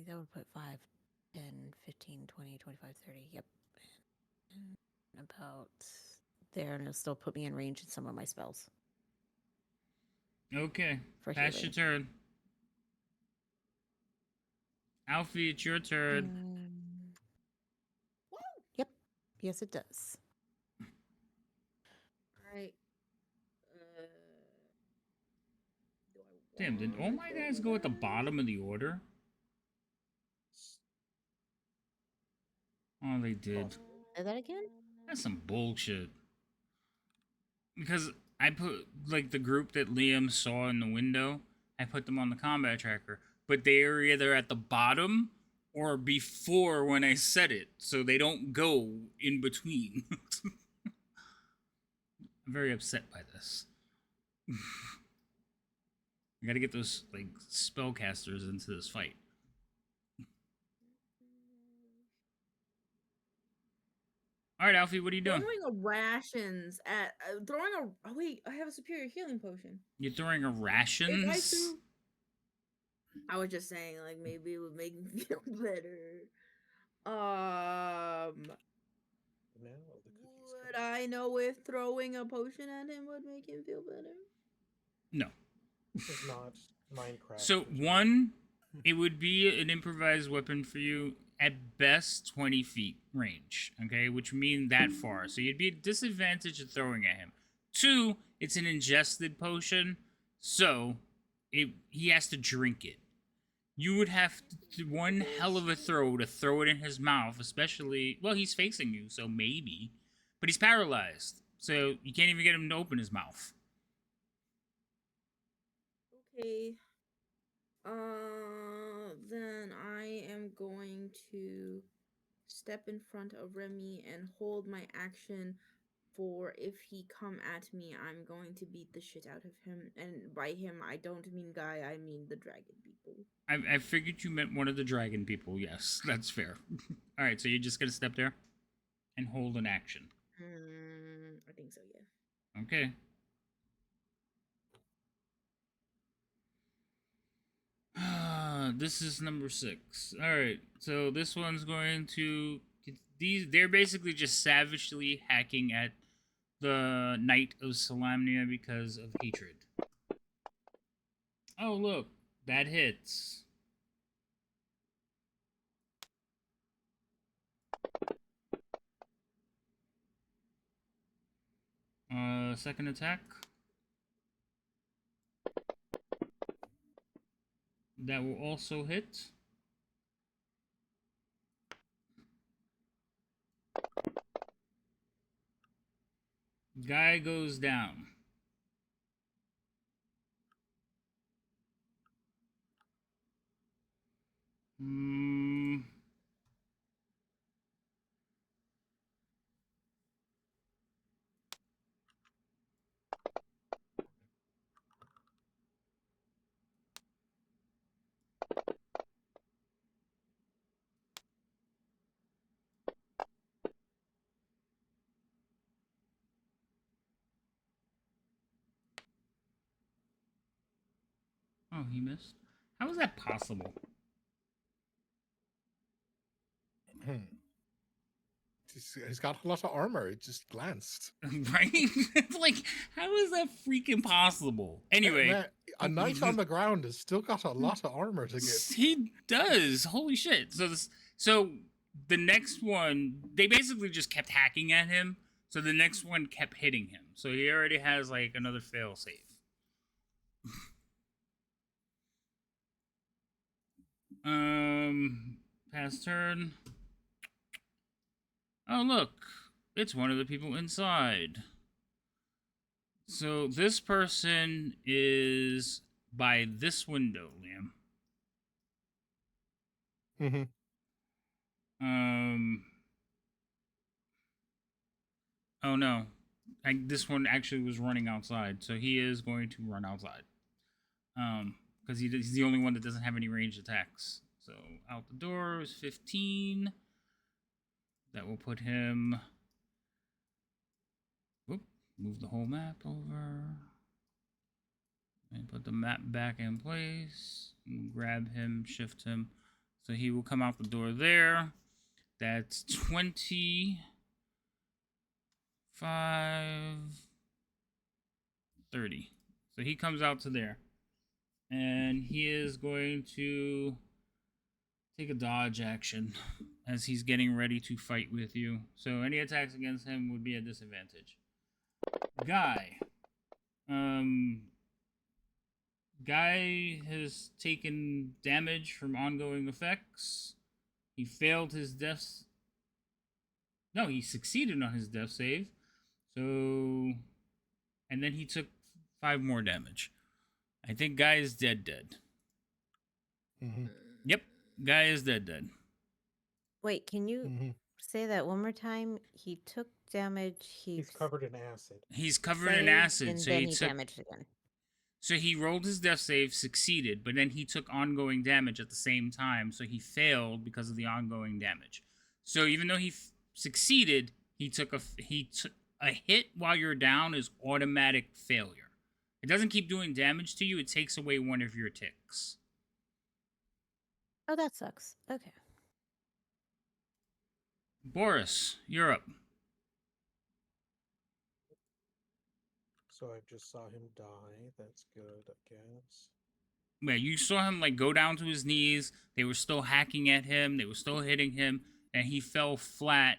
That would put 5, 10, 15, 20, 25, 30. Yep. About there, and it'll still put me in range in some of my spells. Okay. For Pass healing. your turn. Alfie, it's your turn. Yep. Yes, it does. Alright. Damn, did all my guys go at the bottom of the order? Oh, they did. Say that again? That's some bullshit. Because I put, like, the group that Liam saw in the window, I put them on the combat tracker. But they are either at the bottom or before when I said it. So they don't go in between. I'm very upset by this. I gotta get those, like, spellcasters into this fight. All right, Alfie, what are you doing? Throwing a rations at oh wait, I have a superior healing potion. You're throwing a If rations? I was just saying, like, maybe it would make me feel better. Would I know if throwing a potion at him would make him feel better? No. This is not Minecraft. So, one, it would be an improvised weapon for you at best 20 feet range, okay, which mean that far. So you'd be at disadvantage of throwing at him. 2, it's an ingested potion, so he has to drink it. You would have one hell of a throw to throw it in his mouth, especially, well, he's facing you, so maybe, but he's paralyzed, so you can't even get him to open his mouth. Okay. Then I am going to step in front of Remy and hold my action for if he come at me, I'm going to beat the shit out of him. And by him, I don't mean Guy, I mean the dragon people. I figured you meant one of the dragon people. Yes, that's fair. All right, so you're just gonna step there and hold an action. I think so, yeah. Okay. This is number 6. All right, so this one's going to they're basically just savagely hacking at the Knight of Solamnia because of hatred. Oh look, that hits. Second attack. That will also hit. Guy goes down. Oh, he missed. How is that possible? He's got a lot of armor. It just glanced. Right? Like, how is that freaking possible? Anyway. Man, a knight on the ground has still got a lot of armor to get. He does. Holy shit. So the next one, they basically just kept hacking at him. So the next one kept hitting him. So he already has like another fail save. Pass turn. Oh, look. It's one of the people inside. So this person is by this window, Liam. Mm-hmm. Oh no. This one actually was running outside, so he is going to run outside. Because he's the only one that doesn't have any ranged attacks. So out the door is 15. That will put him. Whoop, move the whole map over. And put the map back in place. And grab him, shift him. So he will come out the door there. That's 25, 30. So he comes out to there. And he is going to take a dodge action as he's getting ready to fight with you. So any attacks against him would be a disadvantage. Guy. Guy has taken damage from ongoing effects. He failed his death. No, he succeeded on his death save. So, and then he took 5 more damage. I think Guy is dead. Mm-hmm. Yep, Guy is dead. Wait, can you say that one more time? He took damage. He's covered in acid. He's covered in acid, and so then he he took damaged again. So he rolled his death save, succeeded, but then he took ongoing damage at the same time, so he failed because of the ongoing damage. So even though he succeeded, he took a hit while you're down is automatic failure. It doesn't keep doing damage to you, it takes away one of your ticks. Oh, that sucks. Okay. Boris, you're up. So I just saw him die. That's good, I guess. Yeah, you saw him like go down to his knees. They were still hacking at him. They were still hitting him, and he fell flat.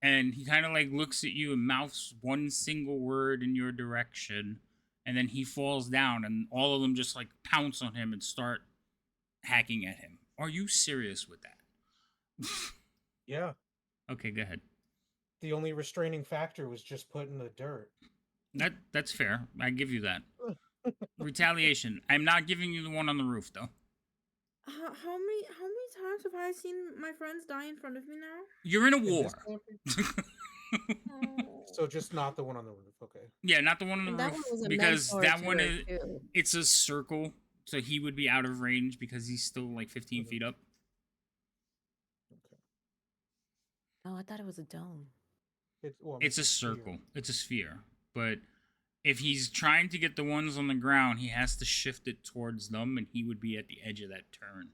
And he kind of like looks at you and mouths one single word in your direction, and then he falls down, and all of them just like pounce on him and start hacking at him. Are you serious with that? Yeah. Okay, go ahead. The only restraining factor was just put in the dirt. That's fair. I give you that. Retaliation. I'm not giving you the one on the roof though. How many times have I seen my friends die in front of me now? You're in a In war. this campaign? So just not the one on the roof. Okay. Yeah, not the one on the And that roof one was a because mentor that to one her, is too. it's a circle, so he would be out of range because he's still like 15 feet up. Okay. Oh, I thought it was a dome. It's a circle. It's a sphere. But if he's trying to get the ones on the ground, he has to shift it towards them, and he would be at the edge of that turn.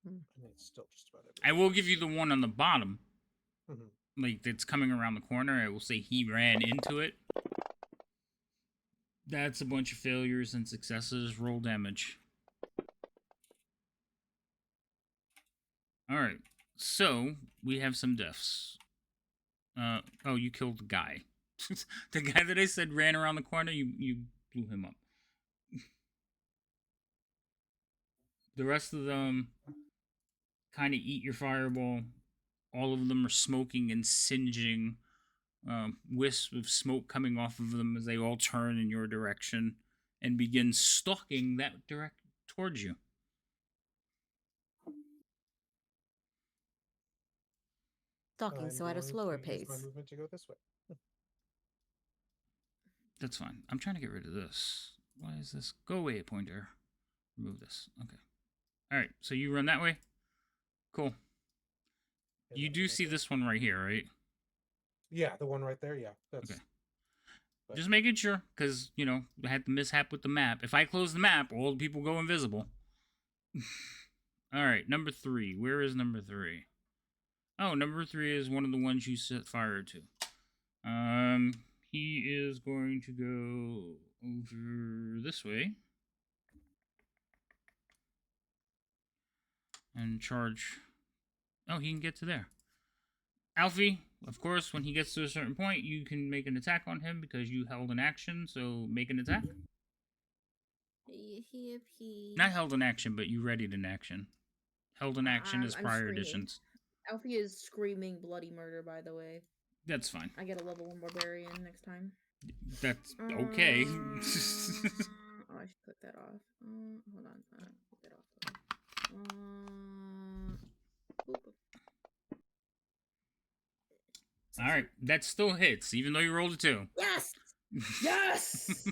And it's still just about I will give you the one on the bottom, Mhm. like that's coming around the corner. I will say he ran into it. That's a bunch of failures and successes. Roll damage. All right. So we have some deaths. Oh, you killed the guy. The guy that I said ran around the corner. You blew him up. The rest of them kind of eat your fireball. All of them are smoking and singeing. Wisps of smoke coming off of them as they all turn in your direction and begin stalking that direct towards you. Stalking, so at a slower pace. My movement to go this way. That's fine. I'm trying to get rid of this. Why is this? Go away, pointer. Remove this. Okay. All right. So you run that way. Cool. You do see this one right here, right? Yeah, the one right there. Yeah, that's okay. Just making sure, because you know I had the mishap with the map. If I close the map, all the people go invisible. All right, number 3. Where is number 3? Oh, number 3 is one of the ones you set fire to. He is going to go over this way and charge. Oh, he can get to there. Alfie, of course, when he gets to a certain point, you can make an attack on him because you held an action, so make an attack. Not held an action, but you readied an action. Held an action is I'm prior screaming. editions. Alfie is screaming bloody murder, by the way. That's fine. I get a level 1 barbarian next time. That's okay. Oh, I should click that off. Hold on. Click that off. Boop. All right, that still hits, even though you rolled a 2. Yes! Yes!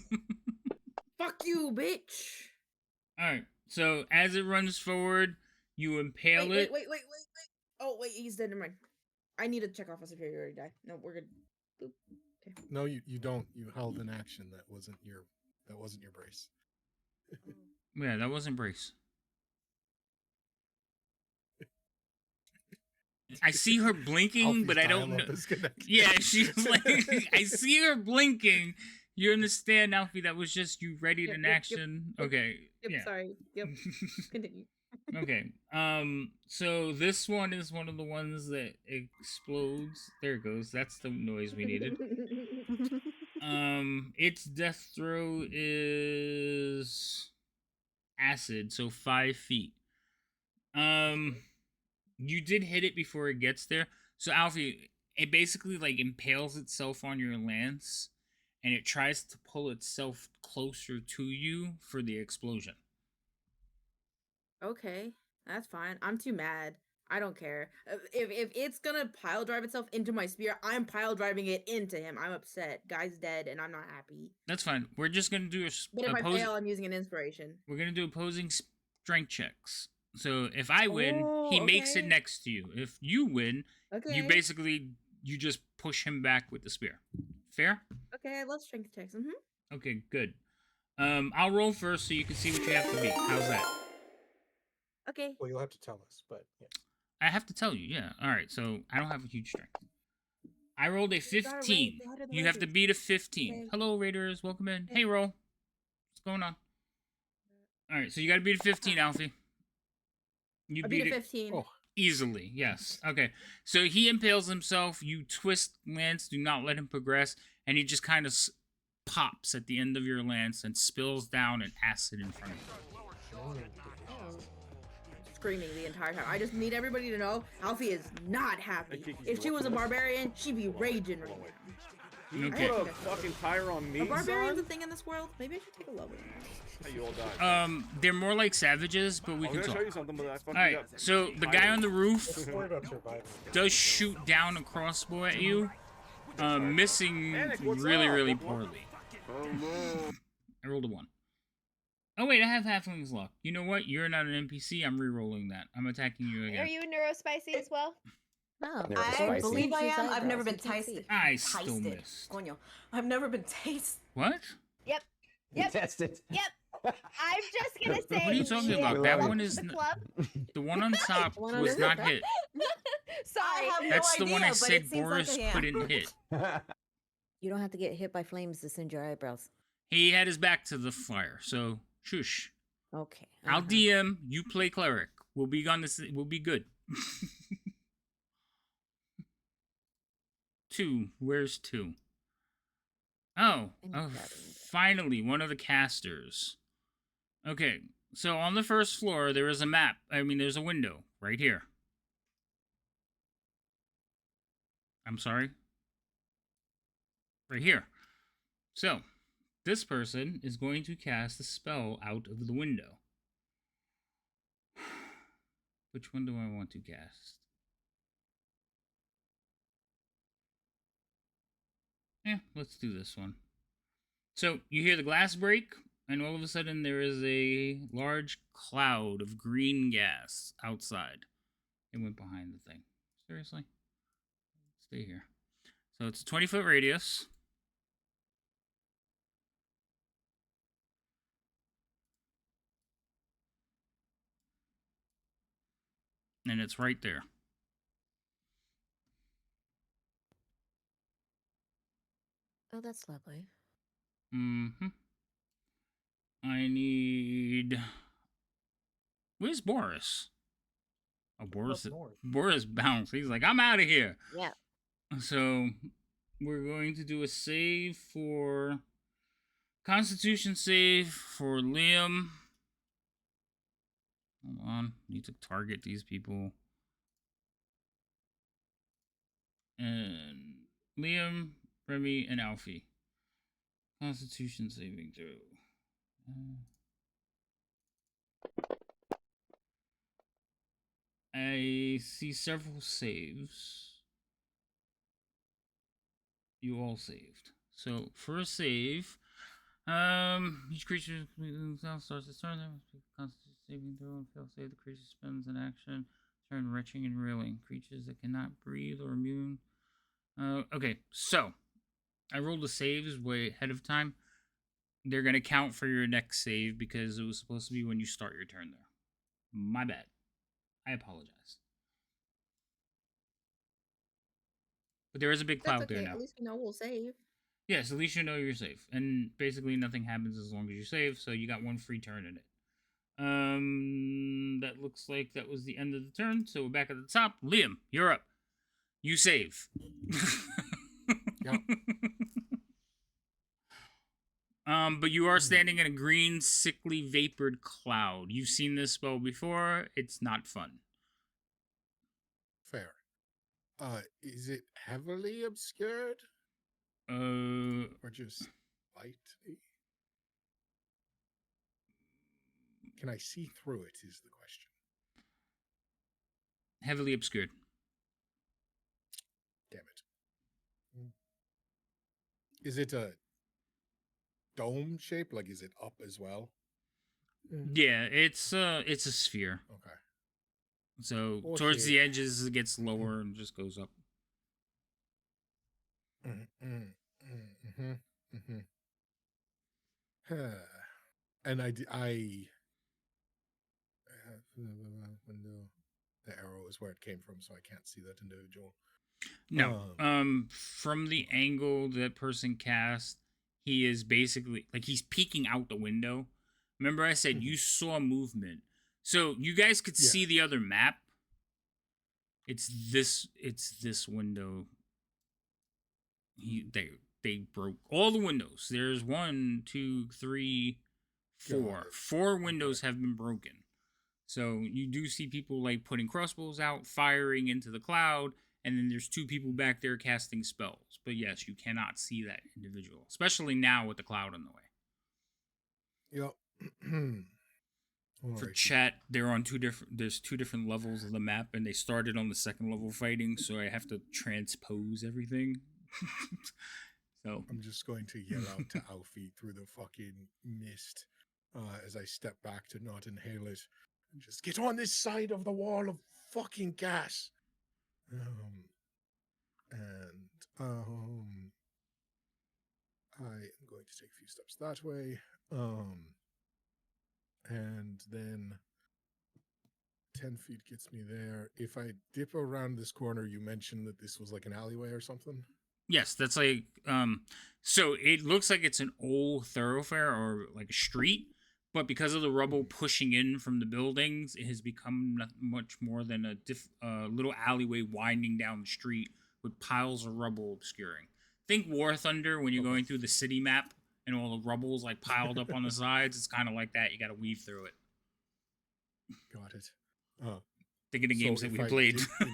Fuck you, bitch! All right, so as it runs forward, you impale it. Wait. Oh, wait, he's dead. Never mind. I need to check off a superiority die. No, we're good. Boop. Okay. No, you don't. You held an action that wasn't your brace. Yeah, that wasn't brace. I see her blinking, Alfie's but I don't know. dial-up is connected. Yeah, she's like, I see her blinking. You understand, Alfie? That was just you readied an action. Okay. Yep, yeah. sorry. Yep. Continue. Okay. So this one is one of the ones that explodes. There it goes. That's the noise we needed. Its death throw is acid, so 5 feet. You did hit it before it gets there. So Alfie, it basically like impales itself on your lance, and it tries to pull itself closer to you for the explosion. Okay, that's fine. I'm too mad. I don't care. If it's gonna pile drive itself into my spear, I'm pile driving it into him. I'm upset. Guy's dead, and I'm not happy. That's fine. We're just gonna do But if I fail, I'm using an inspiration. We're gonna do opposing strength checks. So if I win, he makes it next to you. If you win, you basically just push him back with the spear. Fair? Okay, let's strength checks. Okay, good. I'll roll first so you can see what you have to beat. How's that? Okay. Well, you'll have to tell us, but yeah. I have to tell you, yeah. All right, so I don't have a huge strength. I rolled a 15. You have to beat a 15. Okay. Hello, Raiders. Welcome in. Hey, Roll. What's going on? All right, so you got to beat a 15, Alfie. You I beat a 15. Oh. easily. Yes. Okay. So he impales himself. You twist Lance. Do not let him progress, and he just kind of pops at the end of your lance and spills down an acid in front of you. Screaming the entire time. I just need everybody to know Alfie is not happy. If she was a barbarian, she'd be raging right now. You Okay. put a fucking tire on me, Are barbarians a son? thing in this world? Maybe I should take a level. Hey, you all died. They're more like savages, but we I'm can gonna talk. show you something, but I fucked All you right. up. So the guy on the roof Just worry about surviving. does shoot down a crossbow at you, missing what's really, up? really What? poorly. Oh no. I rolled a 1. Oh wait, I have halfling's luck. You know what? You're not an NPC. I'm re-rolling that. I'm attacking you Are again. you neurospicy as well? No, They're I spicy. believe I She's am. I've eyebrows, never been you can't tasted. see. I still Tasted. missed. Coño. I've never been tasted. What? Yep. You Yep. tested. Yep. I'm just gonna say. What are you talking yeah, about? That welcome one to is the n- club. The one on top The one on was the not roof. hit. Sorry. I have no That's the idea, one I but said it seems Boris like I am. couldn't hit. You don't have to get hit by flames to singe your eyebrows. He had his back to the fire, so shush. Okay. I'll DM. You play cleric. We'll be on this. We'll be good. 2. Where's 2? Oh, finally, one of the casters. Okay, so on the first floor, there is a map. I mean, there's a window right here. I'm sorry? Right here. So, this person is going to cast a spell out of the window. Which one do I want to cast? Let's do this one. So, you hear the glass break, and all of a sudden there is a large cloud of green gas outside. It went behind the thing. Seriously? Stay here. So, it's a 20-foot radius. And it's right there. Oh, that's lovely. Mm-hmm. I need... Where's Boris? Oh, Boris. north. Boris bounced. He's like, I'm out of here. Yeah. So, we're going to do a save for... Constitution save for Liam. Hold on. Need to target these people. And Liam, Remy, and Alfie. Constitution saving throw. I see several saves. You all saved. So for a save, each creature starts its turn. Constitution saving throw and fail save. The creature spends an action. Turn retching and reeling. Creatures that cannot breathe or immune. Okay, so I rolled the saves way ahead of time. They're gonna count for your next save because it was supposed to be when you start your turn there. My bad. I apologize. But there is a big cloud That's okay. there now. At least we know we'll save. Yes, at least you know you're safe. And basically nothing happens as long as you save, so you got one free turn in it. That looks like that was the end of the turn, so we're back at the top. Liam, you're up. You save. Yep. But you are standing in a green, sickly, vapored cloud. You've seen this spell before. It's not fun. Fair. Is it heavily obscured or just lightly? Can I see through it is the question. Heavily obscured. Damn it. Is it a dome shape? Like, is it up as well? Yeah, it's a sphere. Okay. So Okay. towards the edges, it gets lower and just goes up. And window. The arrow is where it came from, so I can't see that individual. No. From the angle that person cast, he is basically like he's peeking out the window, Remember I said you saw movement. So you guys could see the other map. It's this window. They broke all the windows. There's 1, 2, 3, 4. 4 windows have been broken. So you do see people like putting crossbows out, firing into the cloud, and then there's 2 people back there casting spells. But yes, you cannot see that individual, especially now with the cloud in the way. Yep. For chat, they're on 2 different. There's 2 different levels of the map, and they started on the 2nd level fighting, so I have to transpose everything. So I'm just going to yell out to Alfie through the fucking mist as I step back to not inhale it. And just get on this side of the wall of fucking gas. I am going to take a few steps that way. And then 10 feet gets me there. If I dip around this corner, you mentioned that this was like an alleyway or something? yes, that's like so it looks like it's an old thoroughfare or like a street, but because of the rubble pushing in from the buildings, it has become much more than a little alleyway winding down the street with piles of rubble obscuring. Think War Thunder when you're going through the city map and all the rubble's like piled up on the sides. It's kind of like that. You got to weave through it. Got it. Think of the games that we played. Fair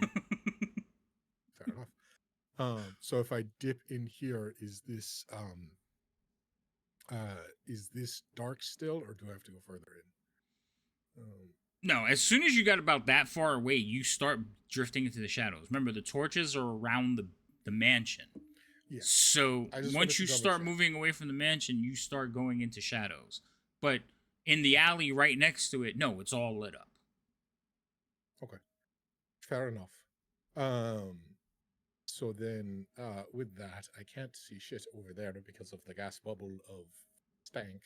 enough. So if I dip in here, is this dark still, or do I have to go further in? No, as soon as you got about that far away, you start drifting into the shadows. Remember, the torches are around the mansion. Yeah. So once you start moving away from the mansion, you start going into shadows. But in the alley right next to it, no, it's all lit up. Okay. Fair enough. So then, with that, I can't see shit over there because of the gas bubble of stank.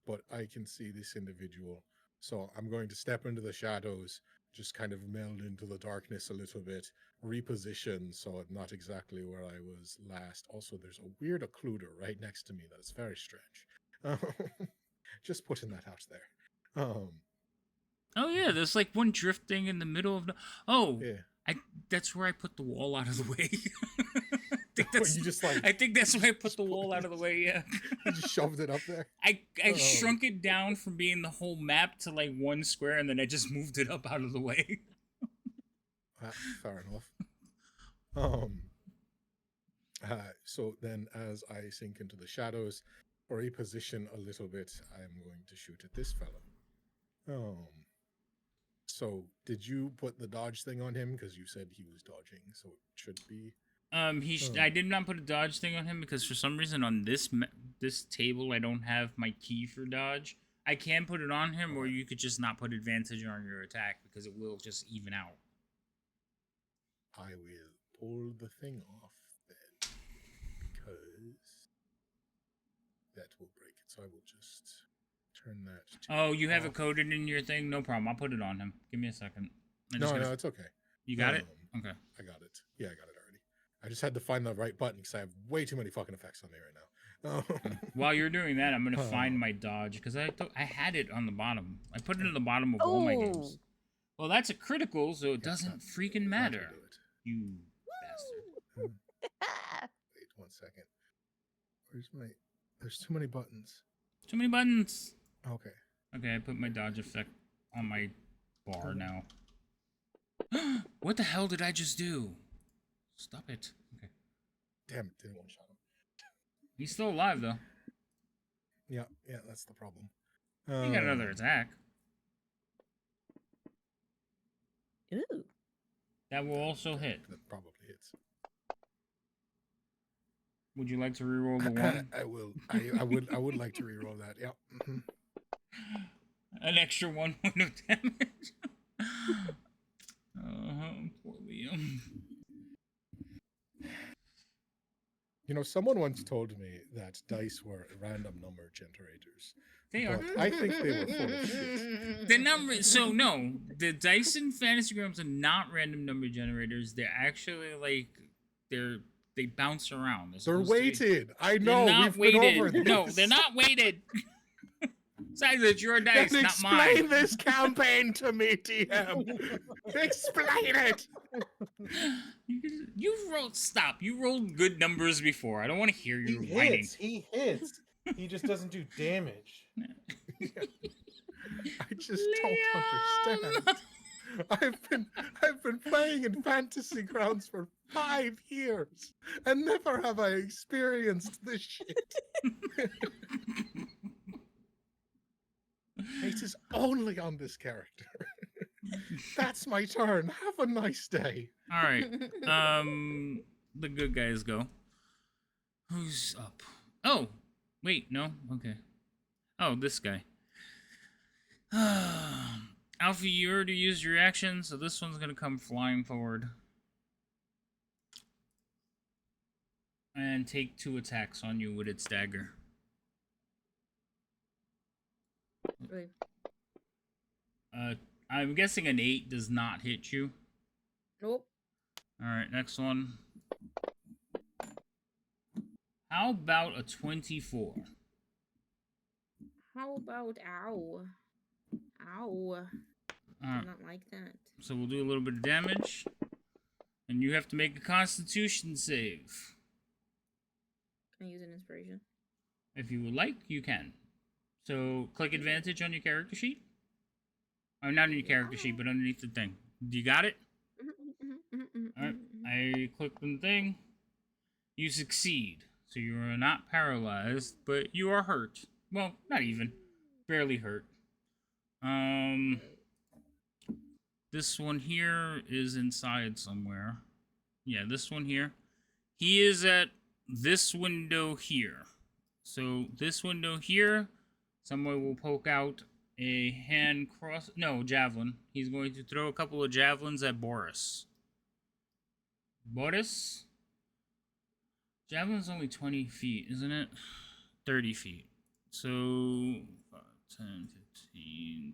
But I can see this individual. So I'm going to step into the shadows, just kind of meld into the darkness a little bit, reposition so I'm not exactly where I was last. Also, there's a weird occluder right next to me that is very strange. Just putting that out there. Oh yeah, there's like one drifting in the middle of the. Oh, yeah. That's where I put the wall out of the way. I think that's where I put the wall out of the way. Yeah. You just shoved it up there. I shrunk it down from being the whole map to like 1 square, and then I just moved it up out of the way. Fair enough. So then, as I sink into the shadows, or reposition a little bit, I'm going to shoot at this fellow. So did you put the dodge thing on him? Because you said he was dodging, so it should be. I did not put a dodge thing on him because for some reason on this table I don't have my key for dodge. I can put it on him, or you could just not put advantage on your attack because it will just even out. I will pull the thing off then, because that will break it. So I will just turn that. Oh, you have it coded in your thing? No problem. I'll put it on him. Give me a second. No, it's okay. You got it? Okay. I got it. Yeah, I got it already. I just had to find the right button because I have way too many fucking effects on me right now. While you're doing that, I'm gonna find my dodge because I had it on the bottom. I put it in the bottom of all my games. Well, that's a critical, so it doesn't freaking matter. You bastard. Wait 1 second. Where's my? There's too many buttons. Too many buttons. Okay. Okay, I put my dodge effect on my bar now. What the hell did I just do? Stop it. Okay. Damn it, didn't one-shot him. He's still alive, though. Yeah, that's the problem. He got another attack. Ooh. That will also hit. That probably hits. Would you like to reroll the 1? I will. I would like to reroll that. Yeah. Mm-hmm. An extra 1 point of damage. Poor Liam. You know, someone once told me that dice were random number generators. They are. I think they were full of shit. The number. So no, the dice in Fantasy Grounds are not random number generators. They're actually like they bounce around. They're weighted. I know. They're not weighted. No, they're not weighted. Besides, it's your dice, Then not explain mine. this campaign to me, DM. Explain it. You've rolled. Stop. You rolled good numbers before. I don't want to hear He you whining. hits. He hits. He just doesn't do damage. I just don't understand. I've been playing in Fantasy Grounds for 5 years, and never have I experienced this shit. Haste is only on this character. That's my turn. Have a nice day. All right. The good guys go. Who's up? Oh, wait, no. Okay. Oh, this guy. Alpha, you already used your action, so this one's gonna come flying forward and take 2 attacks on you with its dagger. Wait. I'm guessing an 8 does not hit you. Nope. All right, next one. How about a 24? How about ow? Ow. I don't like that. So we'll do a little bit of damage, and you have to make a Constitution save. Can I use an inspiration? If you would like, you can. So click advantage on your character sheet. Or not on your character sheet, but underneath the thing. You got it? Alright, I clicked on the thing. You succeed. So you are not paralyzed, but you are hurt. Well, not even. Barely hurt. This one here is inside somewhere. Yeah, this one here. He is at this window here. So this window here, someone will poke out a javelin. He's going to throw a couple of javelins at Boris. Boris? Javelin's only 20 feet, isn't it? 30 feet. So 10, 15,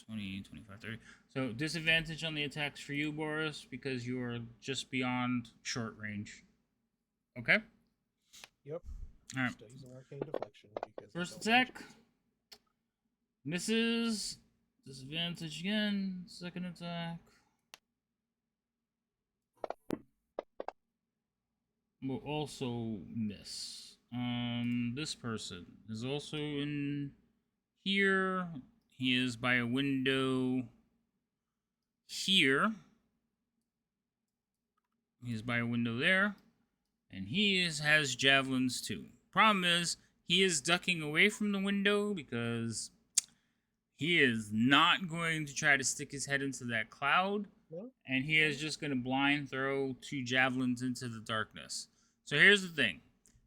20, 25, 30. So disadvantage on the attacks for you, Boris, because you are just beyond short range. Okay? Yep. Alright. Still using arcane deflection because First attack. Misses. Disadvantage again. Second attack. Will also miss. This person is also in here. He is by a window here. He's by a window there. And he has javelins too. Problem is, he is ducking away from the window because he is not going to try to stick his head into that cloud. And he is just going to blind throw 2 javelins into the darkness. So here's the thing.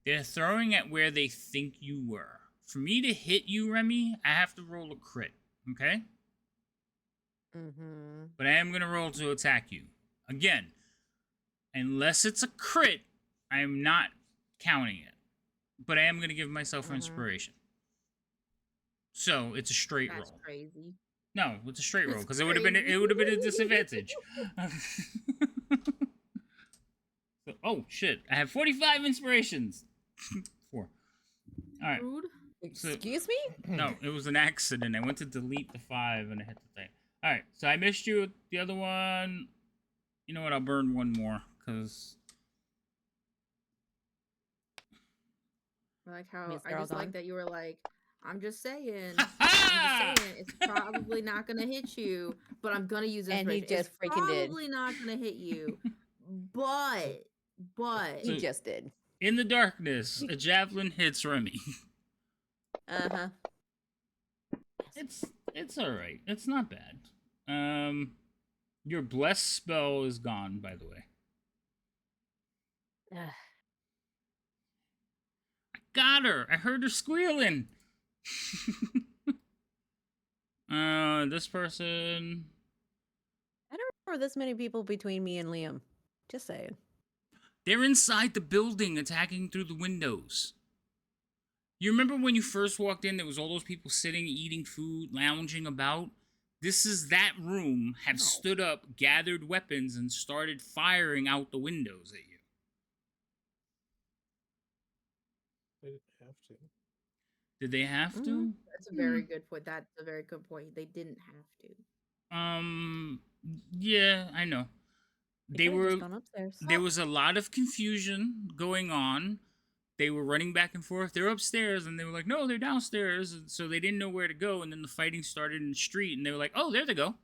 They're throwing at where they think you were. For me to hit you, Remy, I have to roll a crit. Okay? Mm-hmm. But I am going to roll to attack you. Again, unless it's a crit, I am not counting it. But I am going to give myself inspiration. So it's a straight That's roll. crazy. No, it's a straight roll That's because it would have been a disadvantage. So, oh shit! I have 45 inspirations. 4. All right. Rude. Excuse me? No, it was an accident. I went to delete the 5 and I hit the thing. All right. So I missed you with the other one. You know what? I'll burn one more because. I like how Means I they're all just like gone? that you were like, I'm just saying. I'm just saying it's probably not gonna hit you, but I'm gonna use And he inspiration. just It's freaking did. probably not gonna hit you, but He So- just did. In the darkness, a javelin hits Remy. Uh-huh. It's all right. It's not bad. Your bless spell is gone, by the way. Ugh. I got her. I heard her squealing. This person. I don't remember this many people between me and Liam. Just saying. They're inside the building, attacking through the windows. You remember when you first walked in, there was all those people sitting, eating food, lounging about? This is that room, have stood up, gathered weapons, and started firing out the windows at you. They didn't have to. Did they have to? That's a very good point. That's a very good point. They didn't have to. Yeah, I know. They They could have just were. gone upstairs. There was a lot of confusion going on. They were running back and forth. They're upstairs, and they were like, "No, they're downstairs." And so they didn't know where to go. And then the fighting started in the street, and they were like, "Oh, there they go."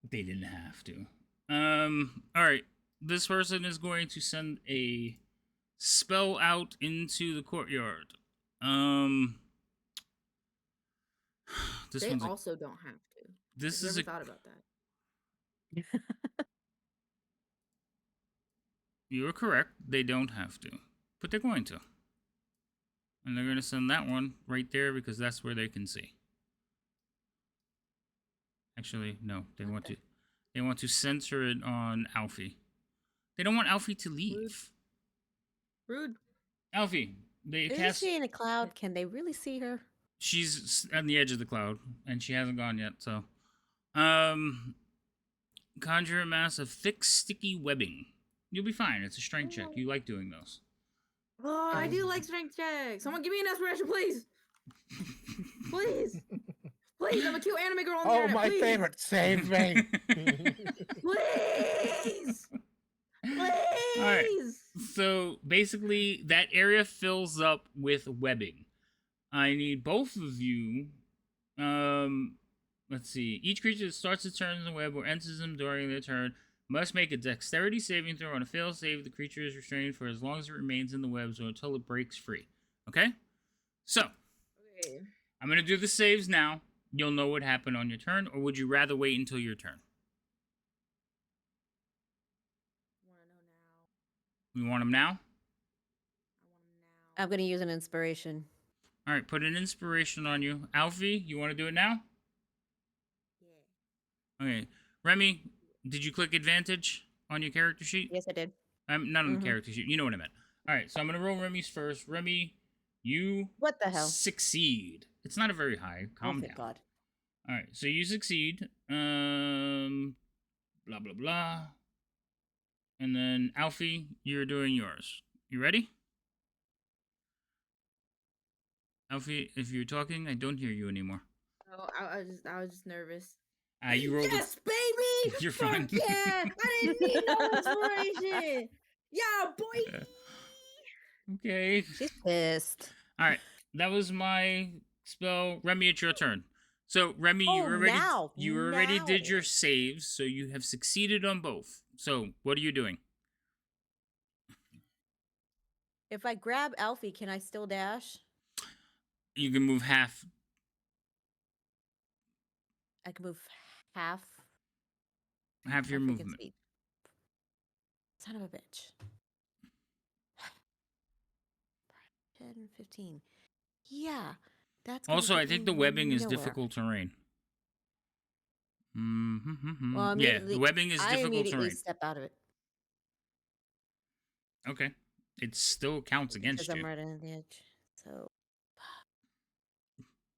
They didn't have to. All right. This person is going to send a spell out into the courtyard. This They one's also don't have to. this I've is never a thought about that. You are correct. They don't have to, but they're going to. And they're going to send that one right there because that's where they can see. Actually, no. They want to. They want to censor it on Alfie. They don't want Alfie to leave. Rude. Alfie, they Is cast. she in a cloud? Can they really see her? She's on the edge of the cloud, and she hasn't gone yet. So, conjure a mass of thick, sticky webbing. You'll be fine. It's a strength check. You like doing those. Oh, I do like strength checks. Someone give me an inspiration, please. Please. Please, I'm a cute anime girl on the Oh, internet. my Please. favorite. Save me. Please. Please. All right. So basically, that area fills up with webbing. I need both of you. Let's see. Each creature that starts its turn in the web or enters them during their turn must make a dexterity saving throw. On a failed save, the creature is restrained for as long as it remains in the webs or until it breaks free. Okay? So, Okay. I'm going to do the saves now. You'll know what happened on your turn, or would you rather wait until your turn? You want them now? I'm gonna use an inspiration. All right, put an inspiration on you. Alfie, you want to do it now? Yeah. Okay. Remy, did you click advantage on your character sheet? Yes, I did. Not on the character sheet. You know what I meant. All right, so I'm going to roll Remy's first. Remy, you What the hell? succeed. It's not a very high. Calm Oh, down. thank God. All right, so you succeed. Blah, blah, blah. And then, Alfie, you're doing yours. You ready? Alfie, if you're talking, I don't hear you anymore. Oh, I was just nervous. You rolled Yes, baby! You're Fuck fine. yeah! I didn't need no inspiration! Yeah, boy! Okay. She's pissed. All right, that was my spell. Remy, it's your turn. So, Remy, Oh, you already did your now. saves, so you have succeeded on both. So, what are you doing? If I grab Alfie, can I still dash? You can move half. I can move half Your freaking movement. speed. Son of a bitch. 10, 15. Yeah. That's gonna Also, I get think me the webbing is nowhere. difficult terrain. Well, Yeah, the webbing is I difficult immediately terrain. step out of it. Okay. It still counts against Because you. I'm right on the edge.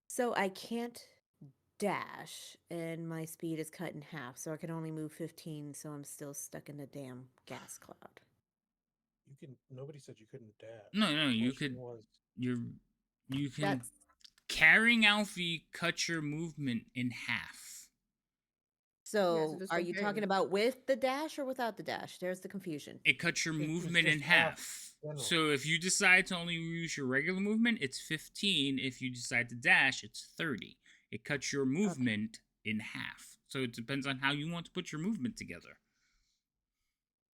So I can't dash, and my speed is cut in half, so I can only move 15, so I'm still stuck in the damn gas cloud. You can. Nobody said you couldn't dash. No, you Question could. was, You can. That's Carrying Alfie cut your movement in half. so. just Are don't you carry talking me. about with the dash or without the dash? There's the confusion. It cuts your It was movement in just half half. general. So if you decide to only use your regular movement, it's 15. If you decide to dash, it's 30. It cuts your movement in half. So it depends on how you want to put your movement together.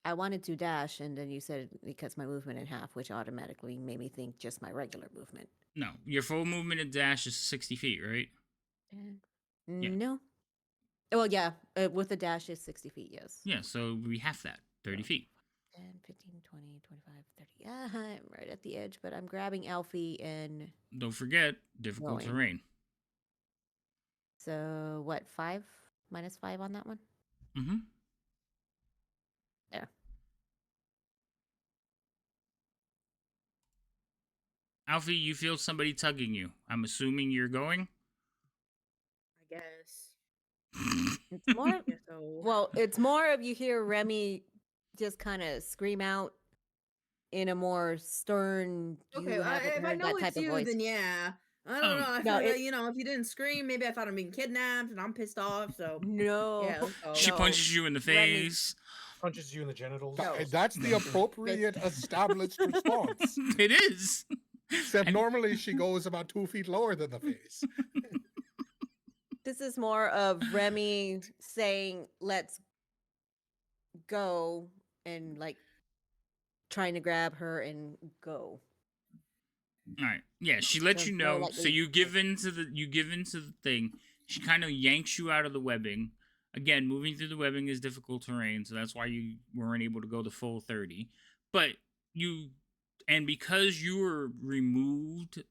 I wanted to dash, and then you said it cuts my movement in half, which automatically made me think just my regular movement. No, your full movement and dash is 60 feet, right? Yeah. No. Well, yeah, with the dash is 60 feet, yes. Yeah, so we half that, 30 feet. 10, 15, 20, 25, 30. I'm right at the edge, but I'm grabbing Alfie and Don't forget, difficult Going. terrain. so what, 5? Minus 5 on that one? Mm-hmm. There. Alfie, you feel somebody tugging you. I'm assuming you're going? I guess. It's more of, Yeah, so well, it's more of you hear Remy just kind of scream out, in a more stern, Okay, you haven't if I heard know that type it's of you, voice. then yeah. I don't Oh. know. I No, feel like, it- you know, if you didn't scream, maybe I thought I'm being kidnapped and I'm pissed off. So No. yeah, let's go. She No. punches you in the Remy. face. Punches you in the genitals. No. That's the appropriate established response. It is. Except normally she goes about 2 feet lower than the face. This is more of Remy saying, "Let's go," and like trying to grab her and go. All right. Yeah, she lets you Sounds more know. like So a- you give into the thing. She kind of yanks you out of the webbing. Again, moving through the webbing is difficult terrain, so that's why you weren't able to go the full 30. But because you were removed,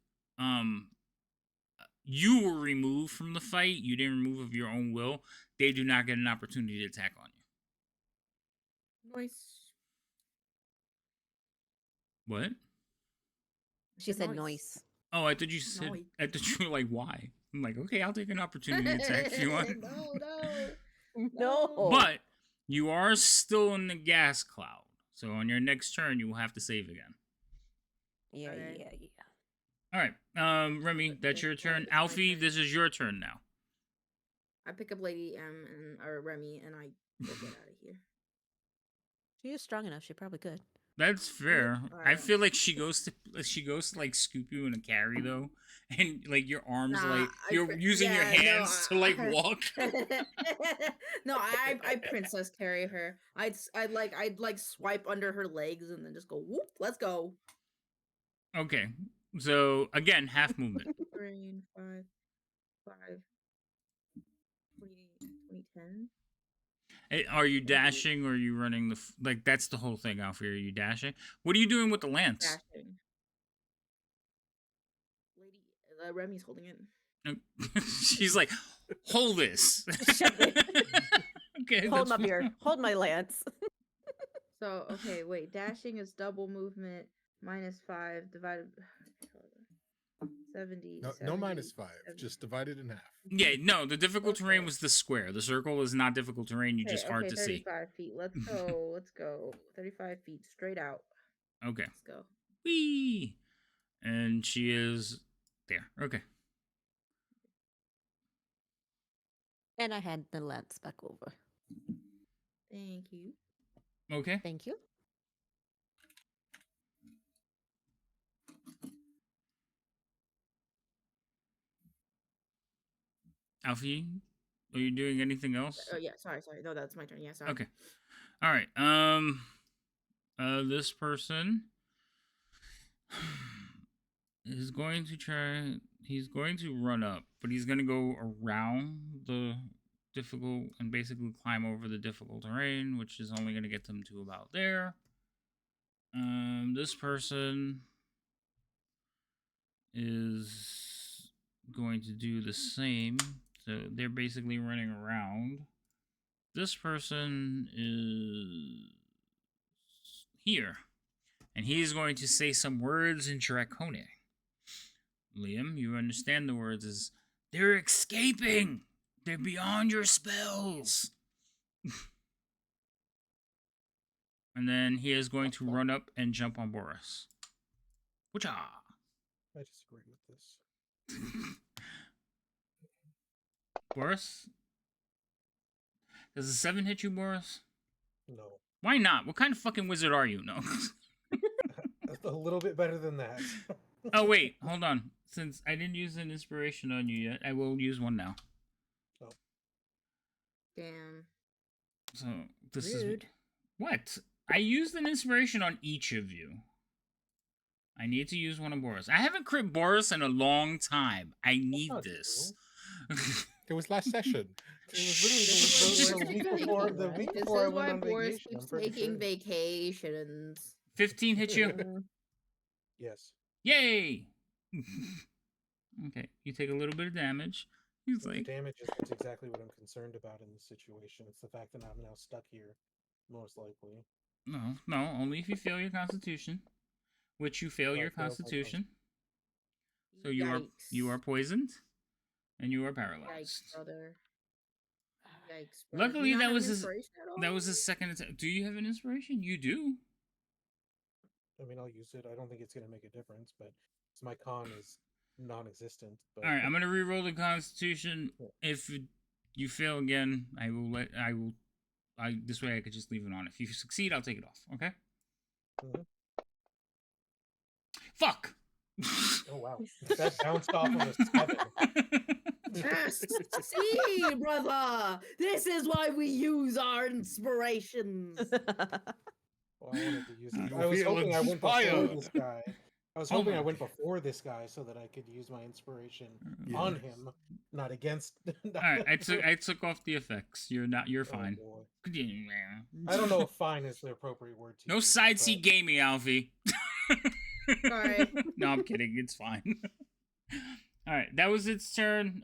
you were removed from the fight. You didn't remove of your own will. They do not get an opportunity to attack on you. Nice. What? She said Nice. noise. Oh, I thought you said. Nice. I thought you were like, why? I'm like, okay, I'll take an opportunity to attack if you want. No. But you are still in the gas cloud. So on your next turn, you will have to save again. Yeah, Okay. yeah. All right. Remy, that's your turn. It's my Alfie, turn. this is your turn now. I pick up Lady M or Remy and I go get out of here. She is strong enough. She probably could. That's fair. I Alright. feel like she goes to like scoop you in a carry though, and like your arms Nah, you're using your hands to like I- walk. No, I princess carry her. I'd swipe under her legs and then just go whoop. Let's go. Okay. So again, half movement. 3, 5, 20, 10. Are you dashing or are you running like that's the whole thing, Alfie? Are you dashing? What are you doing with the lance? Dashing. Lady Remy's holding it. She's like, hold this. Okay. Hold that's my beer. Hold my lance. So okay, wait. Dashing is double movement -5 divided 70. No minus 5. 70. Just divide it in half. Yeah, no, the difficult terrain Okay. was the square. The circle is not difficult terrain. You just hard to see. 35 feet. Let's go. Let's go. 35 feet straight out. Okay. Let's go. Whee! And she is there. Okay. And I had the lance back over. Thank you. Okay. Thank you. Alfie, are you doing anything else? Oh yeah, sorry. No, that's my turn. Yeah, sorry. Okay. All right. This person is going to try. He's going to run up, but he's going to go around the difficult and basically climb over the difficult terrain, which is only going to get them to about there. This person is going to do the same. So they're basically running around. This person is here. And he's going to say some words in Draconic. Liam, you understand the words as, they're escaping! They're beyond your spells! And then he is going to run up and jump on Boris. Whatcha? I disagree with this. Boris? Does a 7 hit you, Boris? No. Why not? What kind of fucking wizard are you? No. A little bit better than that. Oh, wait. Hold on. Since I didn't use an inspiration on you yet, I will use one now. Oh. Damn. So, this is... Rude. What? I used an inspiration on each of you. I need to use one on Boris. I haven't crit Boris in a long time. I need not this. It was last session. It was literally the week before, the week This before I is why went on Boris vacation. I'm keeps pretty taking sure. vacations. 15 hit you? Yes. Yay! Okay, you take a little bit of damage. He's The like, damage is exactly what I'm concerned about in this situation. It's the fact that I'm now stuck here, most likely. no, only if you fail your constitution. Which you fail Oh, I your failed my constitution. So you are poisoned. And you are paralyzed. Yikes, brother. Yikes, brother. Do Luckily, you not that have was an his. inspiration at all? That was his second attack. Do you have an inspiration? You do. I mean, I'll use it. I don't think it's gonna make a difference, but my con is non-existent. But All right, I'm gonna re-roll the Constitution. If you fail again, this way I could just leave it on. If you succeed, I'll take it off. Okay. Mhm. Fuck. Oh wow, that bounced off of a 7. Yes, see, brother. This is why we use our inspirations. Well, I wanted to use it. You I was feel hoping I went before inspired. this guy. I was Hold hoping I on. went before this guy so that I could use my inspiration Yeah. on him, not against. All right, I took off the effects. You're fine. Oh, boy. I don't know if "fine" is the appropriate word to No use. side but- seat gaming, Alfie. Sorry. No, I'm kidding. It's fine. All right, that was its turn.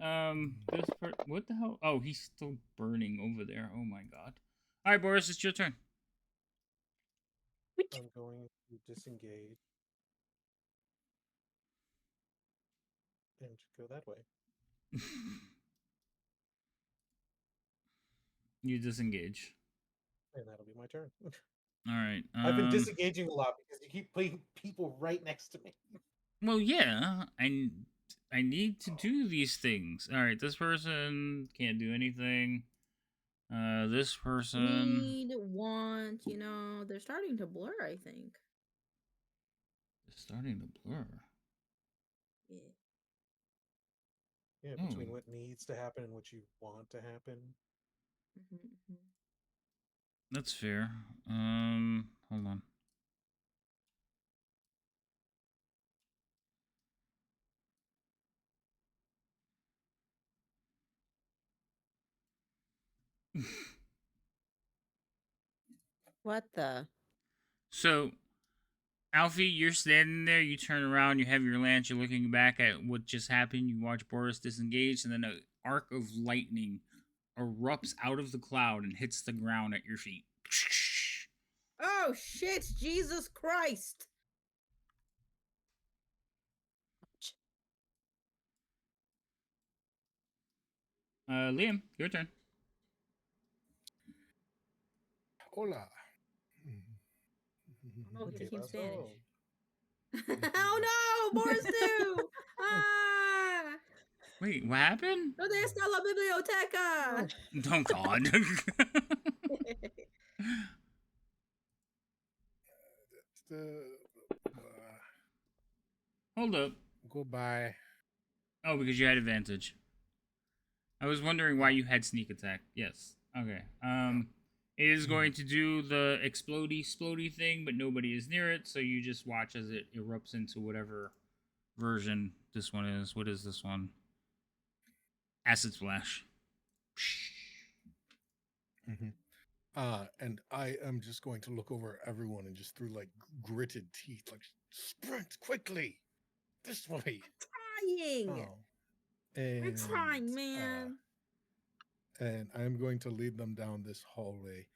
What the hell? Oh, he's still burning over there. Oh my god. All right, Boris, it's your turn. I'm going to disengage and go that way. You disengage. And that'll be my turn. All right. I've been disengaging a lot because you keep putting people right next to me. Well, yeah, I need to do these things. All right, this person can't do anything. This person. Need, want, they're starting to blur, I think. It's starting to blur. Yeah. Yeah, between what needs to happen and what you want to happen. That's fair. Hold on. What the? So, Alfie, you're standing there, you turn around, you have your lance, you're looking back at what just happened, you watch Boris disengage, and then an arc of lightning erupts out of the cloud and hits the ground at your feet. Oh shit, Jesus Christ. Liam, your turn. Hola. Oh, he Okay, became let's Spanish. go. Oh no, Boris too! Ah! Wait, what happened? ¿Dónde está la biblioteca? Oh, God. Hold up. Goodbye. Oh, because you had advantage. I was wondering why you had sneak attack. Yes. Okay. It is going to do the explodey thing, but nobody is near it, so you just watch as it erupts into whatever version this one is. What is this one? Acid splash. And I am just going to look over at everyone and just through like gritted teeth, like sprint quickly this way. Trying. I'm trying, man. And I'm going to lead them down this hallway.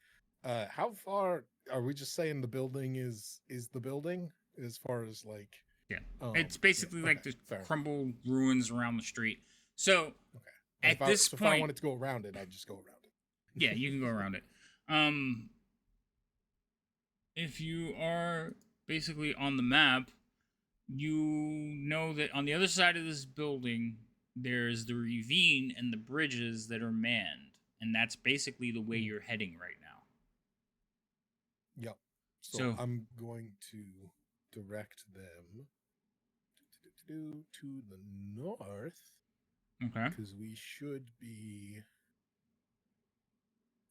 How far are we just saying the building is the building as far as like? Yeah, it's basically like the crumbled ruins around the street. So at this point, if I wanted to go around it, I'd just go around it. Yeah, you can go around it. If you are basically on the map, you know that on the other side of this building, there's the ravine and the bridges that are manned. And that's basically the way you're heading right now. Yep. So I'm going to direct them to the north. Okay. Because we should be...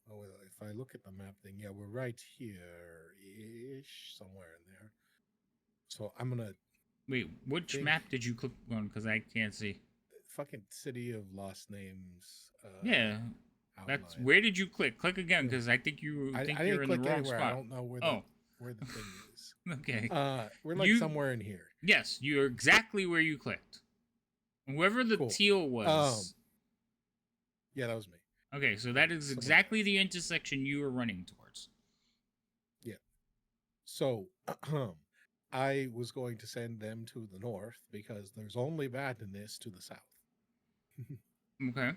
Oh, well, if I look at the map thing, yeah, we're right here-ish, somewhere in there. So I'm going to... Wait, which map did you click on? Because I can't see. Fucking City of Lost Names. Yeah. That's where did you click? Click again, because I think you're in the wrong spot. I don't know where the thing is. Okay. We're like somewhere in here. Yes, you're exactly where you clicked. Whoever the teal was. Yeah, that was me. Okay, so that is exactly the intersection you were running towards. Yeah. So I was going to send them to the north because there's only badness to the south. Okay.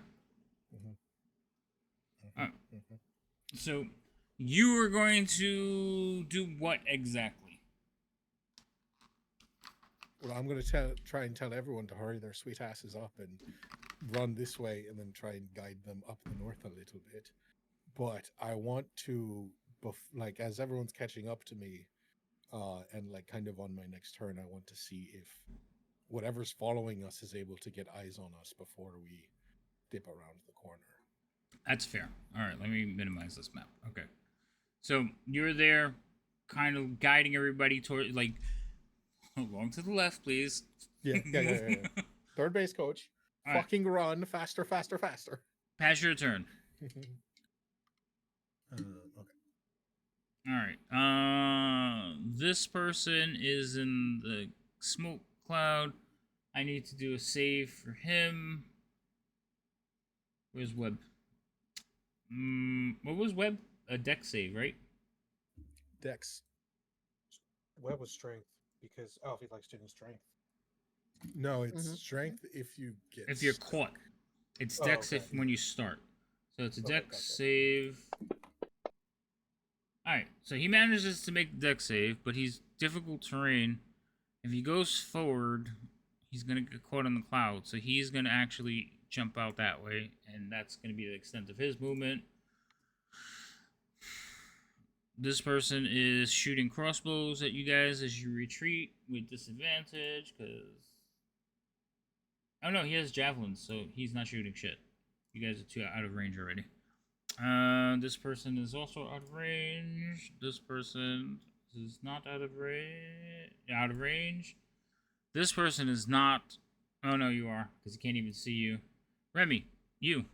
So you were going to do what exactly? Well, I'm gonna try and tell everyone to hurry their sweet asses up and run this way, and then try and guide them up the north a little bit. But I want to, like, as everyone's catching up to me, and like kind of on my next turn, I want to see if whatever's following us is able to get eyes on us before we dip around the corner. That's fair. All right, let me minimize this map. Okay. So you're there, kind of guiding everybody toward, like, along to the left, please. Yeah. Third base coach. All right. Fucking run faster. Pass your turn. Okay. All right. This person is in the smoke cloud. I need to do a save for him. Where's Webb? What was Webb? A deck save, right? Dex. Web was strength because Alfie likes doing strength. No, it's strength if you get. If you're caught, it's Oh, dex okay. if when you start. So it's a Okay, dex gotcha. save. All right, so he manages to make the dex save, but he's difficult terrain. If he goes forward, he's gonna get caught in the cloud. So he's gonna actually jump out that way, and that's gonna be the extent of his movement. This person is shooting crossbows at you guys as you retreat with disadvantage, because... Oh no, he has javelins, so he's not shooting shit. You guys are too out of range already. This person is also out of range. This person is not out of range. This person is not... Oh no, you are, because he can't even see you. Remy, you.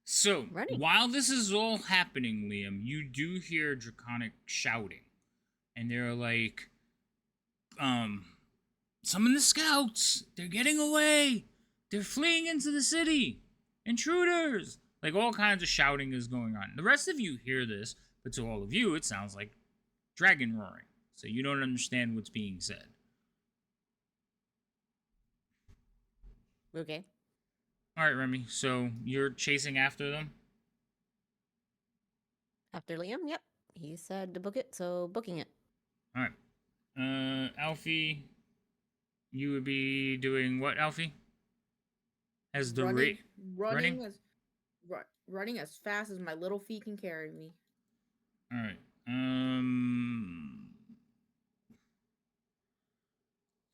So, while this is all happening, Liam, you do hear Draconic shouting. And they're like, summon the scouts! They're getting away! They're fleeing into the city! Intruders! Like, all kinds of shouting is going on. The rest of you hear this, but to all of you, it sounds like dragon roaring. So you don't understand what's being said. Okay. All right, Remy. So you're chasing after them? After Liam, yep. He said to book it, so booking it. All right. Alfie, you would be doing what, Alfie? As the running as fast as my little feet can carry me. All right.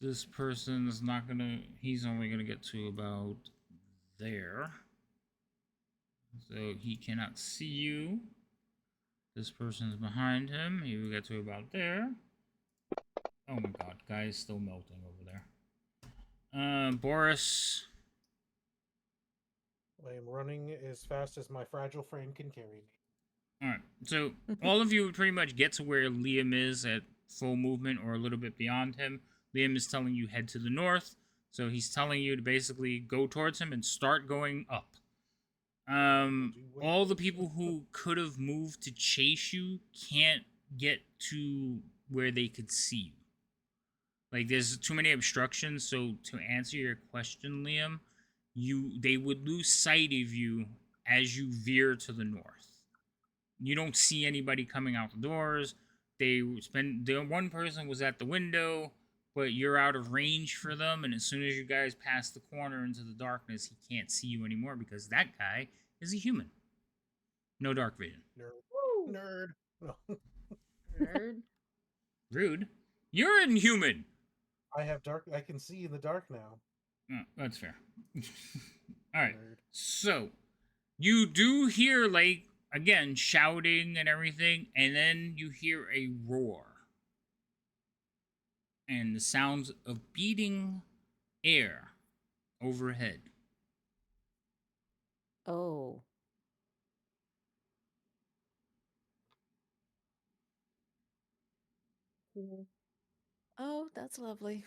This person is not gonna. He's only gonna get to about there, so he cannot see you. This person's behind him. He will get to about there. Oh my god, guy is still melting over there. Boris. I am running as fast as my fragile frame can carry me. Alright, so all of you would pretty much get to where Liam is at full movement or a little bit beyond him. Liam is telling you head to the north, so he's telling you to basically go towards him and start going up. All the people who could have moved to chase you can't get to where they could see you. Like, there's too many obstructions, so to answer your question, Liam, they would lose sight of you as you veer to the north. You don't see anybody coming out the doors. The one person was at the window, but you're out of range for them, and as soon as you guys pass the corner into the darkness, he can't see you anymore because that guy is a human. No dark vision. Nerd. No. Nerd. Rude. You're inhuman. I have dark. I can see in the dark now. Oh, that's fair. All right. So, you do hear, like, again, shouting and everything, and then you hear a roar. And the sounds of beating air overhead. Oh. Oh, that's lovely.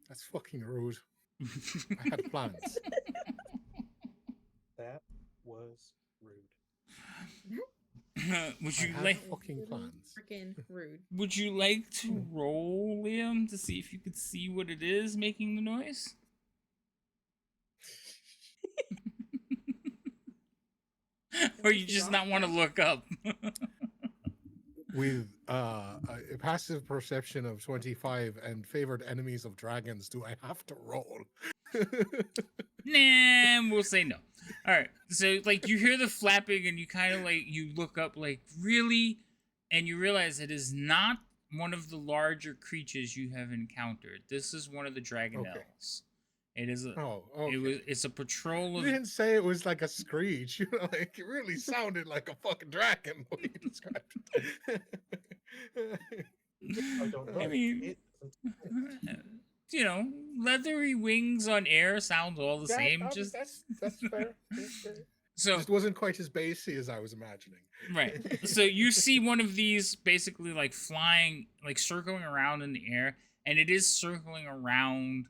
That's fucking rude. I had plans. That was rude. Would you I like had fucking plans? Freaking rude. Would you like to roll, Liam, to see if you could see what it is making the noise? Or you just not want to look up? with a passive perception of 25 and favored enemies of dragons, do I have to roll? Nah, we'll say no. All right. So like you hear the flapping and you kind of like you look up like really, and you realize it is not one of the larger creatures you have encountered. This is one of the dragonelles. It is a. Oh, okay. It's a patrol You of. didn't say it was like a screech. Like it really sounded like a fucking dragon when you described it. I don't know. I mean, you know, leathery wings on air sounds all the same. Just that's fair. That's fair. so Just wasn't quite as bassy as I was imagining. right. So you see one of these basically like flying, like circling around in the air, and it is circling around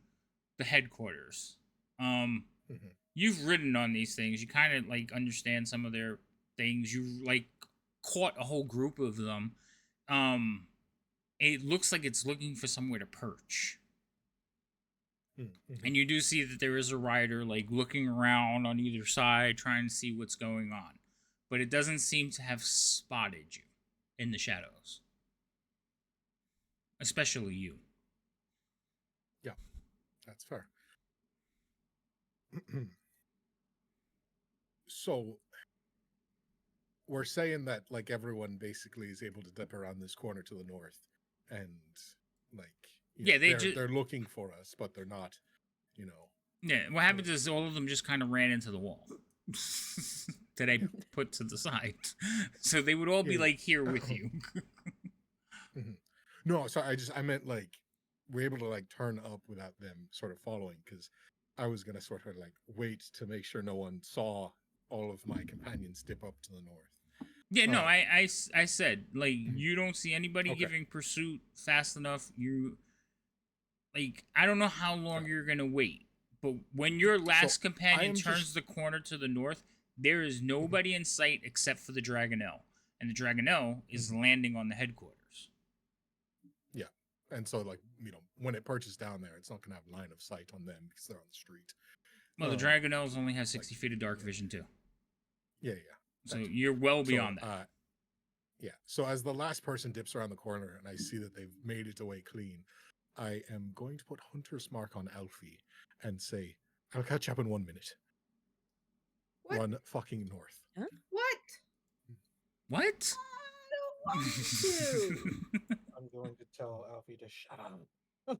the headquarters. You've ridden on these things. You kind of like understand some of their things. You like caught a whole group of them. It looks like it's looking for somewhere to perch. And you do see that there is a rider like looking around on either side trying to see what's going on. But it doesn't seem to have spotted you in the shadows. Especially you. Yeah, that's fair. So we're saying that like everyone basically is able to dip around this corner to the north, and like they're looking for us, but they're not, you know. Yeah, what happens is all of them just kind of ran into the wall that I put to the side, so they would all be like here with you. No, so I meant like we're able to like turn up without them sort of following, because I was gonna sort of like wait to make sure no one saw all of my companions dip up to the north. Yeah, no, I said like you don't see anybody giving pursuit fast enough. You like I don't know how long you're gonna wait, but when your last companion turns the corner to the north, there is nobody in sight except for the Dragonelle, and the Dragonelle is landing on the headquarters. Yeah, and so like you know when it perches down there, it's not gonna have line of sight on them because they're on the street. Well, the Dragonelles only have 60 feet of dark vision too. Yeah. So you're well beyond that. Yeah. So as the last person dips around the corner and I see that they've made it away clean, I am going to put Hunter's Mark on Alfie and say, I'll catch up in 1 minute. What? Run fucking north. Huh? What? What? I don't want to. I'm going to tell Alfie to shut up. Fuck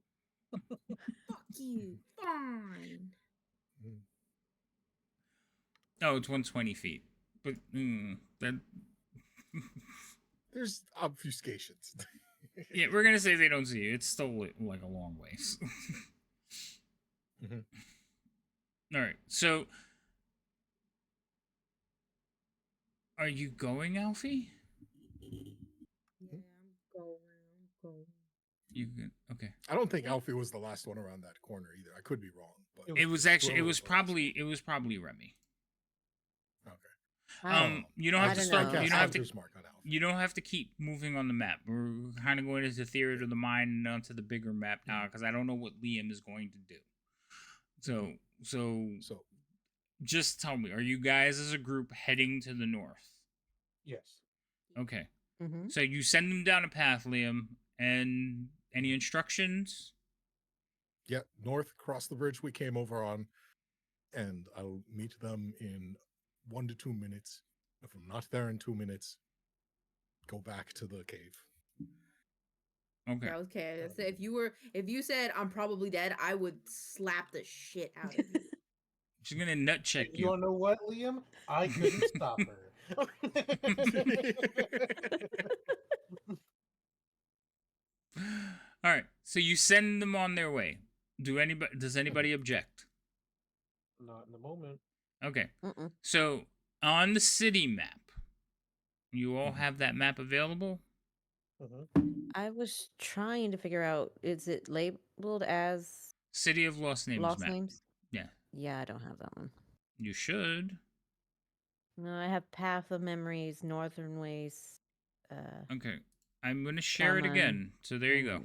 you. Fine. Oh, it's 120 feet. But that there's obfuscations. Yeah, we're gonna say they don't see you. It's still like a long ways. All right, so are you going, Alfie? Yeah, I'm going. You can okay. I don't think Alfie was the last one around that corner either. I could be wrong, but It was probably Remy. Okay. You don't have to start. know. You don't have to. You don't have to keep moving on the map. We're kind of going into theater of the mind and onto the bigger map now because I don't know what Liam is going to do. So just tell me, are you guys as a group heading to the north? Yes. Okay. So you send them down a path, Liam, and any instructions? Yeah, north, cross the bridge we came over on, and I'll meet them in 1 to 2 minutes. If I'm not there in 2 minutes, go back to the cave. Okay. Okay. So if you said I'm probably dead, I would slap the shit out of you. She's gonna nut check you. You wanna know what, Liam? I couldn't stop her. All right. So you send them on their way. Does anybody object? Not in the moment. Okay. So on the city map, you all have that map available? I was trying to figure out, is it labeled as City of Lost Names Lost map. Names? Yeah. Yeah, I don't have that one. You should. No, I have Path of Memories, Northern Ways. Okay. I'm going to share it again. So there you go.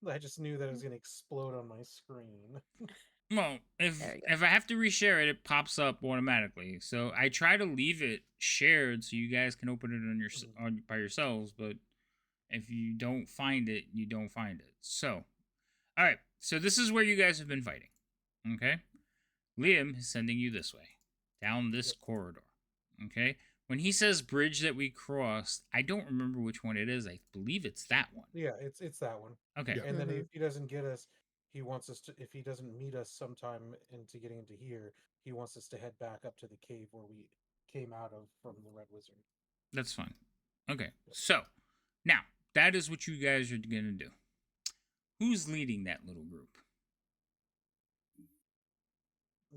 I just knew that it was going to explode on my screen. Well, if There you go. if I have to reshare it, it pops up automatically. So I try to leave it shared so you guys can open it on your by yourselves. But if you don't find it, you don't find it. So, all right. So this is where you guys have been fighting. Okay. Liam is sending you this way, down this corridor. Okay. When he says bridge that we crossed, I don't remember which one it is. I believe it's that one. Yeah, it's that one. Okay. And then if he doesn't get us, he wants us to. If he doesn't meet us sometime into getting into here, he wants us to head back up to the cave where we came out of from the Red Wizard. That's fine. Okay. So now that is what you guys are gonna do. Who's leading that little group?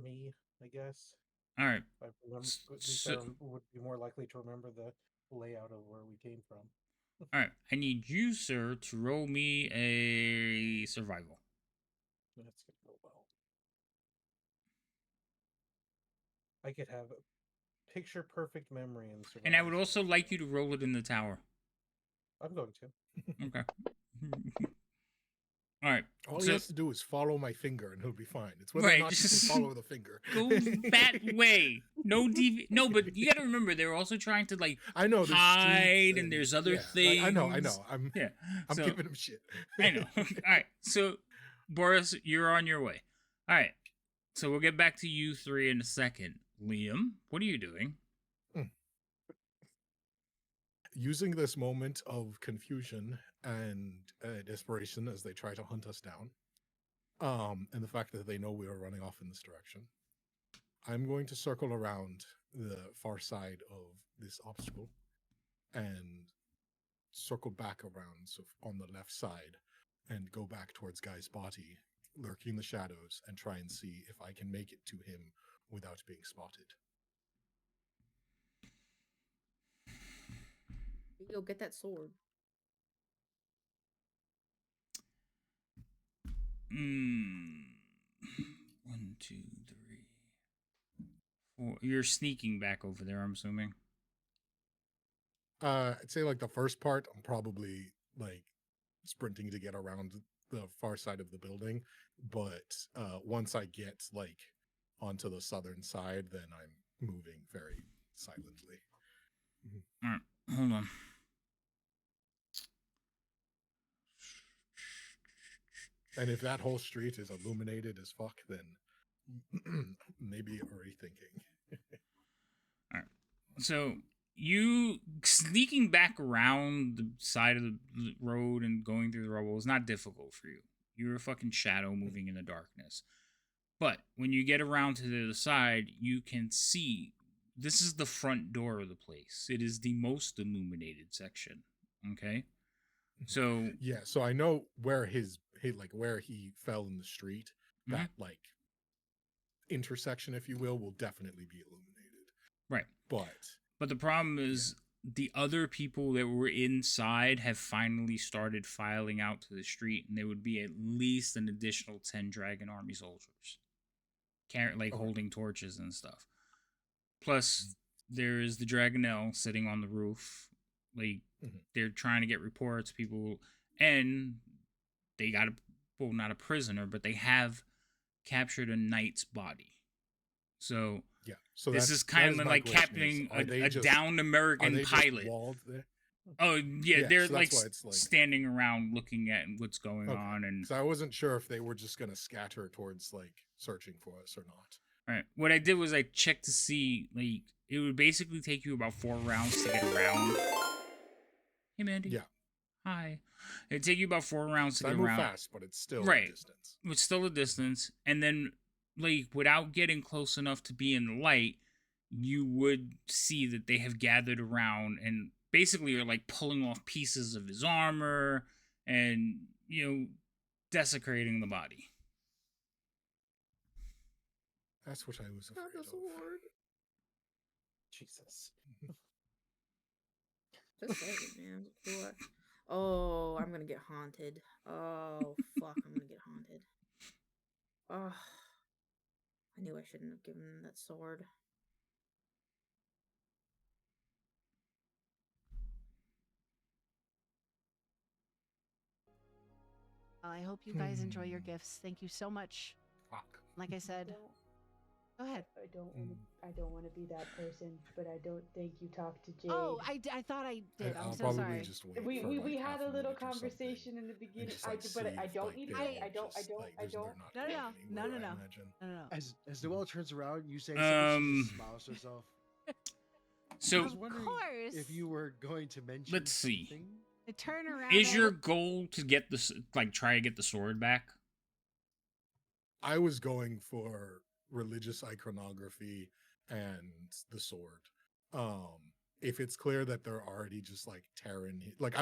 Me, I guess. All right. I remember, at least I would be more likely to remember the layout of where we came from. All right. I need you, sir, to roll me a survival. That's gonna go well. I could have picture perfect memory and survival. And I would also like you to roll it in the tower. I'm going to. Okay. All right. All he has to do is follow my finger, and he'll be fine. It's whether Right, or not you can just follow the finger. Go that way. No No, but you got to remember they're also trying to like I know there's hide streets and there's other yeah, things. I know. I'm so, giving him shit. I know. All right. So, Boris, you're on your way. All right. So we'll get back to you three in a second. Liam, what are you doing? Using this moment of confusion and desperation as they try to hunt us down, and the fact that they know we are running off in this direction, I'm going to circle around the far side of this obstacle and circle back around so on the left side and go back towards Guy's body, lurking in the shadows, and try and see if I can make it to him without being spotted. Go get that sword. One, two, three, four. You're sneaking back over there, I'm assuming. I'd say like the first part, I'm probably like sprinting to get around the far side of the building, but once I get like onto the southern side, then I'm moving very silently. All right, hold on. And if that whole street is illuminated as fuck, then maybe rethinking. All right. So you sneaking back around the side of the road and going through the rubble is not difficult for you. You're a fucking shadow moving in the darkness. But when you get around to the other side, you can see this is the front door of the place. It is the most illuminated section. Okay? So yeah, so I know where his like where he fell in the street. That like intersection, if you will definitely be illuminated. Right. But the problem is the other people that were inside have finally started filing out to the street, and there would be at least an additional 10 Dragon Army soldiers, holding torches and stuff. Plus, there is the Dragonel sitting on the roof. Like, they're trying to get reports, people, and they got not a prisoner, but they have captured a knight's body. So, yeah. So this is kind of like capturing a downed American pilot. Oh yeah, they're so like standing around looking at what's going on, and so I wasn't sure if they were just gonna scatter towards like searching for us or not. Right. What I did was I checked to see like it would basically take you about 4 rounds to get around. Hey Mandy. Yeah. Hi. It'd take you about 4 rounds to get I move around. fast, but it's still a distance. It's still a distance, and then like without getting close enough to be in the light, you would see that they have gathered around and basically are like pulling off pieces of his armor and desecrating the body. That's what I was afraid of. Jesus. Just say it, man. What? Oh, I'm gonna get haunted. Oh, fuck, I'm gonna get haunted. Oh, I knew I shouldn't have given him that sword. I hope you guys enjoy your gifts. Thank you so much. Fuck. like I said, go ahead. I don't want to be that person, but I don't think you talked to Jade. Oh, I thought I did. I'm I'll so probably sorry. just wait we for, we, like, we half had a little minute or something conversation in the and beginning. just, like, But I see if, don't like, need they're to. all I don't. just, like, I don't. not No, going no, anywhere, no. I imagine. No. As Noelle turns around, you say something. She just smiles to herself. So I was wondering if you were going to mention. let's see. something. I turn around. Is your goal to get this, like, try to get the sword back? I was going for religious iconography and the sword. If it's clear that they're already just like tearing, like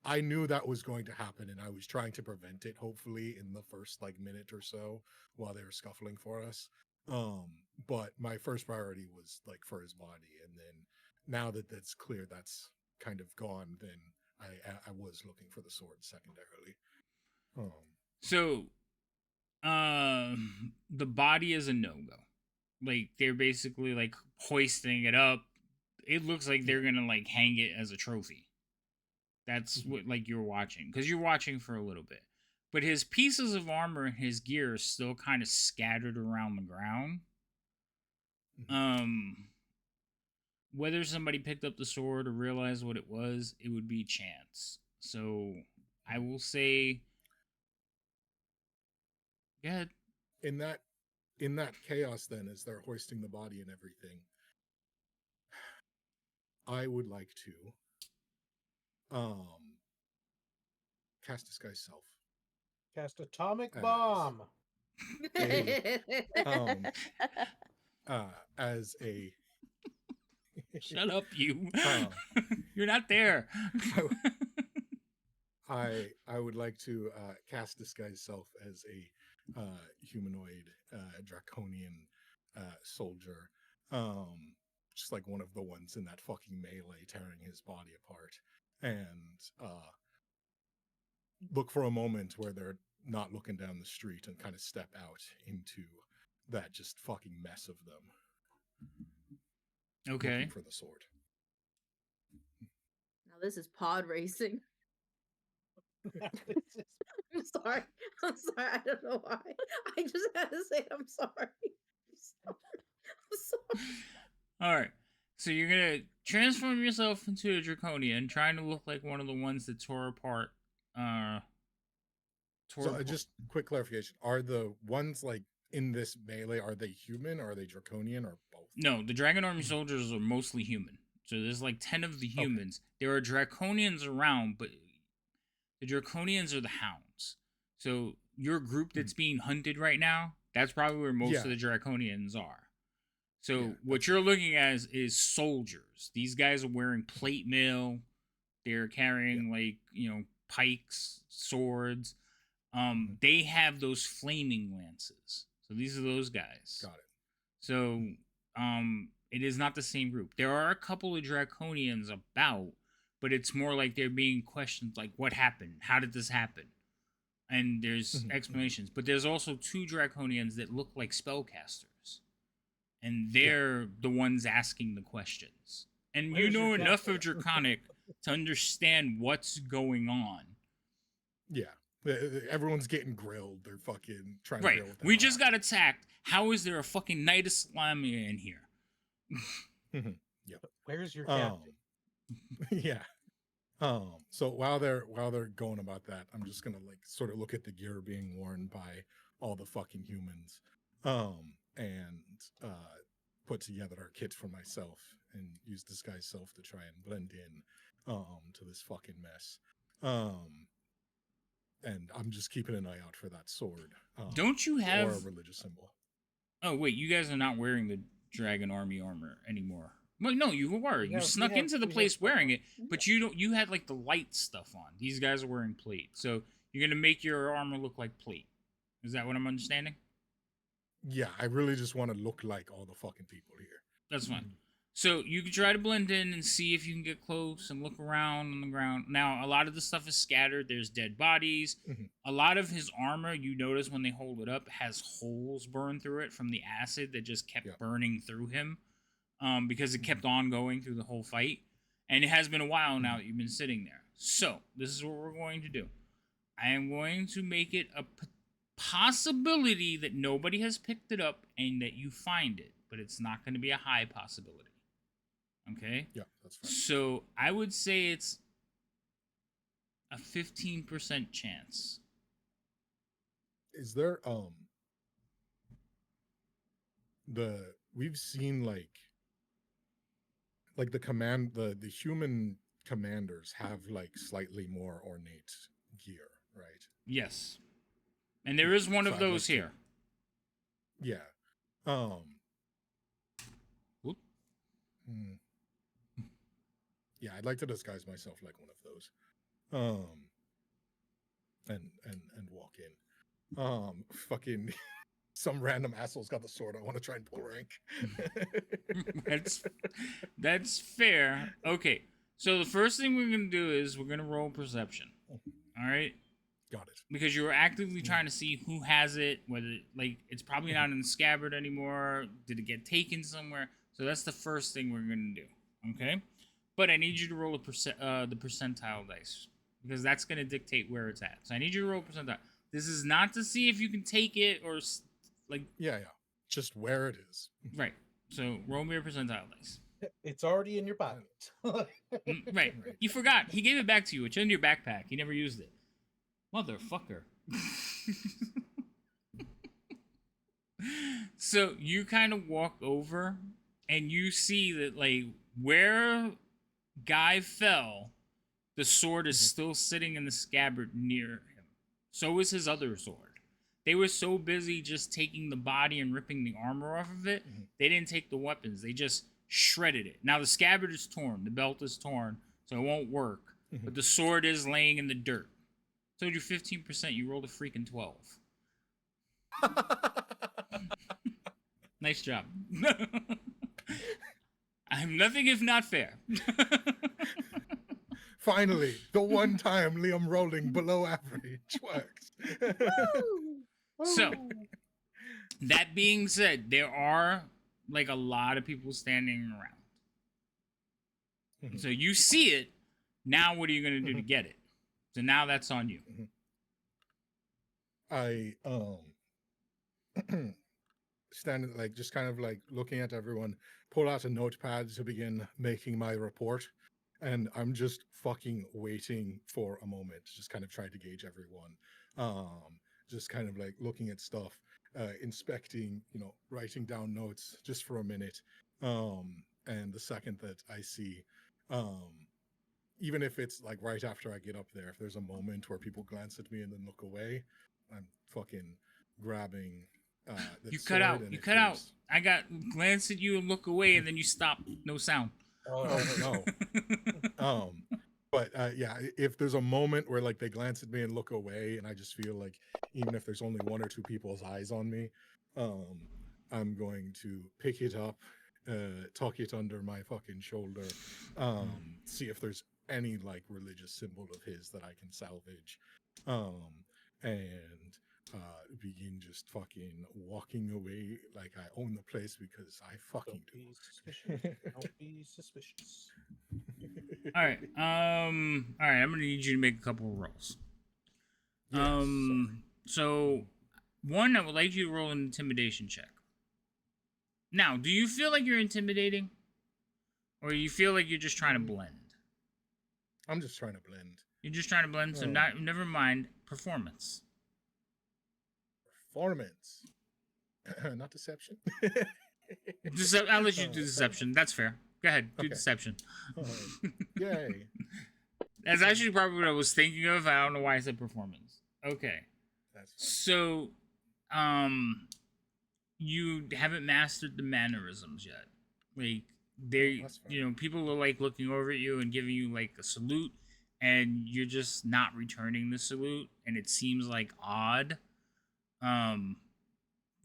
I knew that was going to happen, and I was trying to prevent it. Hopefully, in the first like minute or so while they were scuffling for us. But my first priority was like for his body, and then now that that's clear, that's kind of gone. Then I was looking for the sword secondarily. So, the body is a no-go. Like, they're basically like hoisting it up. It looks like they're gonna like hang it as a trophy. That's what like you're watching, because you're watching for a little bit. But his pieces of armor and his gear are still kind of scattered around the ground. Whether somebody picked up the sword or realized what it would be chance. So I will say, go ahead. In that chaos, then, as they're hoisting the body and everything, I would like to cast Disguise Self. Cast Atomic Bomb. As a Shut up, you. You're not there. I would like to cast Disguise Self as a humanoid draconian soldier. Just like one of the ones in that fucking melee tearing his body apart. And look for a moment where they're not looking down the street and kind of step out into that just fucking mess of them. Okay. Looking for the sword. Now this is pod racing. I'm sorry. I don't know why. I just had to say I'm sorry. I'm sorry. All right. So you're gonna transform yourself into a draconian, trying to look like one of the ones that tore apart. Just quick clarification: are the ones like in this melee, are they human, or are they draconian, or both? No, the Dragon Army soldiers are mostly human. So there's like 10 of the humans. Okay. There are draconians around, but the draconians are the hounds. So your group that's being hunted right now, that's probably where most of the draconians are. So what you're looking at is soldiers. These guys are wearing plate mail. They're carrying like, pikes, swords. They have those flaming lances. So these are those guys. Got it. So it is not the same group. There are a couple of draconians about, but it's more like they're being questioned, like, what happened? How did this happen? And there's explanations. But there's also 2 draconians that look like spellcasters. And they're the ones asking the questions. And Where's you know your enough cat? of Draconic to understand what's going on. Yeah. Everyone's getting grilled. They're fucking trying to Right. figure out what the We hell just got attacked. How is there a fucking Knight of Salamia in here? Yep. Where's your cat? Yeah. So while they're going about that, I'm just gonna like sort of look at the gear being worn by all the fucking humans, and put together our kit for myself and use Disguise Self to try and blend in to this fucking mess. And I'm just keeping an eye out for that sword. Don't you have or a religious symbol? Oh wait, you guys are not wearing the Dragon Army armor anymore. Well, no, you were. You snuck into the place wearing it, but you don't. You had like the light stuff on. These guys are wearing plate, so you're gonna make your armor look like plate. Is that what I'm understanding? Yeah, I really just want to look like all the fucking people here. That's fine. So you can try to blend in and see if you can get close and look around on the ground. Now, a lot of the stuff is scattered. There's dead bodies. A lot of his armor, you notice when they hold it up, has holes burned through it from the acid that just kept burning through him, because it kept on going through the whole fight. And it has been a while now that you've been sitting there. So this is what we're going to do. I am going to make it possibility that nobody has picked it up and that you find it, but it's not going to be a high possibility. Okay? Yeah, that's fine. So I would say it's a 15% chance. Is there we've seen like the human commanders have like slightly more ornate gear, right? Yes. And there is one So of I'd those like to- here. Yeah. Hmm. Yeah, I'd like to disguise myself like one of those. And walk in. Fucking some random asshole's got the sword. I want to try and pull rank. That's fair. Okay. So the first thing we're gonna do is we're gonna roll perception. All right. Got it. Because you were actively trying to see who has it, whether like it's probably not in the scabbard anymore. Did it get taken somewhere? So that's the first thing we're gonna do. Okay. But I need you to roll the percentile dice because that's gonna dictate where it's at. So I need you to roll percentile. This is not to see if you can take it or like. Yeah. Just where it is. Right. So roll me your percentile dice. It's already in your pocket. Right. You forgot. He gave it back to you. It's in your backpack. He never used it. Motherfucker. So you kind of walk over and you see that like where Guy fell, the sword is still sitting in the scabbard near him. So is his other sword. They were so busy just taking the body and ripping the armor off of it, they didn't take the weapons. They just shredded it. Now the scabbard is torn, the belt is torn, so it won't work. But the sword is laying in the dirt. Told you 15%, you rolled a freaking 12. Nice job. I'm nothing if not fair. Finally, the one time Liam rolling below average works. So, that being said, there are like a lot of people standing around. So you see it. Now what are you going to do to get it? So now that's on you. I standing like just kind of like looking at everyone, pull out a notepad to begin making my report, and I'm just fucking waiting for a moment, just kind of trying to gauge everyone. Just kind of like looking at stuff, inspecting, writing down notes just for a minute. And the second that I see, even if it's like right after I get up there, if there's a moment where people glance at me and then look away, I'm fucking grabbing the You cut out. You cut out. I got glance at you and look away, and then you stop. No sound. Oh no. But yeah, if there's a moment where like they glance at me and look away, and I just feel like even if there's only one or two people's eyes on me, I'm going to pick it up, tuck it under my fucking shoulder, see if there's any like religious symbol of his that I can salvage, and begin just fucking walking away like I own the place because I fucking do. Don't be suspicious. All right. I'm gonna need you to make a couple of rolls. So one, I would like you to roll an intimidation check. Now, do you feel like you're intimidating, or you feel like you're just trying to blend? I'm just trying to blend. You're just trying to blend. So never mind performance. Performance, not deception. I'll let you do deception. That's fair. Go ahead, do deception. Yay. That's actually probably what I was thinking of. I don't know why I said performance. Okay. So, you haven't mastered the mannerisms yet. Like, people are like looking over at you and giving you like a salute, and you're just not returning the salute, and it seems like odd.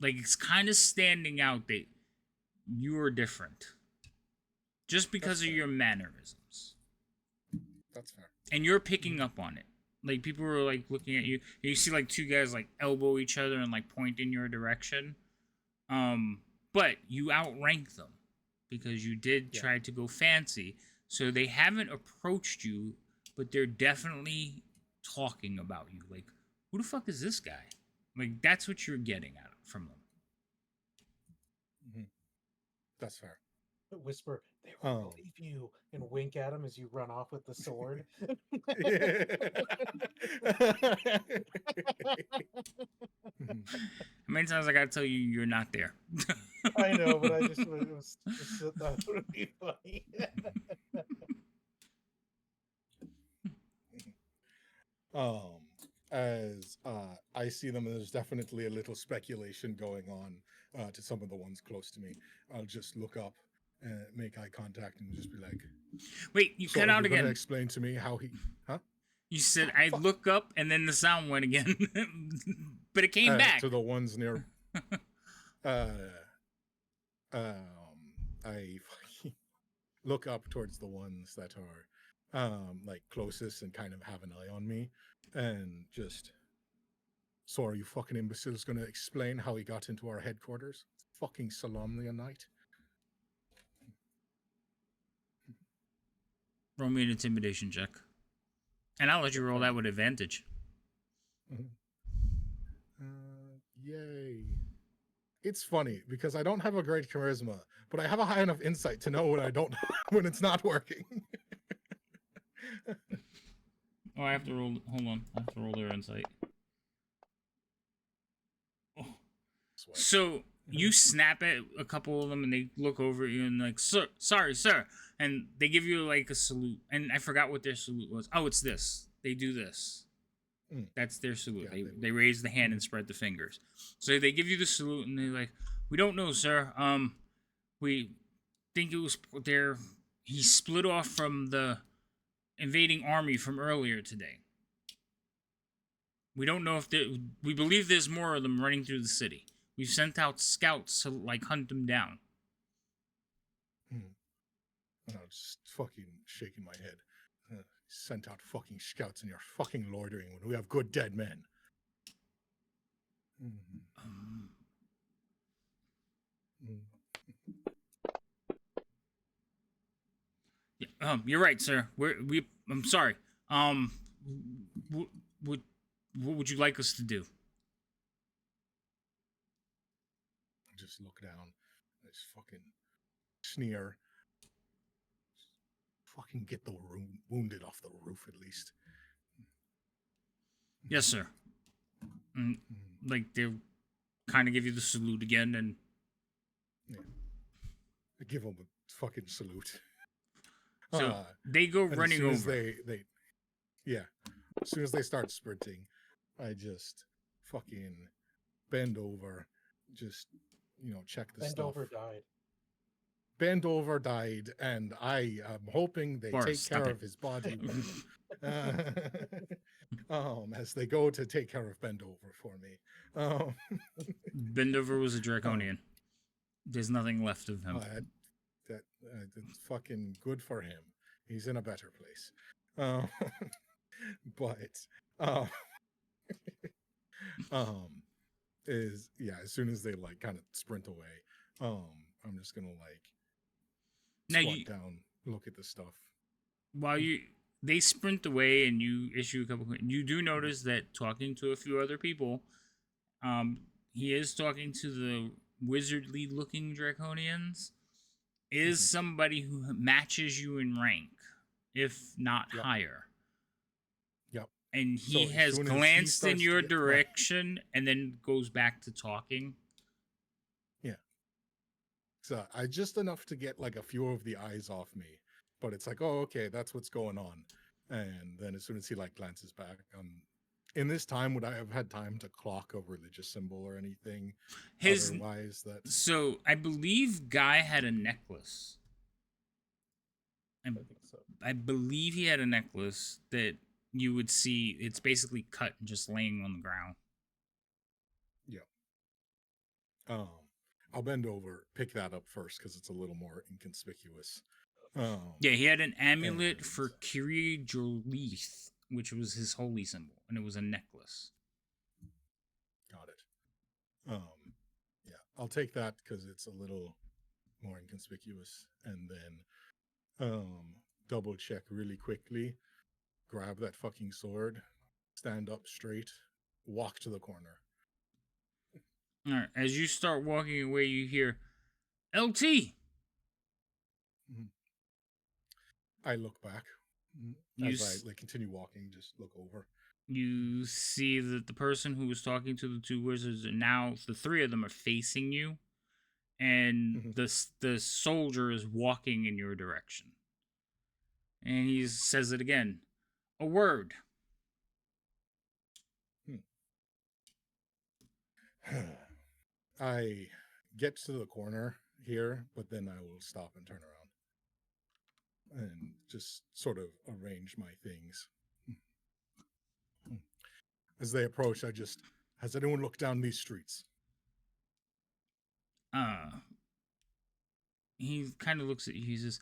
Like it's kind of standing out that you are different just because of your mannerisms. That's fair. And you're picking up on it. Like people are like looking at you. And you see like two guys like elbow each other and like point in your direction. But you outrank them because you did try to go fancy. So they haven't approached you, but they're definitely talking about you. Like, who the fuck is this guy? Like that's what you're getting at from them. That's fair. Whisper, they will believe you, and wink at him as you run off with the sword. How many times I gotta tell you you're not there? I know, but I just thought it would be funny. As I see them, there's definitely a little speculation going on to some of the ones close to me. I'll just look up and make eye contact and just be like, "Wait, you so cut out you're gonna again." Explain to me how he, huh? You said I look up and then the sound went again, but it came back to the ones near. I look up towards the ones that are like closest and kind of have an eye on me, and just, so are you fucking imbeciles gonna explain how he got into our headquarters? Fucking Solemnia night. Roll me an intimidation check, and I'll let you roll that with advantage. Yay. It's funny because I don't have a great charisma, but I have a high enough insight to know when I don't when it's not working. Oh, I have to roll. Hold on, I have to roll their insight. Oh. So you snap at a couple of them, and they look over at you and like, "Sir, sorry, sir," and they give you like a salute. And I forgot what their salute was. Oh, it's this. They do this. That's their salute. They raise the hand and spread the fingers. So they give you the salute, and they're like, "We don't know, sir. We think it was there. He split off from the invading army from earlier today. We don't know if we believe there's more of them running through the city. We've sent out scouts to like hunt them down." And I'm just fucking shaking my head. Sent out fucking scouts and you're fucking loitering when we have good dead men. Yeah, you're right, sir. I'm sorry. What would you like us to do? Just look down. This fucking sneer. Fucking get the wounded off the roof at least. Yes, sir. Like they kind of give you the salute again, and I give them a fucking salute. So they go running over. As soon as they start sprinting, I just fucking bend over, just check the stuff. Bend over died. Bend over died, and I am hoping they take care of his body. As they go to take care of Bendover for me. Bendover was a draconian. There's nothing left of him. That's fucking good for him. He's in a better place. As soon as they like kind of sprint away, I'm just gonna like squat down, look at the stuff. While they sprint away and you issue a couple, you do notice that talking to a few other people, he is talking to the wizardly looking draconians, is somebody who matches you in rank, if not higher. Yep. And he has glanced in your direction and then goes back to talking. Yeah. So I just enough to get like a few of the eyes off me, but it's like, oh, okay, that's what's going on. And then as soon as he like glances back, in this time, would I have had time to clock a religious symbol or anything? Otherwise, so I believe Guy had a necklace. I think so. I believe he had a necklace that you would see. It's basically cut and just laying on the ground. Yeah. I'll bend over, pick that up first because it's a little more inconspicuous. Yeah, he had an amulet for Kyrie Jolith, which was his holy symbol, and it was a necklace. Got it. Yeah, I'll take that because it's a little more inconspicuous, and then double check really quickly, grab that fucking sword, stand up straight, walk to the corner, All right. As you start walking away, you hear LT. I look back You as I s- like continue walking. Just look over. You see that the person who was talking to the two wizards are now the three of them are facing you, and the soldier is walking in your direction. And he says it again. A word. I get to the corner here, but then I will stop and turn around and just sort of arrange my things. As they approach, has anyone looked down these streets? He kind of looks at you. He says,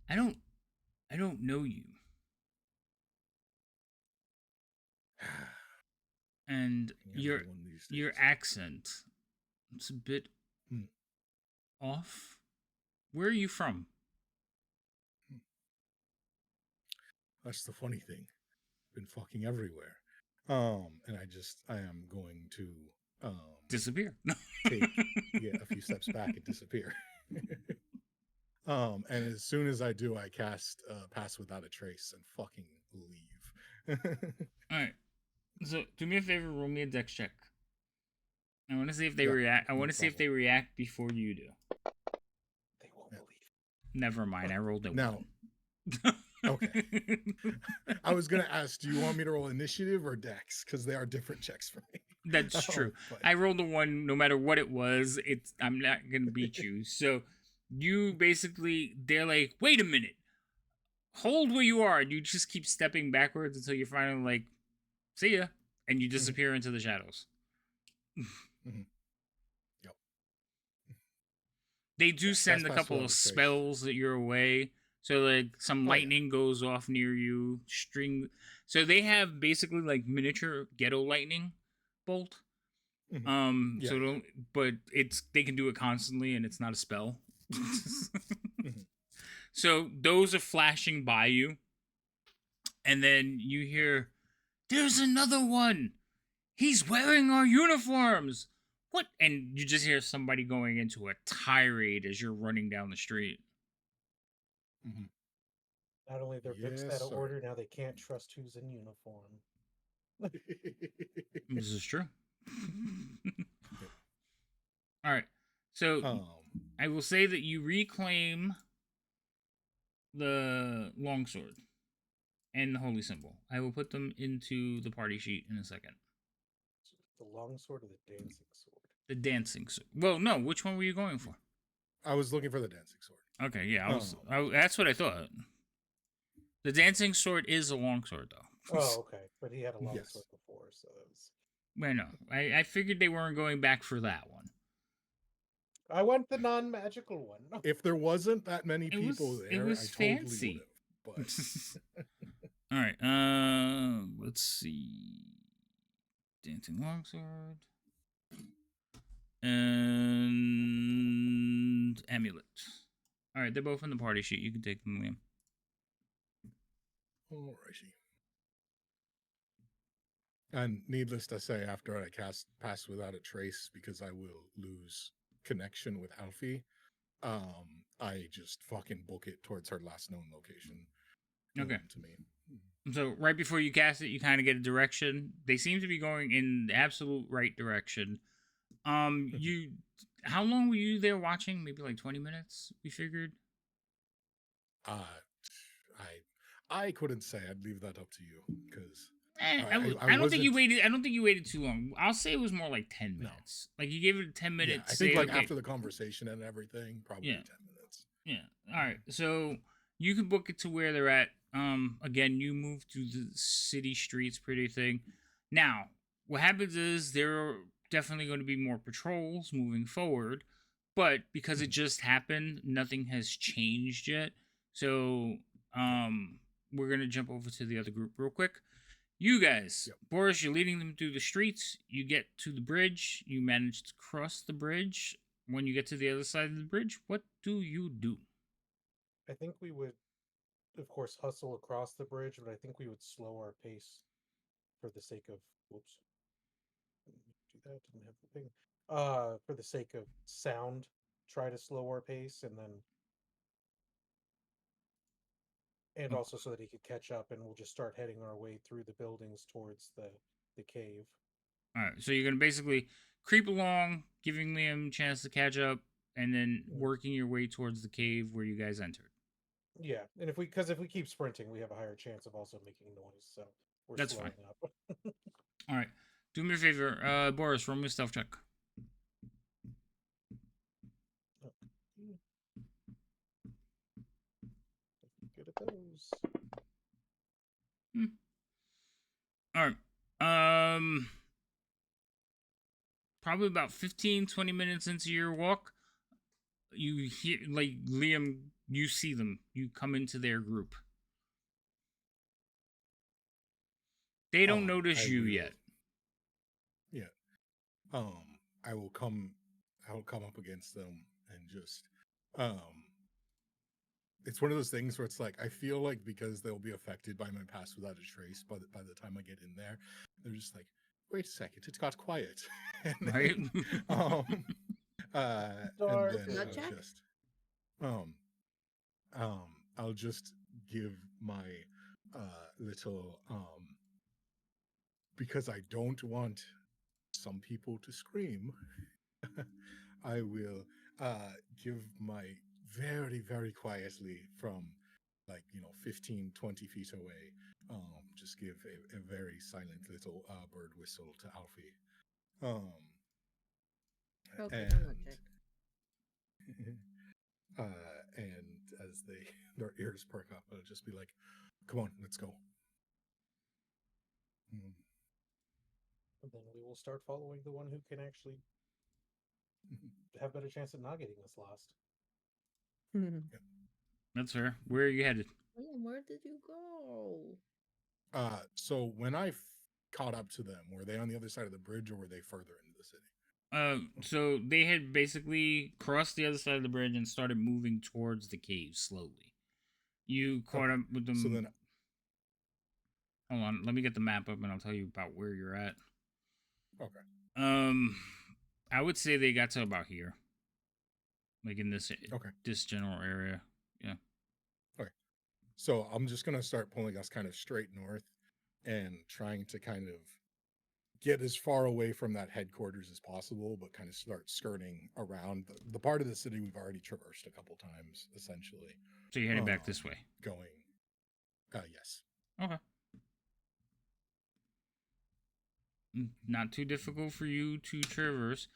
I don't know you. And your accent, it's a bit off. Where are you from? That's the funny thing. Been fucking everywhere. And I am going to disappear. Take a few steps back and disappear. And as soon as I do, I cast Pass Without a Trace and fucking leave. All right. So do me a favor, roll me a dex check. I want to see if they Yeah, react. I no want to see if they react before you do. They won't believe. Never mind. I rolled a Now. one. Okay. I was gonna ask, do you want me to roll initiative or dex? Because they are different checks for me. That's true. But I rolled a one. No matter what it was, I'm not gonna beat you. So you basically, they're like, wait a minute, hold where you are, and you just keep stepping backwards until you're finally like, see ya, and you disappear into the shadows. Yep. They do send a Pass couple Without of a Trace. spells that you're away. So like some lightning goes off near you. So they have basically like miniature ghetto lightning bolt. So but they can do it constantly and it's not a spell. So those are flashing by you. And then you hear, there's another one. He's wearing our uniforms. What? And you just hear somebody going into a tirade as you're running down the street. Not only their picks Yes, out of sir. order, now they can't trust who's in uniform. This is true. All right. So I will say that you reclaim the longsword and the holy symbol. I will put them into the party sheet in a second. The longsword or the dancing sword? The dancing sword. Well, no. Which one were you going for? I was looking for the dancing sword. Okay, yeah. That's what I thought. The dancing sword is a longsword, though. Oh, okay. But he had a longsword before, so that was... Well, no. I figured they weren't going back for that one. I want the non-magical one. If there wasn't that many people there, it was I totally fancy. would have. All right. Let's see. Dancing longsword and amulet. All right, they're both in the party sheet. You can take them, Liam. Alrighty. And needless to say, after I cast Pass Without a Trace, because I will lose connection with Alfie, I just fucking book it towards her last known location. Okay. To me. So right before you cast it, you kind of get a direction. They seem to be going in the absolute right direction. How long were you there watching? Maybe like 20 minutes, we figured? I couldn't say. I'd leave that up to you, because... I don't think you waited. I don't think you waited too long. I'll say it was more like 10 minutes. Like you gave it 10 minutes. I think like after the conversation and everything, probably 10 minutes. Yeah. All right. So you can book it to where they're at. Again, you move through the city streets, pretty thing. Now, what happens is there are definitely going to be more patrols moving forward, but because it just happened, nothing has changed yet. So, we're gonna jump over to the other group real quick. You guys, Boris, you're leading them through the streets. You get to the bridge. You manage to cross the bridge. When you get to the other side of the bridge, what do you do? I think we would, of course, hustle across the bridge, but I think we would slow our pace for the sake of... Whoops. that. Didn't have the thing. For the sake of sound, try to slow our pace, and also so that he could catch up, and we'll just start heading our way through the buildings towards the cave. All right, so you're gonna basically creep along, giving Liam a chance to catch up, and then working your way towards the cave where you guys entered. Yeah, and if we keep sprinting, we have a higher chance of also making noise. So we're That's slowing fine. up. All right, do me a favor, Boris, roll me a stealth check. Good at those. All right. Probably about 15-20 minutes into your walk, you hear, like, Liam, you see them. You come into their group. They don't notice you yet. Yeah. I will come up against them and just it's one of those things where it's like I feel like because they'll be affected by my past without a trace by the time I get in there, they're just like, wait a second, it's got quiet. And then, Right? and then I'll just give my little because I don't want some people to scream. I will give my very, very quietly from 15, 20 feet away, just give a very silent little bird whistle to Alfie. Okay, and, I'm not check. and as their ears perk up, I'll just be like, come on, let's go. And then we will start following the one who can actually have better chance at not getting us lost. That's fair. Where are you headed? Where did you go? So when I caught up to them, were they on the other side of the bridge or were they further into the city? So they had basically crossed the other side of the bridge and started moving towards the cave slowly. You caught up with them. So then, hold on, let me get the map up and I'll tell you about where you're at. Okay. I would say they got to about here, like in this general area. Yeah. Okay. So I'm just gonna start pulling us kind of straight north and trying to kind of get as far away from that headquarters as possible, but kind of start skirting around the part of the city we've already traversed a couple times, essentially. So you're heading back this way? Going. Yes. Okay. Not too difficult for you to traverse.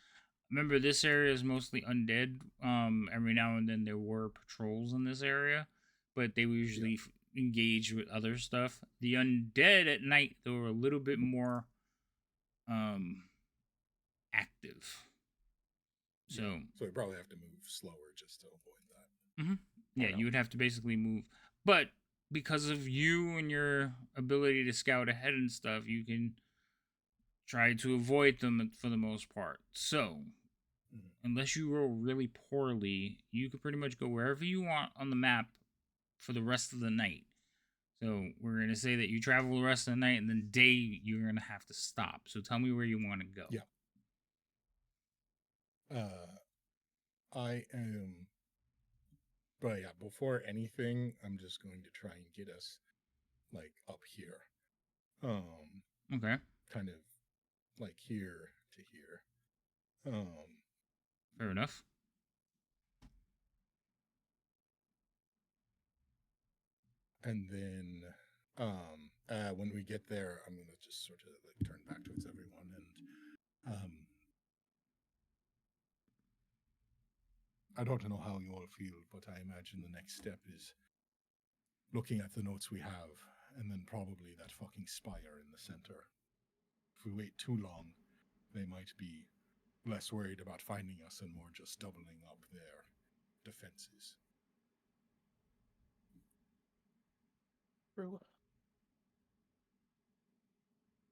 Remember, this area is mostly undead. Every now and then there were patrols in this area, but they were usually engaged with other stuff. The undead at night, they were a little bit more active. So we probably have to move slower just to avoid that. Mm-hmm. Yeah, you would have to basically move. But because of you and your ability to scout ahead and stuff, you can try to avoid them for the most part. So, unless you roll really poorly, you could pretty much go wherever you want on the map for the rest of the night. So, we're going to say that you travel the rest of the night, and then day, you're going to have to stop. So, tell me where you want to go. Yeah. I am... But yeah, before anything, I'm just going to try and get us, like, up here. Okay. Kind of, like, here to here. Fair enough. And then, when we get there, I'm going to just sort of, like, turn back towards everyone and, I don't know how you all feel, but I imagine the next step is looking at the notes we have, and then probably that fucking spire in the center. If we wait too long, they might be less worried about finding us and more just doubling up their defenses. True.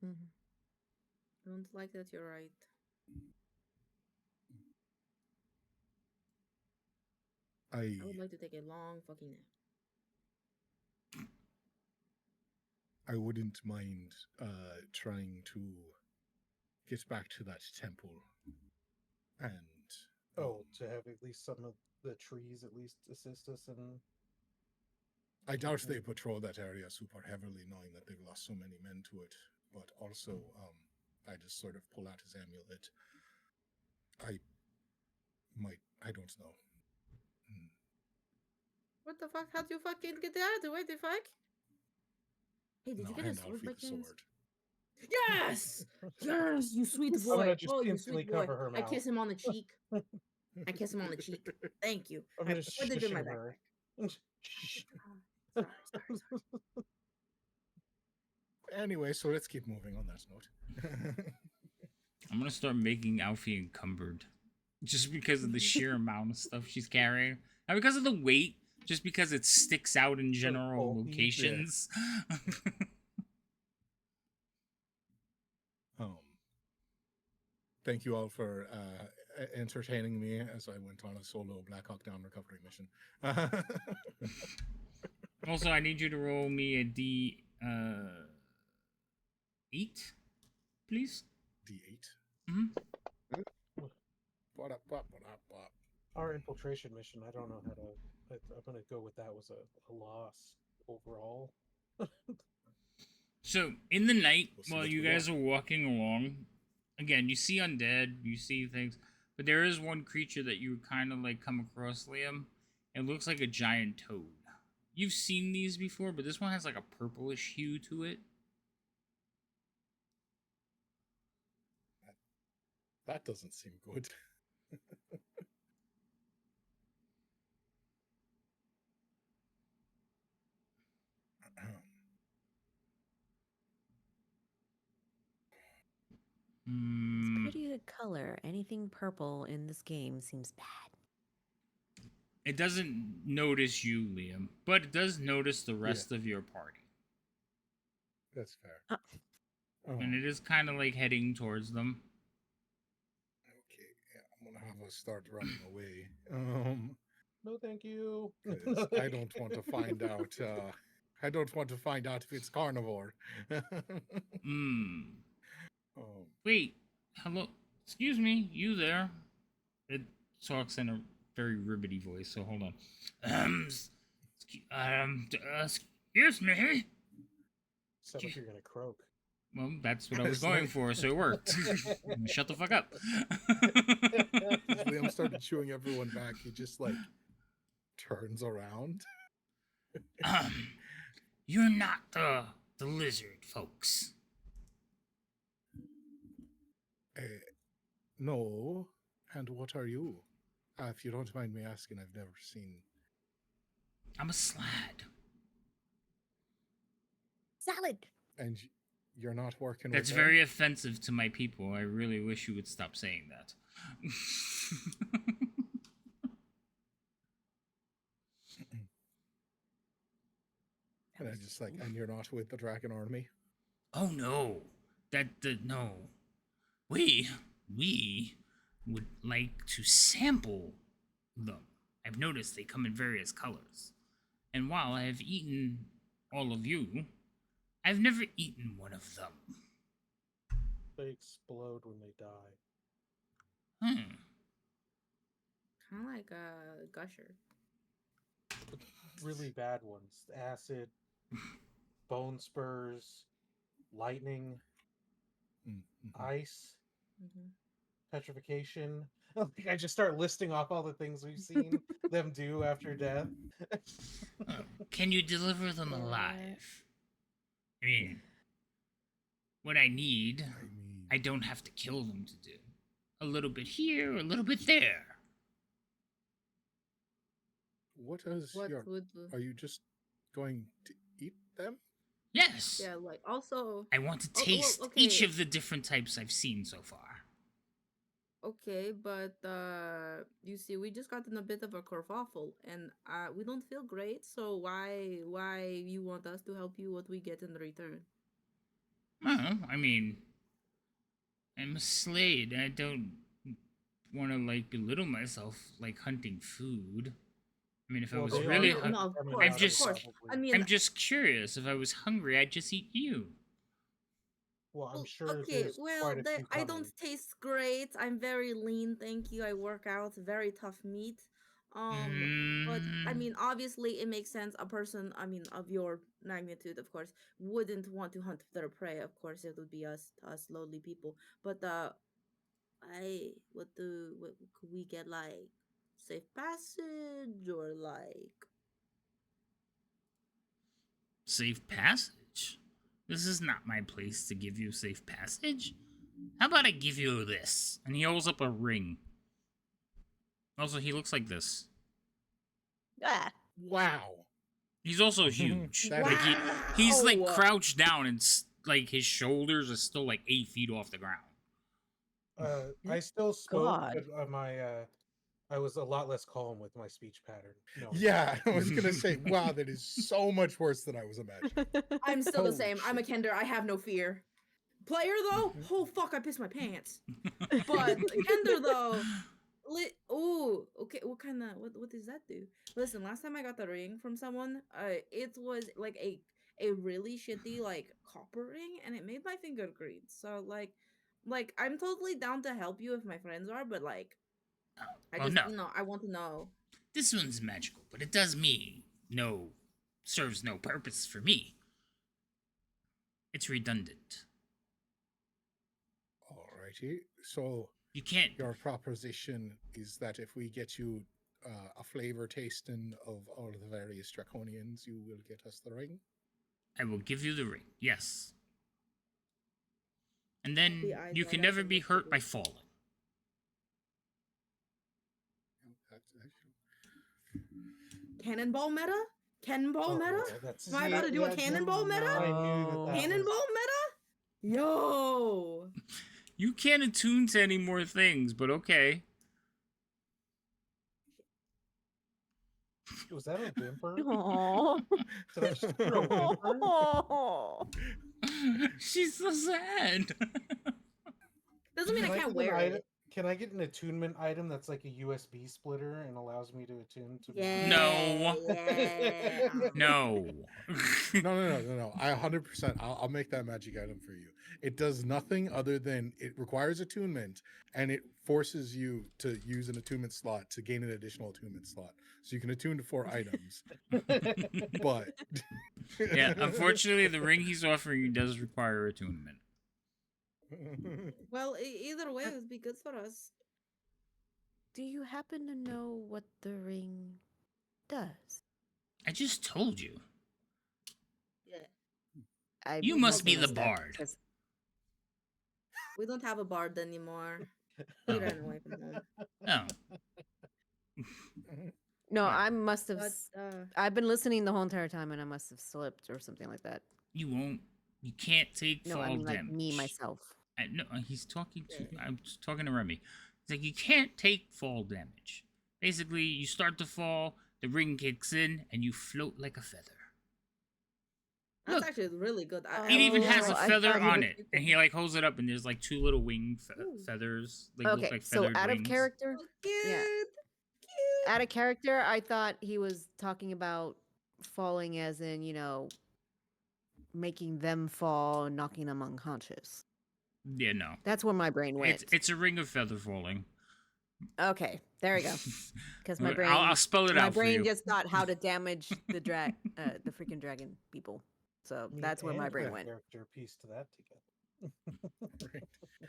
I don't like that you're right. I would like to take a long fucking nap. I wouldn't mind trying to get back to that temple. And Oh, to have at least some of the trees at least assist us in. I doubt they patrol that area super heavily, knowing that they've lost so many men to it. But also, I just sort of pull out his amulet. I don't know. What the fuck? How'd you fucking get that? What the fuck? Hey, did you get a sword by chance? Yes! Yes, you sweet I'm boy. gonna just Oh, you instantly sweet boy. cover her I mouth. kiss him on the cheek. I kiss him on the cheek. Thank you. I'm I just put it in my shushing backpack. her. Sorry. Anyway, so let's keep moving on that note. I'm gonna start making Alfie encumbered, just because of the sheer amount of stuff she's carrying, not because of the weight, just because it sticks out in general locations. Thank you all for entertaining me as I went on a solo Black Hawk Down recovery mission. Also, I need you to roll me a D8, please. D8. Mm-hmm. Our infiltration mission, I don't know how to. I'm gonna go with that was a loss overall. So, in the night, while you guys are walking along, again, you see undead, you see things, but there is one creature that you kind of like come across, Liam. It looks like a giant toad. You've seen these before, but this one has like a purplish hue to it. That doesn't seem good. It's pretty good color. Anything purple in this game seems bad. It doesn't notice you, Liam, but it does notice the rest of your party. That's fair. And it is kind of like heading towards them. Okay, yeah, I'm gonna have to start running away. No, thank you. 'Cause I don't want to find out. I don't want to find out if it's carnivore. Wait, hello, excuse me, you there? It talks in a very ribbity voice, so hold on. Excuse me. Sounds like you're gonna croak. Well, that's what I was going for, so it worked. Shut the fuck up. Liam started chewing everyone back. He just like turns around. You're not the lizard, folks. No. And what are you? If you don't mind me asking, I've never seen. I'm a slad. Salad. And you're not working That's with very offensive to my people. I really wish you would stop saying that. And I just like, and you're not with the Dragon Army? Oh no. No. We would like to sample them. I've noticed they come in various colors. And while I have eaten all of you, I've never eaten one of them. They explode when they die. Kind of like a gusher. Really bad ones. Acid, bone spurs, lightning, ice, petrification. I just start listing off all the things we've seen them do after death. Can you deliver them alive? I mean, what I need, I don't have to kill them to do. A little bit here, a little bit there. What is your... Are you just going to eat them? Yes. Yeah, like also. I want to taste each of the different types I've seen so far. Okay, but you see, we just got in a bit of a kerfuffle, and we don't feel great. So why you want us to help you? What we get in return? I mean, I'm a Slade. I don't want to like belittle myself like hunting food. I mean, if I was really I'm just curious. If I was hungry, I'd just eat you. Well, I'm Well, sure okay, there's well, quite a few I coming. don't taste great. I'm very lean, thank you. I work out, very tough meat. But I mean, obviously, it makes sense. A person, I mean, of your magnitude, of course, wouldn't want to hunt their prey. Of course, it would be us lowly people. But what could we get, like safe passage or like? Safe passage? This is not my place to give you safe passage. How about I give you this? And he holds up a ring. Also, he looks like this. Ah. Wow. He's also huge. That Like is- he's like Wow. crouched down and like his shoulders are still like 8 feet off the ground. I still spoke, God. but I was a lot less calm with my speech pattern. No. Yeah, I was gonna say, wow, that is so much worse than I was imagining. I'm still the Holy same. I'm a shit. Kender. I have no fear. Player though, oh fuck, I pissed my pants. But Kender though, oh, okay. What kind of what does that do? Listen, last time I got the ring from someone, it was like a really shitty like copper ring, and it made my finger green. So like I'm totally down to help you if my friends are, but like I Oh, just no. I want to know. This one's magical, but it does me serves no purpose for me. It's redundant. Alrighty. So You can't. your proposition is that if we get you a flavor tasting of all of the various draconians, you will get us the ring. I will give you the ring. Yes. And then The eyes you are can that never be hurt significant. by falling. Cannonball meta? Cannonball meta? That's Am I about to do a cannonball meta? I knew that Cannonball meta? Yo! You can't attune to any more things, but okay. Was that a whimper? Aww. Did I just hear a whimper? Aw. She's so sad. Doesn't mean I can't get an wear item- it. Can I get an attunement item that's like a USB splitter and allows me to attune to? Yeah. No. Yeah. No. No. I 100%. I'll make that magic item for you. It does nothing other than it requires attunement, and it forces you to use an attunement slot to gain an additional attunement slot. So you can attune to 4 items. But Yeah, unfortunately, the ring he's offering you does require attunement. Well, either way, it would be good for us. Do you happen to know what the ring does? I just told you. Yeah. You must be the bard. We don't have a bard anymore. He ran away from home. Oh. No, I must have. But, I've been listening the whole entire time, and I must have slipped or something like that. You won't. You can't take No, fall I mean like damage. me myself. No, he's talking to. I'm just talking to Remy. He's like, you can't take fall damage. Basically, you start to fall, the ring kicks in, and you float like a feather. That's actually really good. It even has a I feather thought he on was- it, and he like holds it up, and there's like 2 little wing feathers. Like, look Okay, like so feathered out wings. of character, Cute. yeah. Out of character, I thought he was talking about falling, as in making them fall and knocking them unconscious. Yeah, no. That's where my brain went. It's a ring of feather falling. Okay, there we go. Because my I'll- brain, I'll spell it my out for brain you. just thought how to damage the the freaking dragon people. So that's where my And brain that went. Character piece to that together.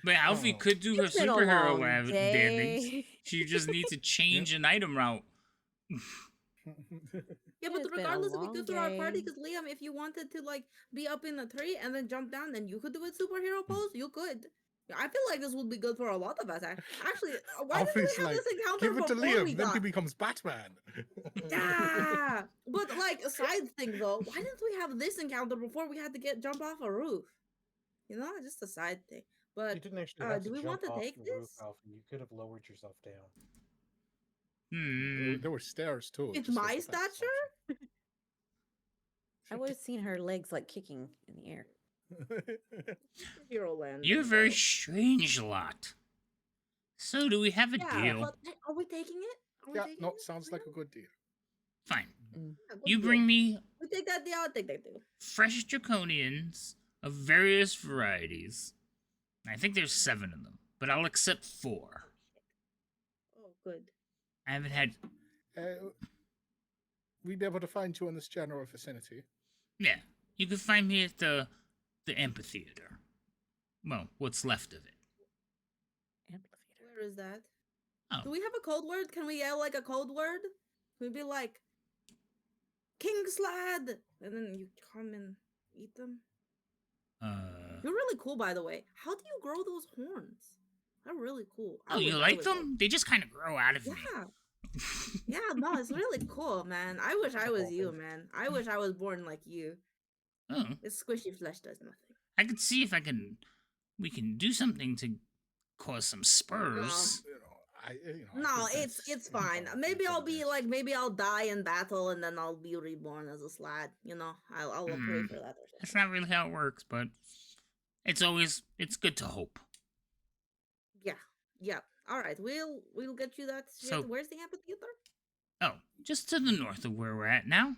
But Alfie Oh. could do her It's been a superhero long landings. day. She just needs to change an item route. Yeah, but It's been a regardless, it'd be good for our party long because Liam, if you wanted to like be up in a tree and then jump down, then you could do a superhero pose. You could. I feel like this would be good for a lot of us. Actually, why didn't we Alfie's have like, this encounter give it to before we Liam, then got? he becomes Batman. Yeah, but like a side thing though, why didn't we have this encounter before we had to jump off a roof? You know, just a side thing. But You didn't actually have do to we want jump to off take the roof, this? Alfie. You could have lowered yourself down. There were stairs too. It's just my as a defense stature. I would have seen her legs like kicking in the air. Hero land. You're a very strange lot. So, do we have a Yeah, deal? but are we taking it? Are we Yeah, taking no, it? sounds like a good deal. Fine. Yeah, good You deal. bring me We take that deal. I take that deal. fresh draconians of various varieties. I think there's 7 of them, but I'll accept 4. Oh, good. I haven't had. We'd be able to find you in this general vicinity. Yeah, you can find me at the amphitheater. Well, what's left of it. Where is that? Oh. Do we have a code word? Can we yell like a code word? Can we be like, King Slad? And then you come and eat them? You're really cool, by the way. How do you grow those horns? They're really cool. Oh, you like them? They just kind of grow out of me. Yeah. Yeah, no, it's really cool, man. I wish I was you, man. I wish I was born like you. Oh. This squishy flesh does nothing. I could see if we can do something to cause some spurs. No, it's fine. Maybe I'll be like, maybe I'll die in battle and then I'll be reborn as a Slad. You know, I'll pray for that or something. That's not really how it works, but it's good to hope. Yeah. All right, we'll get you that shit. So- Where's the amphitheater? Oh, just to the north of where we're at now.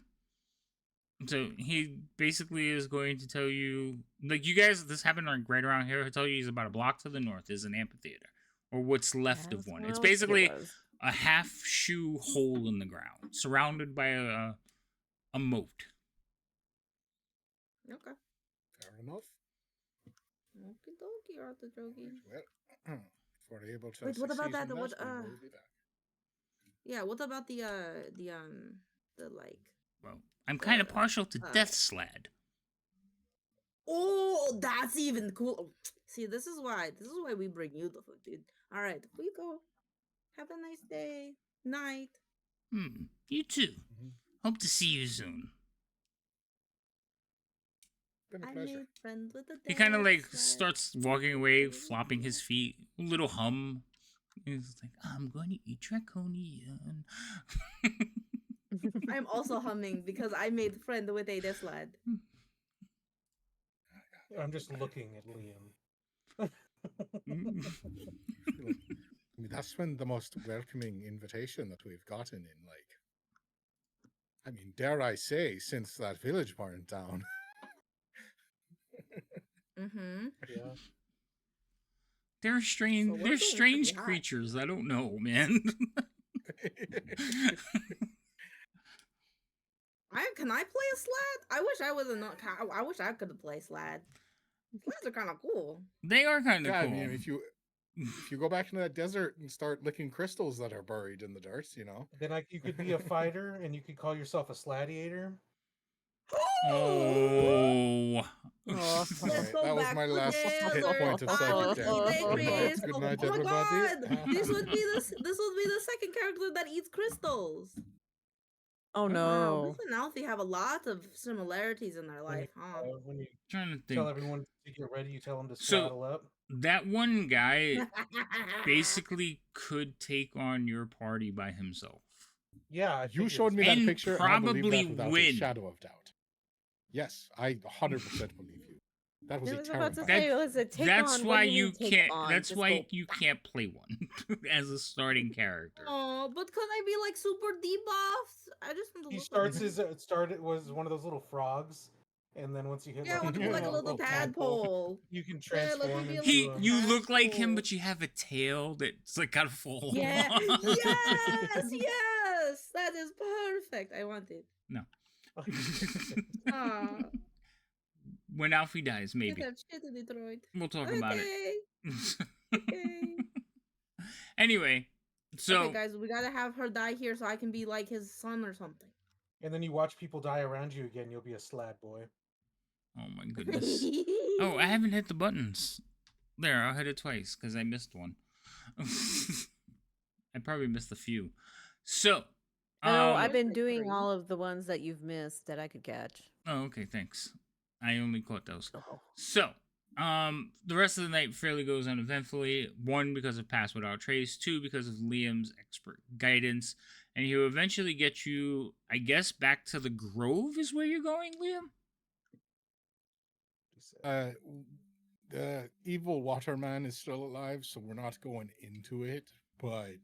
So he basically is going to tell you, like, you guys, this happened right around here. He'll tell you he's about a block to the north is an amphitheater, or what's left of one. It's basically a half shoe hole in the ground, surrounded by a moat. Okay. Fair enough. Okie dokie, Artichoke. Well, if we're able to Wait, what about succeed that? in What we will do that. Yeah, what about the like? Well, I'm kind of partial to Death Slad. Oh, that's even cool. See, this is why we bring you the food, dude. All right, we go. Have a nice day, night. You too. Hope to see you soon. Been a I pleasure. made friends with the He kind of like Death Slad. starts walking away, flopping his feet, a little hum. He's like, I'm going to eat draconian. I'm also humming because I made friend with a Death Slad. I'm just looking at Liam. I mean, that's been the most welcoming invitation that we've gotten in, like, I mean, dare I say, since that village burned down. Mm-hmm. Yeah. They're strange. So we're They're doing strange pretty hot. creatures. I don't know, man. Can I play a Slad? I wish I was I wish I could play Slad. Slads are kind of cool. They are kind of Yeah, cool. I mean, if you go back into that desert and start licking crystals that are buried in the dirt, you know. Then you could be a fighter and you could call yourself a Sladiator. Oh. Let's Alright, go that was back my last hit together. point of I will psychic eat a damage. Good night, crystal. good night, Oh my everybody. god! This would be the second character that eats crystals. Oh Wow, no. Ruth and Alfie have a lot of similarities in their life, huh? When you Trying to tell think. everyone to get ready, you tell them to So- swaddle up. That one guy basically could take on your party by himself. Yeah, I You figured showed me And that picture, and I believe probably that without a win. shadow of doubt. Yes, I 100% believe you. That was I a was about to terrifying. say, was it take That's on? why What do you you mean take can't. on? That's Just why go, you can't play one as a starting character. Oh, but could I be like super debuffed? I just want to He look starts like his was one of those little frogs, and then once you hit Yeah, I like, want to be like a little tadpole. you can Yeah, let me transform be a into little a You look like him, tadpole. but you have a tail that's like got a full. Yeah. yes, that is perfect. I want it. No. Aw, When Alfie dies, you maybe have shit in Detroit. we'll talk about it. Okay. Okay. Anyway, so Okay, guys, we gotta have her die here so I can be like his son or something. and then you watch people die around you again. You'll be a Slad boy. oh my goodness. Oh, I haven't hit the buttons. There, I'll hit it twice because I missed one. I probably missed a few. So, No, um, I've been like doing 3. all of the ones that you've missed that I could catch. oh, okay, thanks. I only caught those. Oh. So, the rest of the night fairly goes uneventfully. 1, because of Pass Without Trace. 2, because of Liam's expert guidance. And he'll eventually get you, I guess, back to the Grove is where you're going, Liam? The evil waterman is still alive, so we're not going into it. But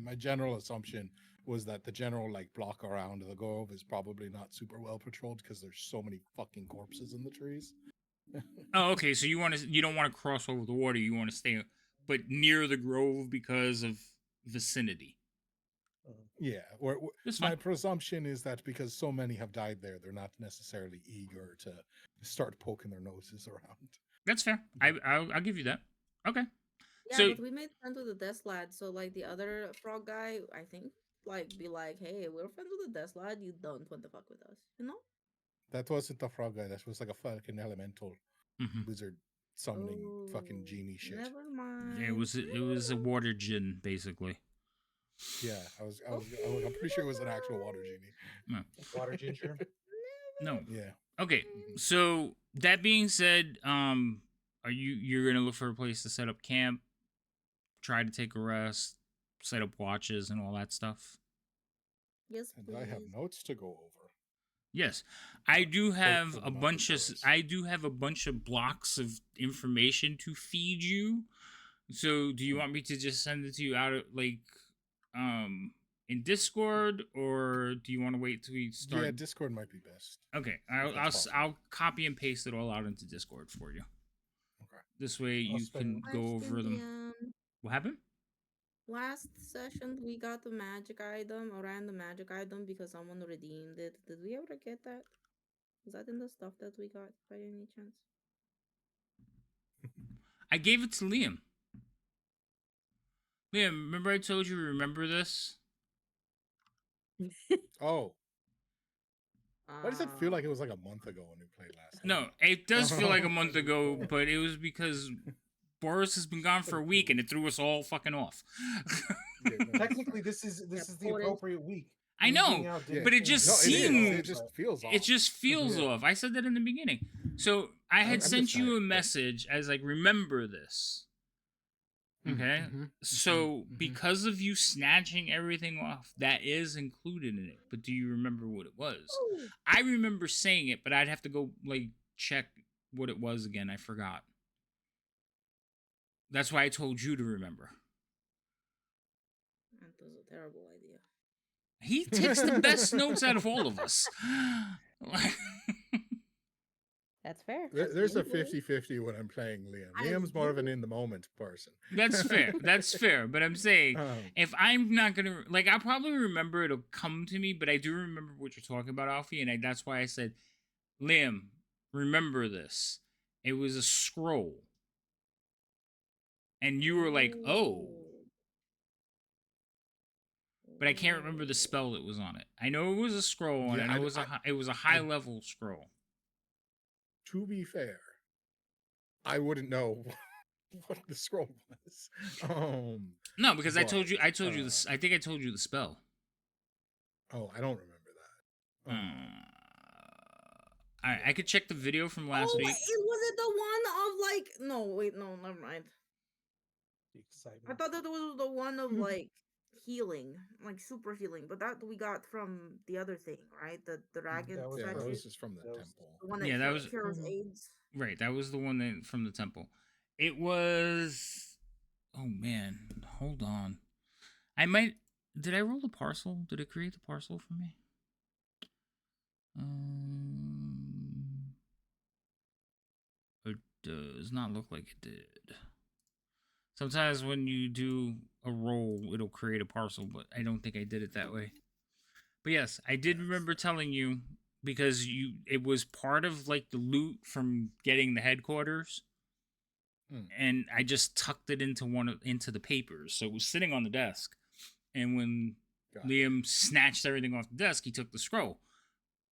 my general assumption was that the general like block around the grove is probably not super well patrolled because there's so many fucking corpses in the trees. Oh, okay. So you don't want to cross over the water. You want to stay, but near the grove because of vicinity. Yeah, or That's my fine. presumption is that because so many have died there, they're not necessarily eager to start poking their noses around. That's fair. I'll give you that. Okay. Yeah, So but we made friends with the desk lad, so like the other frog guy, I think, like be like, hey, we're friends with the desk lad. You don't want to fuck with us, you know? That wasn't the frog guy. That was like a fucking elemental Mhm. lizard summoning fucking genie shit. Never mind. it was a water djinn basically. Yeah, I'm pretty sure it was an actual water genie. No. Water ginger. No. Yeah. Okay. So that being said, are you're gonna look for a place to set up camp, try to take a rest, set up watches and all that stuff? Yes, And I have notes to go over. Yes, I do have for the a bunch of Mountain Boys. I do have a bunch of blocks of information to feed you. So, do you want me to just send it to you out of like in Discord, or do you want to wait till we start? Yeah, Discord might be best. Okay, that's I'll copy and paste it all out into Discord for you. Okay. This way you can go over them. What happened? Last session we got the magic item, a random magic item because someone redeemed it. Did we ever get that? Was that in the stuff that we got by any chance? I gave it to Liam. Liam, remember I told you remember this? Oh. Why does it feel like it was like a month ago when we played last? No, it does feel like a month ago, but it was because Boris has been gone for a week and it threw us all fucking off. Technically, this is the appropriate week. I know, but it just seemed it just feels off. It just feels off. I said that in the beginning. So I had I'm sent just you a tired, but- message as like, remember this. Okay, so because of you snatching everything off, that is included in it. But do you remember what it was? I remember saying it, but I'd have to go like check what it was again. I forgot. That's why I told you to remember. That was a terrible idea. He takes the best notes out of all of us. That's fair. There's a 50-50 when I'm playing Liam. Liam's more of an in-the-moment person. That's fair. That's fair. But I'm saying, Um, if I'm not going to... Like, I'll probably remember it'll come to me, but I do remember what you're talking about, Alfie, and that's why I said, Liam, remember this. It was a scroll. And you were like, oh. But I can't remember the spell that was on it. I know it was a scroll, and Yeah, I know I- it was a high-level scroll. To be fair, I wouldn't know what the scroll was. No, because I but, told you this. I think I told you the spell. Oh, I don't remember that. I could check the video from last week. Was it the one of like? No, wait, no, never mind. I thought that was the one of like healing, like super healing, but that we got from the other thing, right? The dragon Yeah, statue. that was just from the temple. The one that Yeah, that was cures AIDS. right. That was the one that from the temple. It was. Oh man, hold on. I might. Did I roll the parcel? Did it create the parcel for me? It does not look like it did. Sometimes when you do a roll, it'll create a parcel, but I don't think I did it that way. But yes, I did remember telling you because it was part of like the loot from getting the headquarters. And I just tucked it into into the papers. So it was sitting on the desk. And when Liam snatched everything off the desk, he took the scroll.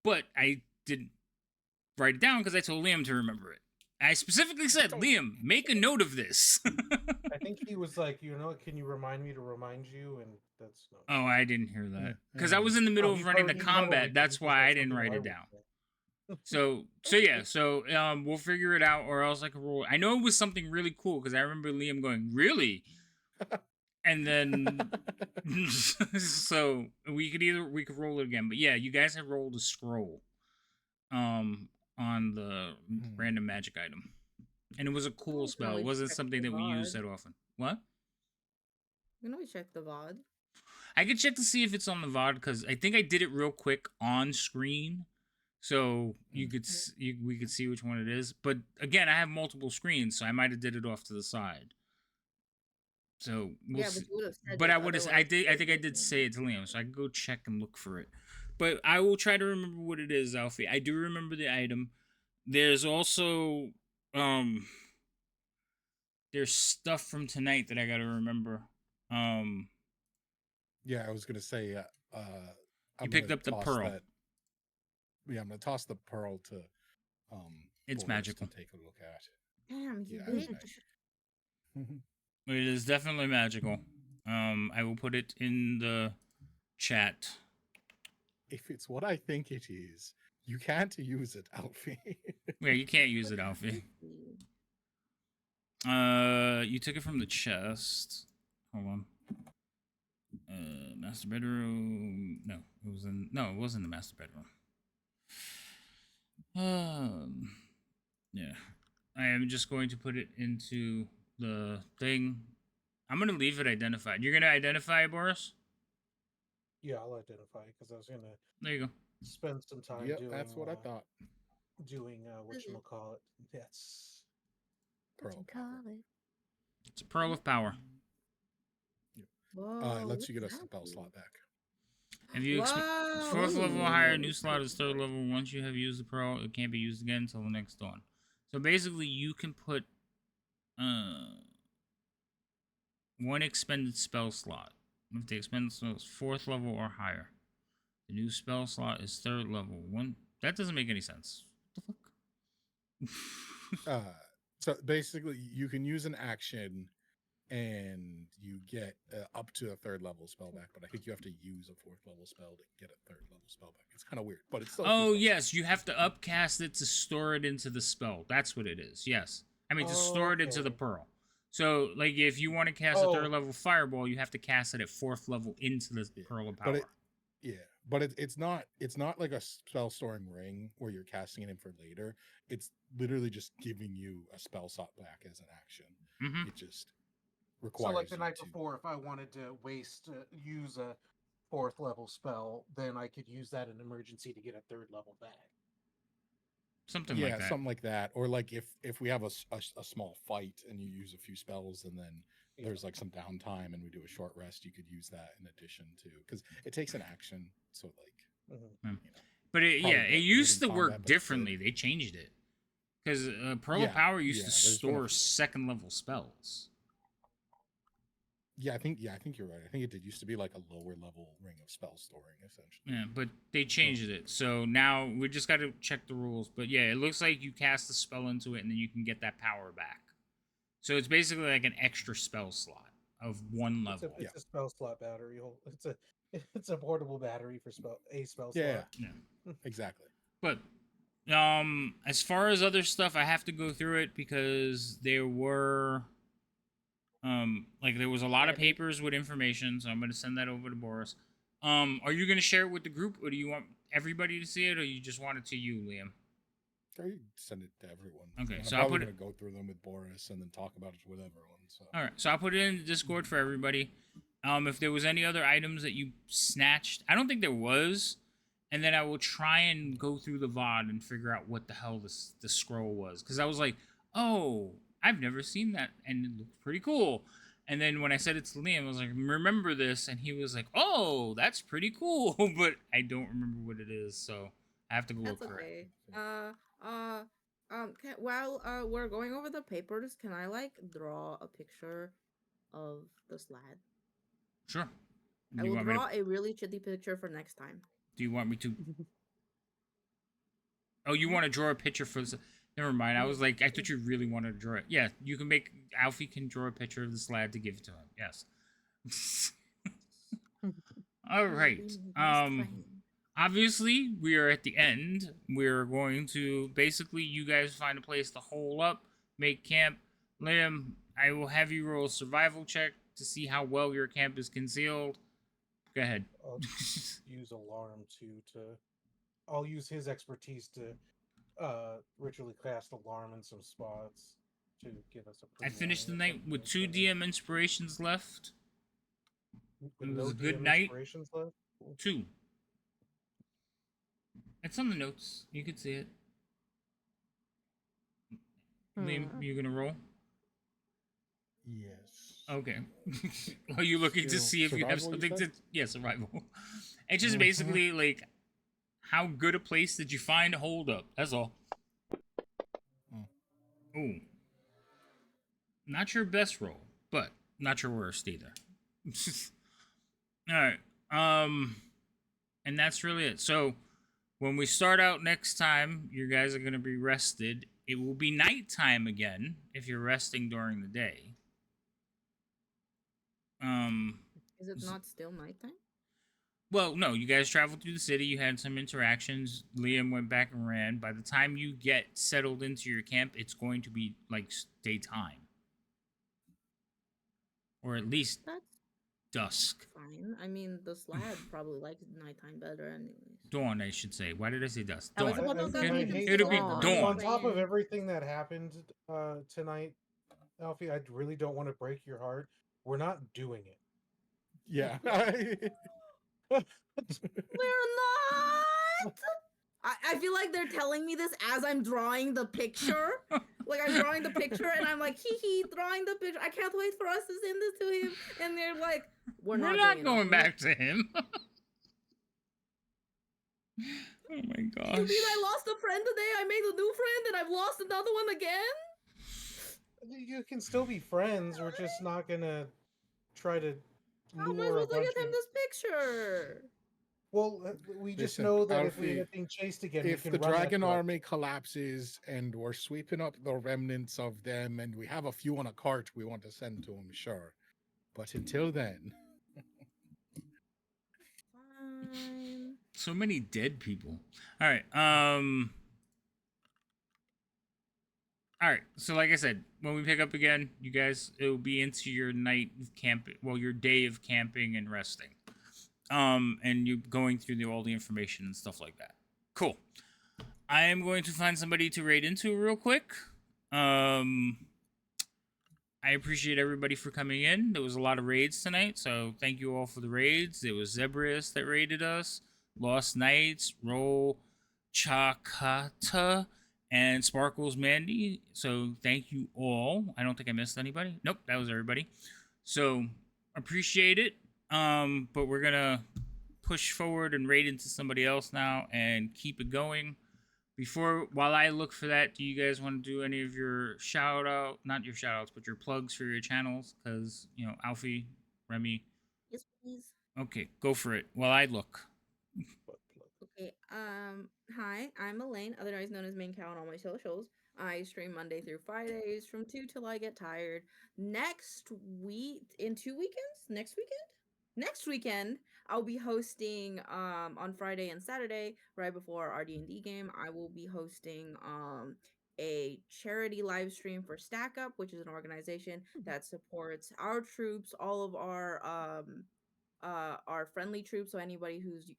But I didn't write it down because I told Liam to remember it. I specifically said, Liam, make a note of this. I think he was like, can you remind me to remind you? And that's no. Oh, I didn't hear that. Because I was in the middle of running the combat. That's why I didn't write it down. So we'll figure it out, or else I can roll. I know it was something really cool because I remember Liam going, "Really?" And then, so we could roll it again. But yeah, you guys have rolled a scroll, on the random magic item, and it was a cool spell. It wasn't something that we use that often. What? You know, we checked the VOD. I could check to see if it's on the VOD because I think I did it real quick on screen. So you could we could see which one it is. But again, I have multiple screens, so I might have did it off to the side. So we'll Yeah, see. but you would have said But it I would have. I otherwise. did. I think I did say it to Liam, so I can go check and look for it. But I will try to remember what it is, Alfie. I do remember the item. There's also there's stuff from tonight that I gotta remember. Yeah, I was gonna say. You picked up the pearl. Yeah, I'm gonna toss the pearl to. It's Boris magical. To take a look at. Damn, you Yeah, bitch. It is definitely magical. I will put it in the chat. If it's what I think it is, you can't use it, Alfie. Yeah, you can't use it, Alfie. You took it from the chest. Hold on. Master bedroom. No, it was in. No, it was in the master bedroom. Yeah. I am just going to put it into the thing. I'm gonna leave it identified. You're gonna identify it, Boris? Yeah, I'll identify because I was gonna. There you go. Spend some time Yep, doing. that's what I thought. Doing what you call it? That's Pearl. It's a pearl of power. It lets you get a spell slot back. If you fourth level or higher, new slot is third level. Once you have used the pearl, it can't be used again until the next dawn. So basically, you can put one expended spell slot. If the expended spell is fourth level or higher, the new spell slot is third level. One that doesn't make any sense. What the fuck? So basically, you can use an action, and you get up to a third level spell back. But I think you have to use a fourth level spell to get a third level spell back. It's kind of weird, but it's still. Oh yes, you have to upcast it to store it into the spell. That's what it is. Yes, I mean to store it into the pearl. So, like, if you want to cast a third level fireball, you have to cast it at fourth level into the pearl of power. But it's not like a spell storing ring where you're casting it in for later. It's literally just giving you a spell slot back as an action. Mm-hmm. It just requires. So, like the night before, if I wanted to use a fourth level spell, then I could use that in emergency to get a third level back. Something like that. Something like that. Or like if we have a small fight and you use a few spells and then there's like some downtime and we do a short rest, you could use that in addition to, because it takes an action. So like, but it used to work differently. They changed it because Pearl of Power used to store second level spells. Yeah, I think you're right. I think it did used to be like a lower level ring of spell storing, essentially. Yeah, but they changed it. So now we just got to check the rules. But yeah, it looks like you cast the spell into it and then you can get that power back. So it's basically like an extra spell slot of one level. It's a spell slot battery. It's a portable battery for spell slot. Yeah, exactly. But as far as other stuff, I have to go through it because there were there was a lot of papers with information, so I'm going to send that over to Boris. Are you going to share it with the group, or do you want everybody to see it, or you just want it to you, Liam? I send it to everyone. Okay, so I'm probably going to go through them with Boris and then talk about it with everyone. So. All right, so I'll put it in the Discord for everybody. If there was any other items that you snatched, I don't think there was, and then I will try and go through the VOD and figure out what the hell the scroll was, because I was like, oh, I've never seen that, and it looked pretty cool. And then when I said it to Liam, I was like, remember this? And he was like, oh, that's pretty cool, but I don't remember what it is, so I have to go look for it. While we're going over the papers, can I like draw a picture of the slad? Sure. I will draw a really shitty picture for next time. Do you want me to? Oh, you want to draw a picture for this? Never mind. I was like, I thought you really wanted to draw it. Yeah, you can make. Alfie can draw a picture of the slad to give it to him. Yes. All right. Obviously, we are at the end. We're going to basically, you guys find a place to hole up, make camp. Liam, I will have you roll a survival check to see how well your camp is concealed. Go ahead. I'll use alarm I'll use his expertise to ritually cast alarm in some spots to give us a. I finished the night with 2 DM inspirations left. It was a good night. 2. It's on the notes. You could see it. Liam, you gonna roll? Yes. Okay. Are you looking to Still see if you have survival, you something said? to? Yeah, survival. It's just Mhm. basically like, how good a place did you find to hold up? That's all. Ooh. Not your best roll, but not your worst either. All right. And that's really it. So when we start out next time, you guys are gonna be rested. It will be nighttime again if you're resting during the day. Is it not still nighttime? Well, no, you guys traveled through the city. You had some interactions. Liam went back and ran. By the time you get settled into your camp, it's going to be like daytime, or at least That's dusk. fine. I mean, the slab probably likes nighttime better, anyways. Dawn, I should say. Why did I say dusk? I was Dawn. about to say, I you can hate- see It'll be the dawn dawn. On top of playing. everything that happened tonight, Alfie, I really don't want to break your heart. We're not doing it. Yeah. We're not. I feel like they're telling me this as I'm drawing the picture. Like I'm drawing the picture and I'm like, hee, drawing the picture. I can't wait for us to send this to him. And they're like, we're not doing going it. back to him. Oh my gosh. You mean I lost a friend today? I made a new friend and I've lost another one again? You can still be friends. We're just not gonna try to How am I lure a supposed to bunch get him of. this picture? Well, we just Listen, know that if we Alfie, end up being chased again, we if can the run that dragon direction. army collapses and we're sweeping up the remnants of them and we have a few on a cart we want to send to them, sure. But until then, Fine. So many dead people. All right. All right. So like I said, when we pick up again, you guys, it will be into your night of camping. Well, your day of camping and resting. And you going through all the information and stuff like that. Cool. I am going to find somebody to raid into real quick. I appreciate everybody for coming in. There was a lot of raids tonight, so thank you all for the raids. There was Zebrius that raided us, Lost Knights, Roll, Chakata, and Sparkles Mandy. So thank you all. I don't think I missed anybody. Nope, that was everybody. So appreciate it. But we're gonna push forward and raid into somebody else now and keep it going. While I look for that, do you guys want to do any of your not your shout outs, but your plugs for your channels? Because, Alfie, Remy. Yes, please. Okay, go for it while I look. Okay, hi, I'm Elaine, otherwise known as Main Cow on all my socials. I stream Monday through Fridays from 2 till I get tired. Next week, in 2 weekends? Next weekend, I'll be hosting, on Friday and Saturday, right before our D&D game, I will be hosting, a charity live stream for Stack Up, which is an organization that supports our troops, all of our friendly troops, so anybody who's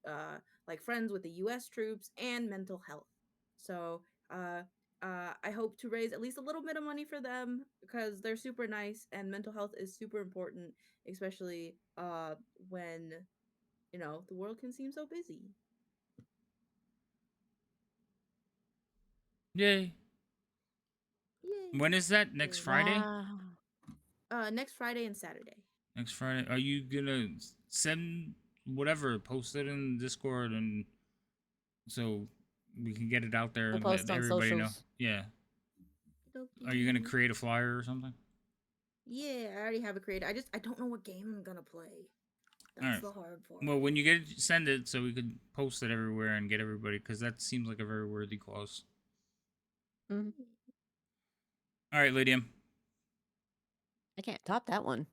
like friends with the US troops, and mental health. So I hope to raise at least a little bit of money for them because they're super nice and mental health is super important, especially when the world can seem so busy. Yay. Yay. When is that? Next Friday? Next Friday and Saturday. Next Friday. Are you gonna send whatever, post it in Discord and so we can get it out there We'll and post let on everybody know? socials. Yeah. Are you gonna create a flyer or something? Yeah, I already have it created. I don't know what game I'm gonna play. That's the hard part. Well, when you get it, send it so we could post it everywhere and get everybody, because that seems like a very worthy cause. Mm-hmm. All right, Lydium. I can't top that one.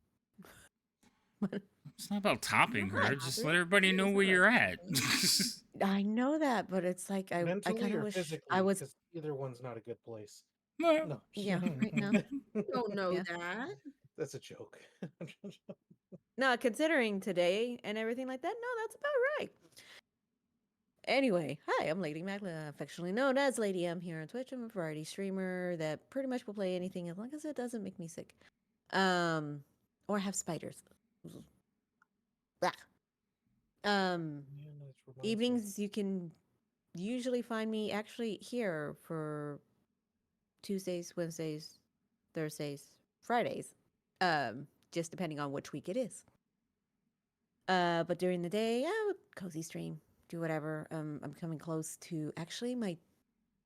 It's not about topping her. not Just top let it. everybody know where you're at. I know that, but it's like I Mentally kind or of wish physically, I was. 'cause either one's not a good place. No. No. Yeah, right now. Don't know Yeah. that. That's a joke. No, considering today and everything like that, no, that's about right. Anyway, hi, I'm Lady Magla, affectionately known as Lady M here on Twitch. I'm a variety streamer that pretty much will play anything as long as it doesn't make me sick. Or have spiders. Blah. Evenings you can usually find me actually here for Tuesdays, Wednesdays, Thursdays, Fridays, just depending on which week it is. But during the day, I would cozy stream, do whatever. I'm coming close to actually my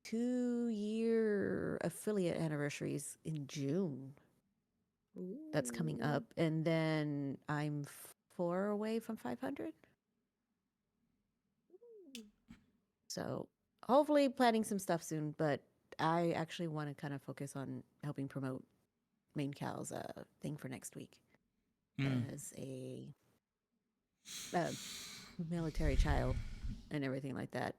2-year affiliate anniversaries in June. That's coming up, and then I'm 4 away from 500. So hopefully planning some stuff soon, but I actually want to kind of focus on helping promote Main Cal's thing for next week as a military child and everything like that.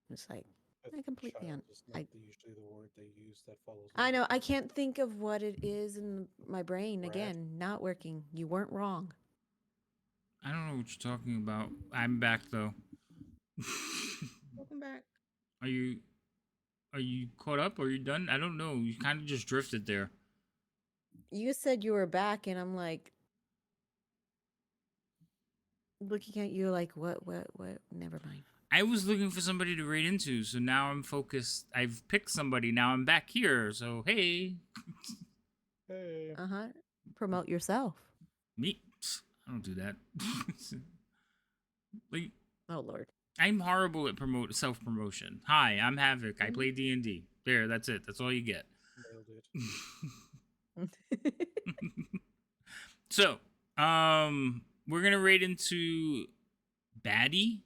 It's like I completely Usually the word they use that follows. I know I can't think of what it is in my brain. Again, not working. You weren't wrong. I don't know what you're talking about. I'm back though. Welcome back. Are you caught up? Are you done? I don't know. You kind of just drifted there. You said you were back, and I'm like looking at you like, what? Never mind. I was looking for somebody to raid into, so now I'm focused. I've picked somebody. Now I'm back here. So hey. Hey. Promote yourself. Me? I don't do that. Like, oh Lord. I'm horrible at self promotion. Hi, I'm Havoc. I play D&D. There, that's it. That's all you get. Nailed it. So, we're gonna raid into Baddie.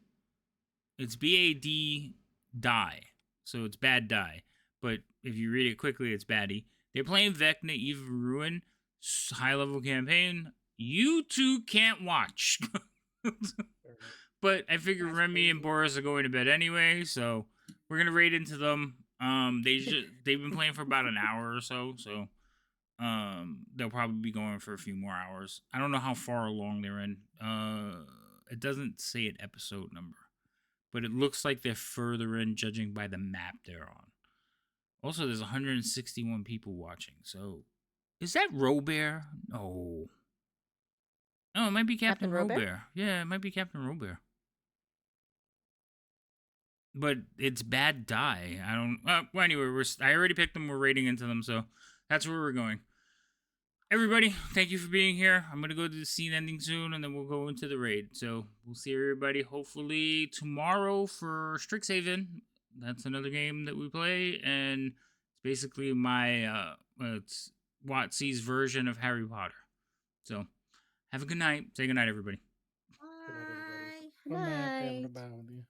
It's BAD die. So it's bad die. But if you read it quickly, it's Baddie. They're playing Vecna Eve of Ruin. High level campaign. You two can't watch. But I figure Remy and Boris are going to bed anyway, so we're gonna raid into them. They've been playing for about an hour or so, so they'll probably be going for a few more hours. I don't know how far along they're in. It doesn't say an episode number, but it looks like they're further in, judging by the map they're on. Also, there's 161 people watching. So, is that Robert? No. Oh, it might be Captain Robert. Yeah, it might be Captain Robert. But it's bad die. I don't. Well, anyway, I already picked them. We're raiding into them, so that's where we're going. Everybody, thank you for being here. I'm gonna go to the scene ending soon, and then we'll go into the raid. So we'll see everybody hopefully tomorrow for Strixhaven. That's another game that we play, and it's basically my it's WotC's version of Harry Potter. So have a good night. Say good night, everybody. Bye. Good night, everybody.